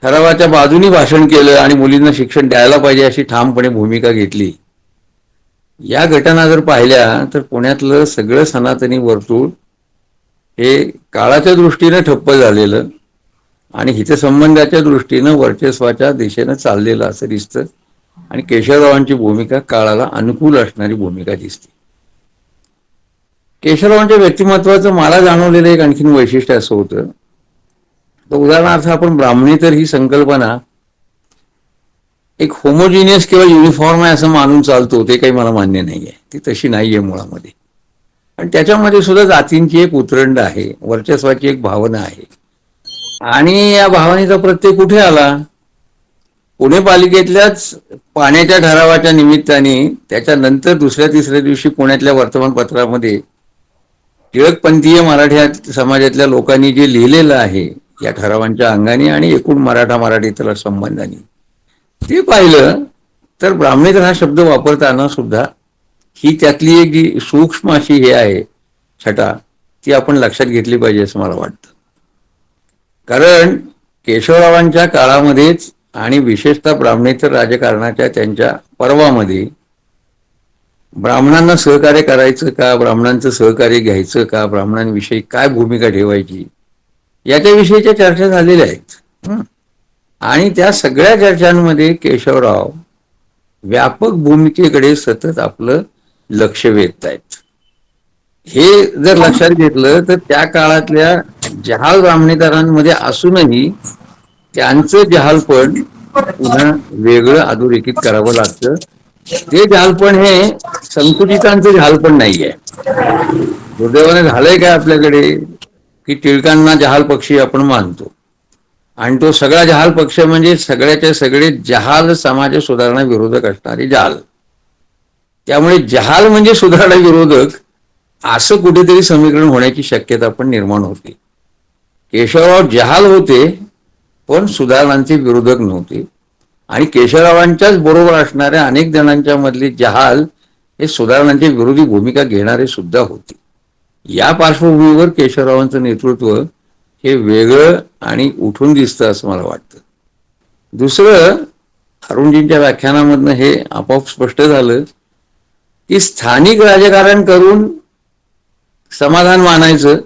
S5: ठरावाच्या बाजूनी भाषण केलं आणि मुलींना शिक्षण द्यायला पाहिजे अशी ठामपणे भूमिका घेतली. या घटना जर पाहिल्या तर पुण्यातलं सगळं सनातनी वर्तुळ हे काळाच्या दृष्टीनं ठप्प झालेलं आणि हितसंबंधाच्या दृष्टीनं वर्चस्वाच्या दिशेनं चाललेलं असं दिसतं. आणि केशवरावांची भूमिका काळाला अनुकूल असणारी भूमिका दिसते. केशवरावांच्या व्यक्तिमत्वाचं मला जाणवलेलं एक आणखीन वैशिष्ट्य असं होतं, तर उदाहरणार्थ आपण ब्राह्मणेतर ही संकल्पना एक होमोजिनियस किंवा युनिफॉर्म आहे असं मानून चालतो, ते काही मला मान्य नाही आहे. ती तशी नाही आहे मुळामध्ये. आणि त्याच्यामध्ये सुद्धा जातींची एक उतरंड आहे, वर्चस्वाची एक भावना आहे. आणि या भावनेचा प्रत्यय कुठे आला? पुणे पालिकेतल्याच पाण्याच्या ठरावाच्या निमित्ताने त्याच्यानंतर दुसऱ्या तिसऱ्या दिवशी पुण्यातल्या वर्तमानपत्रामध्ये टिळकपंथीय मराठी समाजातल्या लोकांनी जे लिहिलेलं आहे या ठरावांच्या अंगाने आणि एकूण मराठीतल्या संबंधाने, ते पाहिलं तर ब्राह्मणेतर हा शब्द वापरताना सुद्धा ही त्यातली एक जी सूक्ष्म अशी हे आहे छटा, ती आपण लक्षात घेतली पाहिजे असं मला वाटतं. कारण केशवरावांच्या काळामध्येच आणि विशेषतः ब्राह्मणेतर राजकारणाच्या त्यांच्या पर्वामध्ये ब्राह्मणांना सहकार्य करायचं का, ब्राह्मणांचं सहकार्य घ्यायचं का, ब्राह्मणांविषयी काय भूमिका ठेवायची, याच्याविषयीच्या चर्चा झालेल्या आहेत. आणि त्या सगळ्या चर्चांमध्ये केशवराव व्यापक भूमिकेकडे सतत आपलं लक्ष वेधत आहेत. हे जर लक्षात घेतलं तर त्या काळातल्या जहाल ब्राह्मणेतरांमध्ये असूनही त्यांचं जहालपण पुन्हा वेगळं अधोरेखित करावं लागतं. ते जहालपण हे संकुचितांचं जहालपण नाहीये. दुर्दैवाने झालंय काय आपल्याकडे की टिळकांना जहाल पक्षी आपण मानतो आणि तो सगळा जहाल पक्ष म्हणजे सगळ्याच्या सगळे जहाल समाज सुधारणा विरोधक असणारे जहाल. त्यामुळे जहाल म्हणजे सुधारणा विरोधक असं कुठेतरी समीकरण होण्याची शक्यता पण निर्माण होते. केशवराव जहाल होते पण सुधारणांचे विरोधक नव्हते आणि केशवरावांच्याच बरोबर असणाऱ्या अनेक जणांच्या मधले जहाल हे सुधारणांची विरोधी भूमिका घेणारे सुद्धा होते. या पार्श्वभूमीवर केशवरावांचं नेतृत्व हे वेगळं आणि उठून दिसतं असं मला वाटतं. दुसरं, अरुणजींच्या व्याख्यानामधनं हे आपोआप स्पष्ट झालं की स्थानिक राजकारण करून समाधान मानायचं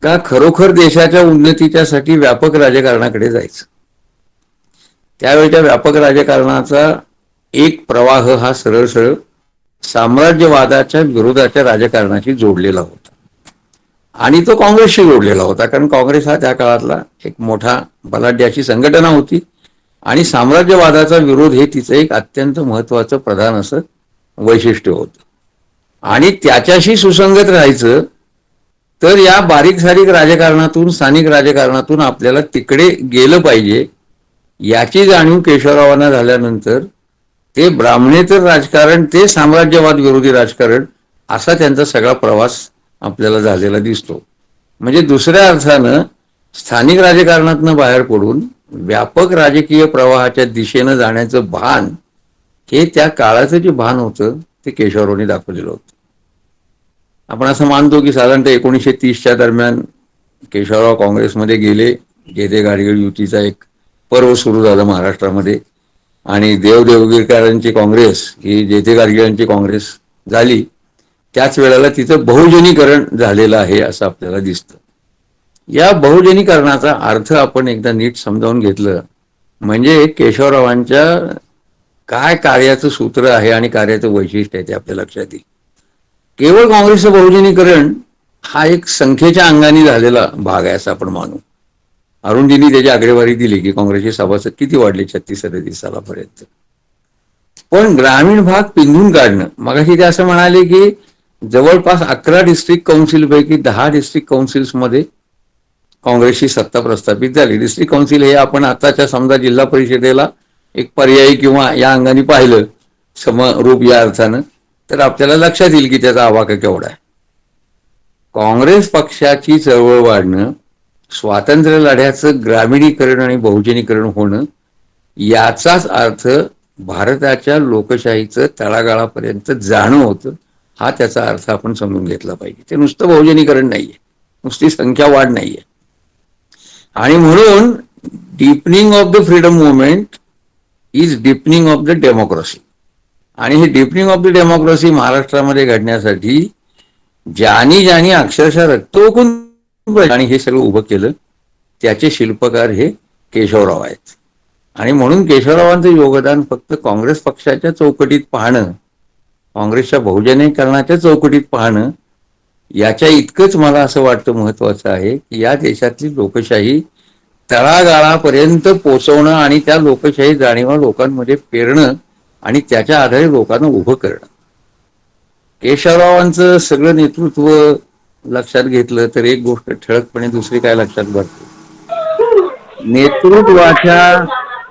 S5: का खरोखर देशाच्या उन्नतीच्यासाठी व्यापक राजकारणाकडे जायचं. त्यावेळच्या व्यापक राजकारणाचा एक प्रवाह हा सरळ सरळ साम्राज्यवादाच्या विरोधाच्या राजकारणाशी जोडलेला होता आणि तो काँग्रेसशी जोडलेला होता. कारण काँग्रेस हा त्या काळातला एक मोठा बलाढ्य अशी संघटना होती आणि साम्राज्यवादाचा विरोध हे तिचं एक अत्यंत महत्वाचं प्रधान असं वैशिष्ट्य होतं. आणि त्याच्याशी सुसंगत राहायचं तर या बारीक सारीक राजकारणातून, स्थानिक राजकारणातून आपल्याला तिकडे गेलं पाहिजे याची जाणीव केशवरावांना झाल्यानंतर ते ब्राह्मणेतर राजकारण ते साम्राज्यवाद विरोधी राजकारण असा त्यांचा सगळा प्रवास आपल्याला झालेला दिसतो. म्हणजे दुसऱ्या अर्थानं स्थानिक राजकारणातनं बाहेर पडून व्यापक राजकीय प्रवाहाच्या दिशेनं जाण्याचं भान हे त्या काळाचं जे भान होतं ते केशवरावांनी दाखवलेलं होतं. आपण असं मानतो की साधारणतः 1930च्या दरम्यान केशवराव काँग्रेसमध्ये गेले. जेथे गाडगेळ युतीचा एक पर्व सुरू झालं महाराष्ट्रामध्ये आणि देवदेवगीरकरांची काँग्रेस ही जेथे गाडगेळांची काँग्रेस झाली त्याच वेळेला तिथं बहुजनीकरण झालेलं आहे असं आपल्याला दिसतं. या बहुजनीकरणाचा अर्थ आपण एकदा नीट समजावून घेतलं म्हणजे केशवरावांच्या काय कार्याचं सूत्र आहे आणि कार्याचं वैशिष्ट्य आहे ते आपल्या लक्षात येईल. केवळ काँग्रेसचं बहुजनीकरण हा एक संख्येच्या अंगाने झालेला भाग आहे असं आपण मानू. अरुणजींनी त्याची आकडेवारी दिली की काँग्रेसचे सभासद किती वाढले 36-37 सालापर्यंत. पण ग्रामीण भाग पिंजून काढणं, मगाशी ते असं म्हणाले की जवळपास 11 डिस्ट्रिक्ट काउन्सिलपैकी 10 डिस्ट्रिक्ट काउन्सिल्समध्ये काँग्रेसची सत्ता प्रस्थापित झाली. डिस्ट्रिक्ट काउन्सिल हे आपण आताच्या समजा जिल्हा परिषदेला एक पर्यायी किंवा या अंगाने पाहिलं समरूप या अर्थानं तर आपल्याला लक्षात येईल की त्याचा आवाका केवढा आहे. काँग्रेस पक्षाची चळवळ वाढणं, स्वातंत्र्य लढ्याचं ग्रामीणीकरण आणि बहुजनीकरण होणं याचाच अर्थ भारताच्या लोकशाहीचं तळागाळापर्यंत जाणं होतं. हा त्याचा अर्थ आपण समजून घेतला पाहिजे. ते नुसतं बहुजनीकरण नाहीये, नुसती संख्या वाढ नाहीये. आणि म्हणून deepening of the freedom movement is deepening of the democracy. आणि हे डीपनिंग ऑफ द डेमोक्रेसी महाराष्ट्रामध्ये घडण्यासाठी ज्यांनी अक्षरशः रक्त ओकून आणि हे सगळं उभं केलं त्याचे शिल्पकार हे केशवराव आहेत. आणि म्हणून केशवरावांचं योगदान फक्त काँग्रेस पक्षाच्या चौकटीत पाहणं, काँग्रेसच्या बहुजनीकरणाच्या चौकटीत पाहणं याच्या इतकंच मला असं वाटतं महत्वाचं आहे की या देशातली लोकशाही तळागाळापर्यंत पोचवणं आणि त्या लोकशाही जाणीवा लोकांमध्ये पेरणं आणि त्याच्या आधारे लोकांना उभं करणं. केशवरावांचं सगळं नेतृत्व लक्षात घेतलं तर एक गोष्ट ठळकपणे दुसरी काय लक्षात भरते, नेतृत्वाच्या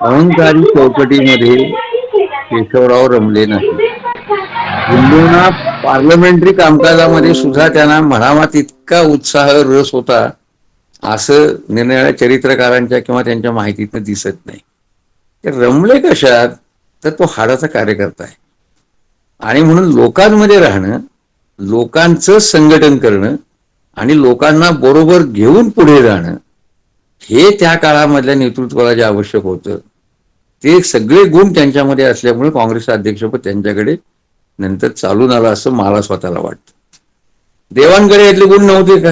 S5: अहंकारी चौकटीमध्ये केशवराव रमले नाही. हिंदूंना पार्लमेंटरी कामकाजामध्ये सुद्धा त्यांना म्हणावा तितका उत्साह रस होता असं निरनिराळ्या चरित्रकारांच्या किंवा त्यांच्या माहितीतनं दिसत नाही. ते रमले कशात, तर तो हाडाचा कार्यकर्ता आहे. आणि म्हणून लोकांमध्ये राहणं, लोकांचं संघटन करणं आणि लोकांना बरोबर घेऊन पुढे जाणं, हे त्या काळामधल्या नेतृत्वाला जे आवश्यक होतं ते सगळे गुण त्यांच्यामध्ये असल्यामुळे काँग्रेसचं अध्यक्षपद त्यांच्याकडे नंतर चालून आलं असं मला स्वतःला वाटतं. देवांकडे यातले गुण नव्हते का?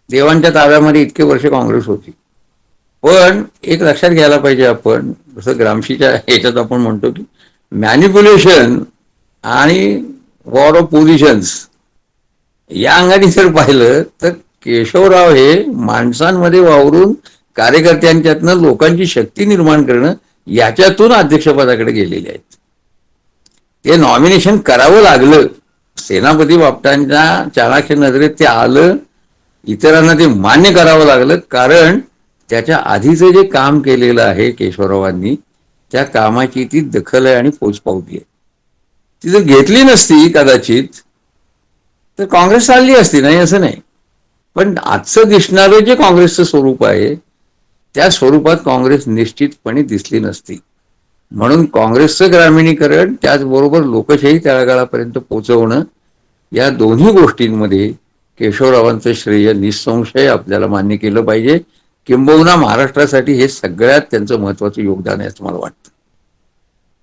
S5: देवांच्या ताब्यामध्ये इतके वर्ष काँग्रेस होती. पण एक लक्षात घ्यायला पाहिजे आपण, जसं ग्रामशीच्या ह्याच्यात आपण म्हणतो की मॅनिप्युलेशन आणि वॉर ऑफ पोझिशन्स या अंगाने जर पाहिलं तर केशवराव हे माणसांमध्ये वावरून कार्यकर्त्यांच्यातनं लोकांची शक्ती निर्माण करणं याच्यातून अध्यक्षपदाकडे गेलेले आहेत. ते नॉमिनेशन करावं लागलं, सेनापती बापटांच्या चाणाक्ष नजरेत ते आलं, इतरांना ते मान्य करावं लागलं, कारण त्याच्या आधीचं जे काम केलेलं आहे केशवरावांनी त्या कामाची ती दखल आहे आणि पोचपावती आहे. ती जर घेतली नसती कदाचित तर काँग्रेस चालली असती, नाही असं नाही. पण आजचं दिसणारं जे काँग्रेसचं स्वरूप आहे त्या स्वरूपात काँग्रेस निश्चितपणे दिसली नसती. म्हणून काँग्रेसचं ग्रामीणीकरण त्याचबरोबर लोकशाही तळागाळापर्यंत पोहोचवणं या दोन्ही गोष्टींमध्ये केशवरावांचं श्रेय निसंशय आपल्याला मान्य केलं पाहिजे. किंबहुना महाराष्ट्रासाठी हे सगळ्यात त्यांचं महत्वाचं योगदान आहे असं मला वाटतं.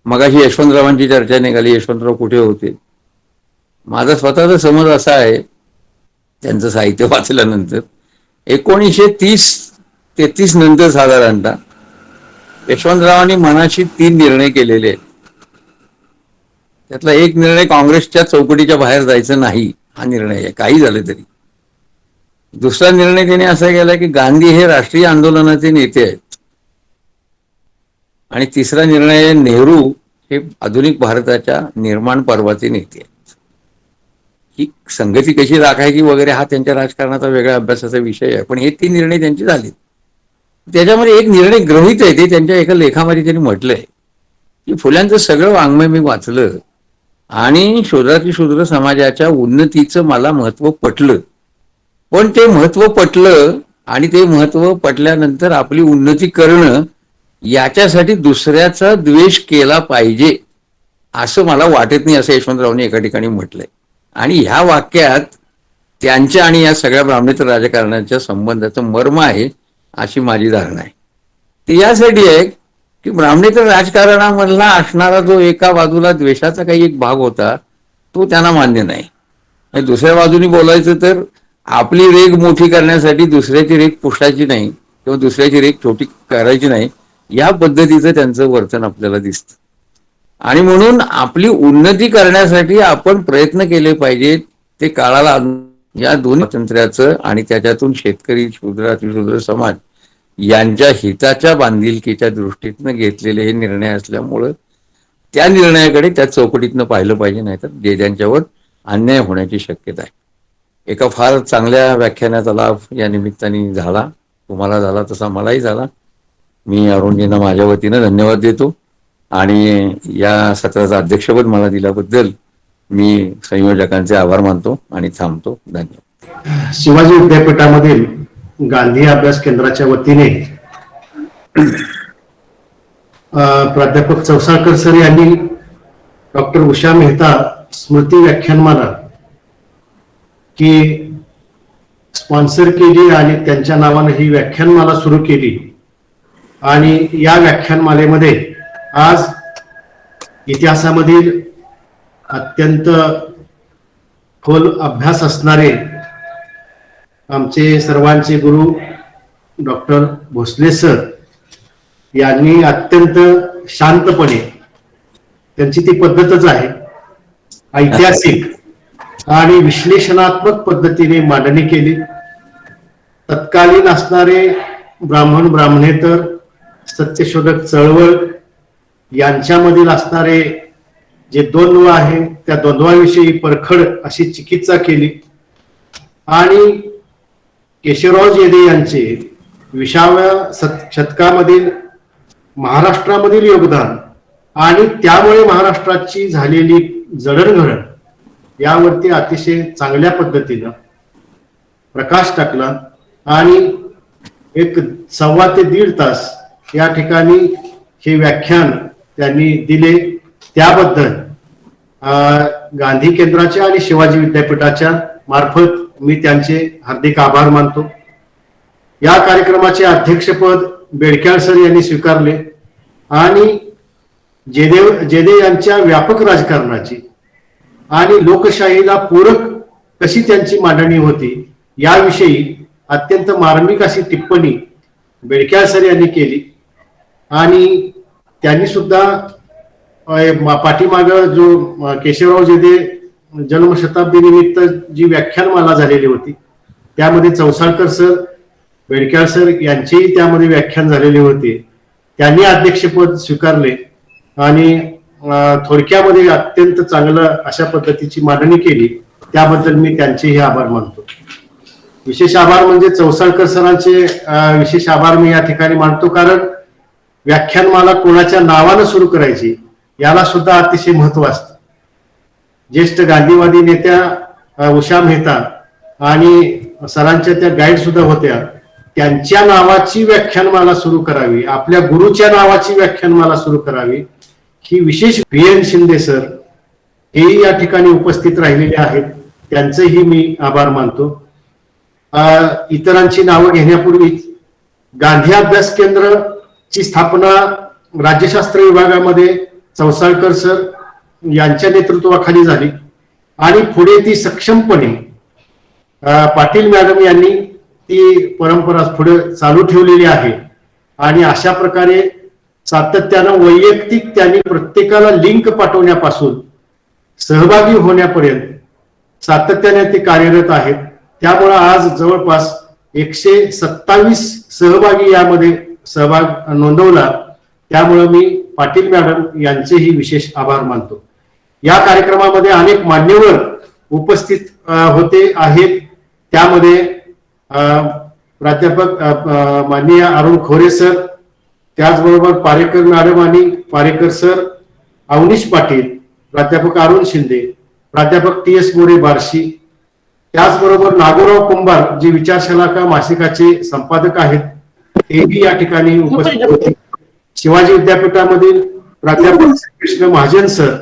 S5: मगाशी यशवंतरावांची चर्चा निघाली, यशवंतराव कुठे होते? माझा स्वतःचा समज असा आहे, त्यांचं साहित्य वाचल्यानंतर 1930-33 नंतर साधारणतः यशवंतरावांनी मनाशी 3 निर्णय केलेले आहेत. त्यातला एक निर्णय काँग्रेसच्या चौकटीच्या बाहेर जायचं नाही हा निर्णय आहे, काही झालं तरी. दुसरा निर्णय त्याने असा केला की गांधी हे राष्ट्रीय आंदोलनाचे नेते आहेत. आणि तिसरा निर्णय, नेहरू हे आधुनिक भारताच्या निर्माण पर्वाचे नेते आहेत. ही संगती कशी राखायची वगैरे हा त्यांच्या राजकारणाचा वेगळ्या अभ्यासाचा विषय आहे, पण हे 3 निर्णय त्यांचे झाले. त्याच्यामध्ये एक निर्णय गृहीत आहे, ते त्यांच्या एका लेखामध्ये त्यांनी म्हटलंय की फुल्यांचं सगळं वाङ्मय मी वाचलं आणि शूद्रातिशूद्र समाजाच्या उन्नतीचं मला महत्व पटलं. पण ते महत्व पटलं आणि ते महत्व पटल्यानंतर आपली उन्नती करणं याच्यासाठी दुसऱ्याचा द्वेष केला पाहिजे असं मला वाटत नाही, असं यशवंतरावने एका ठिकाणी म्हटलंय. आणि ह्या वाक्यात त्यांच्या आणि या सगळ्या ब्राह्मणेतर राजकारणाच्या संबंधाचं मर्म आहे अशी माझी धारणा आहे. ते यासाठी आहे की ब्राह्मणेतर राजकारणामधला असणारा जो एका बाजूला द्वेषाचा काही एक भाग होता तो त्यांना मान्य नाही. दुसऱ्या बाजूनी बोलायचं तर आपली रेग मोठी करण्यासाठी दुसऱ्याची रेग पुष्टायची नाही किंवा दुसऱ्याची रेग छोटी करायची नाही, या पद्धतीचं त्यांचं वर्तन आपल्याला दिसतं. आणि म्हणून आपली उन्नती करण्यासाठी आपण प्रयत्न केले पाहिजेत. ते काळाला या दोन्ही स्वातंत्र्याचं आणि त्याच्यातून शेतकरी, शूद्र समाज यांच्या हिताच्या बांधिलकीच्या दृष्टीतनं घेतलेले हे निर्णय असल्यामुळं त्या निर्णयाकडे त्या चौकटीतनं पाहिलं पाहिजे, नाहीतर जे त्यांच्यावर अन्याय होण्याची शक्यता आहे. एका फार चांगल्या व्याख्यानाचा लाभ या निमित्ताने झाला, तुम्हाला झाला तसा मलाही झाला. मी अरुणजींना माझ्या वतीनं धन्यवाद देतो आणि या सत्राचं अध्यक्षपद मला दिल्याबद्दल मी संयोजकांचे आभार मानतो आणि थांबतो. धन्यवाद.
S3: शिवाजी विद्यापीठामधील गांधी अभ्यास केंद्राच्या वतीने प्राध्यापक चौसाळकर सर यांनी डॉक्टर उषा मेहता स्मृती व्याख्यानमाला की स्पॉन्सर केली आणि त्यांच्या नावानं ही व्याख्यानमाला सुरू केली. आणि या व्याख्यानमालेमध्ये आज इतिहासामधील अत्यंत खोल अभ्यास असणारे आमचे सर्वांचे गुरु डॉक्टर भोसले सर यांनी अत्यंत शांतपणे, त्यांची ती पद्धतच आहे, ऐतिहासिक आणि विश्लेषणात्मक पद्धतीने मांडणी केली. तत्कालीन असणारे ब्राह्मण, ब्राह्मणेतर, सत्यशोधक चळवळ यांच्यामधील असणारे जे द्वंद्व आहे त्या द्वंद्वाविषयी परखड अशी चिकित्सा केली आणि केशवराव जेधे यांचे 20व्या शतकामधील महाराष्ट्रामधील योगदान आणि त्यामुळे महाराष्ट्राची झालेली जडणघडण यावरती अतिशय चांगल्या पद्धतीनं प्रकाश टाकला आणि एक 1.25 ते 1.5 तास या ठिकाणी हे व्याख्यान त्यांनी दिले. त्याबद्दल गांधी केंद्राच्या आणि शिवाजी विद्यापीठाच्या मार्फत मी त्यांचे हार्दिक आभार मानतो. या कार्यक्रमाचे अध्यक्षपद बेडक्याळ सर यांनी स्वीकारले आणि जेधे यांच्या व्यापक राजकारणाची आणि लोकशाहीला पूरक कशी त्यांची मांडणी होती याविषयी अत्यंत मार्मिक अशी टिप्पणी बेडक्याळ सर यांनी केली आणि त्यांनी सुद्धा पाठीमाग जो केशवराव जेधे जन्मशताब्दी निमित्त जी व्याख्यानमाला झालेली होती त्यामध्ये चौसाळकर सर बेडक्याळ सर यांचेही त्यामध्ये व्याख्यान झालेले होते. त्यांनी अध्यक्षपद स्वीकारले आणि थोडक्यामध्ये अत्यंत चांगलं अशा पद्धतीची मांडणी केली. त्याबद्दल मी त्यांचेही आभार मानतो. विशेष आभार म्हणजे चौसाळकर सरांचे विशेष आभार मी या ठिकाणी मानतो, कारण व्याख्यानमाला कोणाच्या नावानं सुरू करायची याला सुद्धा अतिशय महत्व असतं. ज्येष्ठ गांधीवादी नेत्या उषा मेहता आणि सरांच्या त्या गाईड सुद्धा होत्या, त्यांच्या नावाची व्याख्यानमाला सुरू करावी, आपल्या गुरुच्या नावाची व्याख्यानमाला सुरू करावी ही विशेष VN शिंदे सर हेही या ठिकाणी उपस्थित राहिलेले आहेत, त्यांचेही मी आभार मानतो. इतरांची नावं घेण्यापूर्वी गांधी अभ्यास केंद्र ची स्थापना राज्यशास्त्र विभागामध्ये चौसाळकर सर यांच्या नेतृत्वाखाली झाली आणि पुढे ती सक्षमपणे पाटील मॅडम यांनी ती परंपरा पुढे चालू ठेवलेली आहे आणि अशा प्रकारे सातत्यानं वैयक्तिक त्यांनी प्रत्येकाला लिंक पाठवण्यापासून सहभागी होण्यापर्यंत सातत्याने ते कार्यरत आहेत. त्यामुळे आज जवळपास 127 सहभागी यामध्ये सहभाग नोंदवला. त्यामुळे मी पाटील मॅडम यांचेही विशेष आभार मानतो. या कार्यक्रमामध्ये अनेक मान्यवर उपस्थित होते आहेत. त्यामध्ये प्राध्यापक माननीय अरुण खोरे सर, त्याचबरोबर पारेकर मॅडम आणि पारेकर सर, अवनीश पाटील, प्राध्यापक अरुण शिंदे, प्राध्यापक TS मोरे बार्शी, त्याचबरोबर नागोराव कुंभार जे विचारशलाका मासिकाचे संपादक आहेत तेही या ठिकाणी उपस्थित होते. शिवाजी विद्यापीठामधील प्राध्यापक कृष्ण महाजन सर,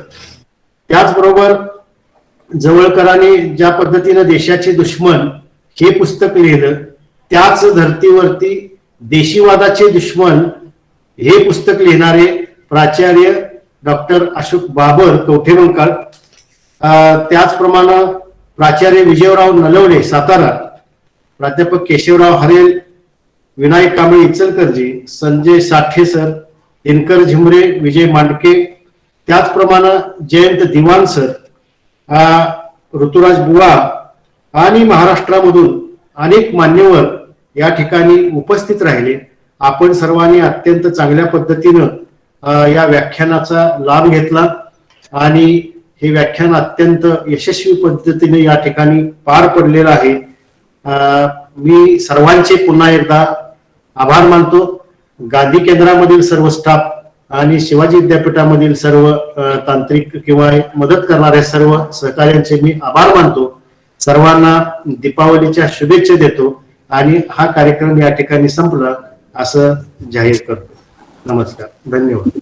S3: त्याचबरोबर जवळकरांनी ज्या पद्धतीने देशाचे दुश्मन हे पुस्तक लिहिलं त्याच धर्तीवरती देशीवादाचे दुश्मन हे पुस्तक लिहिणारे प्राचार्य डॉक्टर अशोक बाबर कवठेमंकाळ, त्याचप्रमाणे प्राचार्य विजयराव नलवडे सातारा, प्राध्यापक केशवराव हरेल, विनायक कांबळे इचलकरंजी, संजय साठे सर, दिनकर झिमरे, विजय मांडके, त्याचप्रमाणे जयंत दिवाण सर, ऋतुराज बुवा आणि महाराष्ट्रामधून अनेक मान्यवर या ठिकाणी उपस्थित राहिले. आपण सर्वांनी अत्यंत चांगल्या पद्धतीनं या व्याख्यानाचा लाभ घेतला आणि हे व्याख्यान अत्यंत यशस्वी पद्धतीने या ठिकाणी पार पडलेलं आहे. मी सर्वांचे पुन्हा एकदा आभार मानतो. गांधी केंद्रामधील सर्व स्टाफ आणि शिवाजी विद्यापीठामधील सर्व तांत्रिक किंवा मदत करणाऱ्या सर्व सहकार्यांचे मी आभार मानतो. सर्वांना दीपावलीच्या शुभेच्छा देतो आणि हा कार्यक्रम या ठिकाणी संपला असं जाहीर करतो. नमस्कार, धन्यवाद.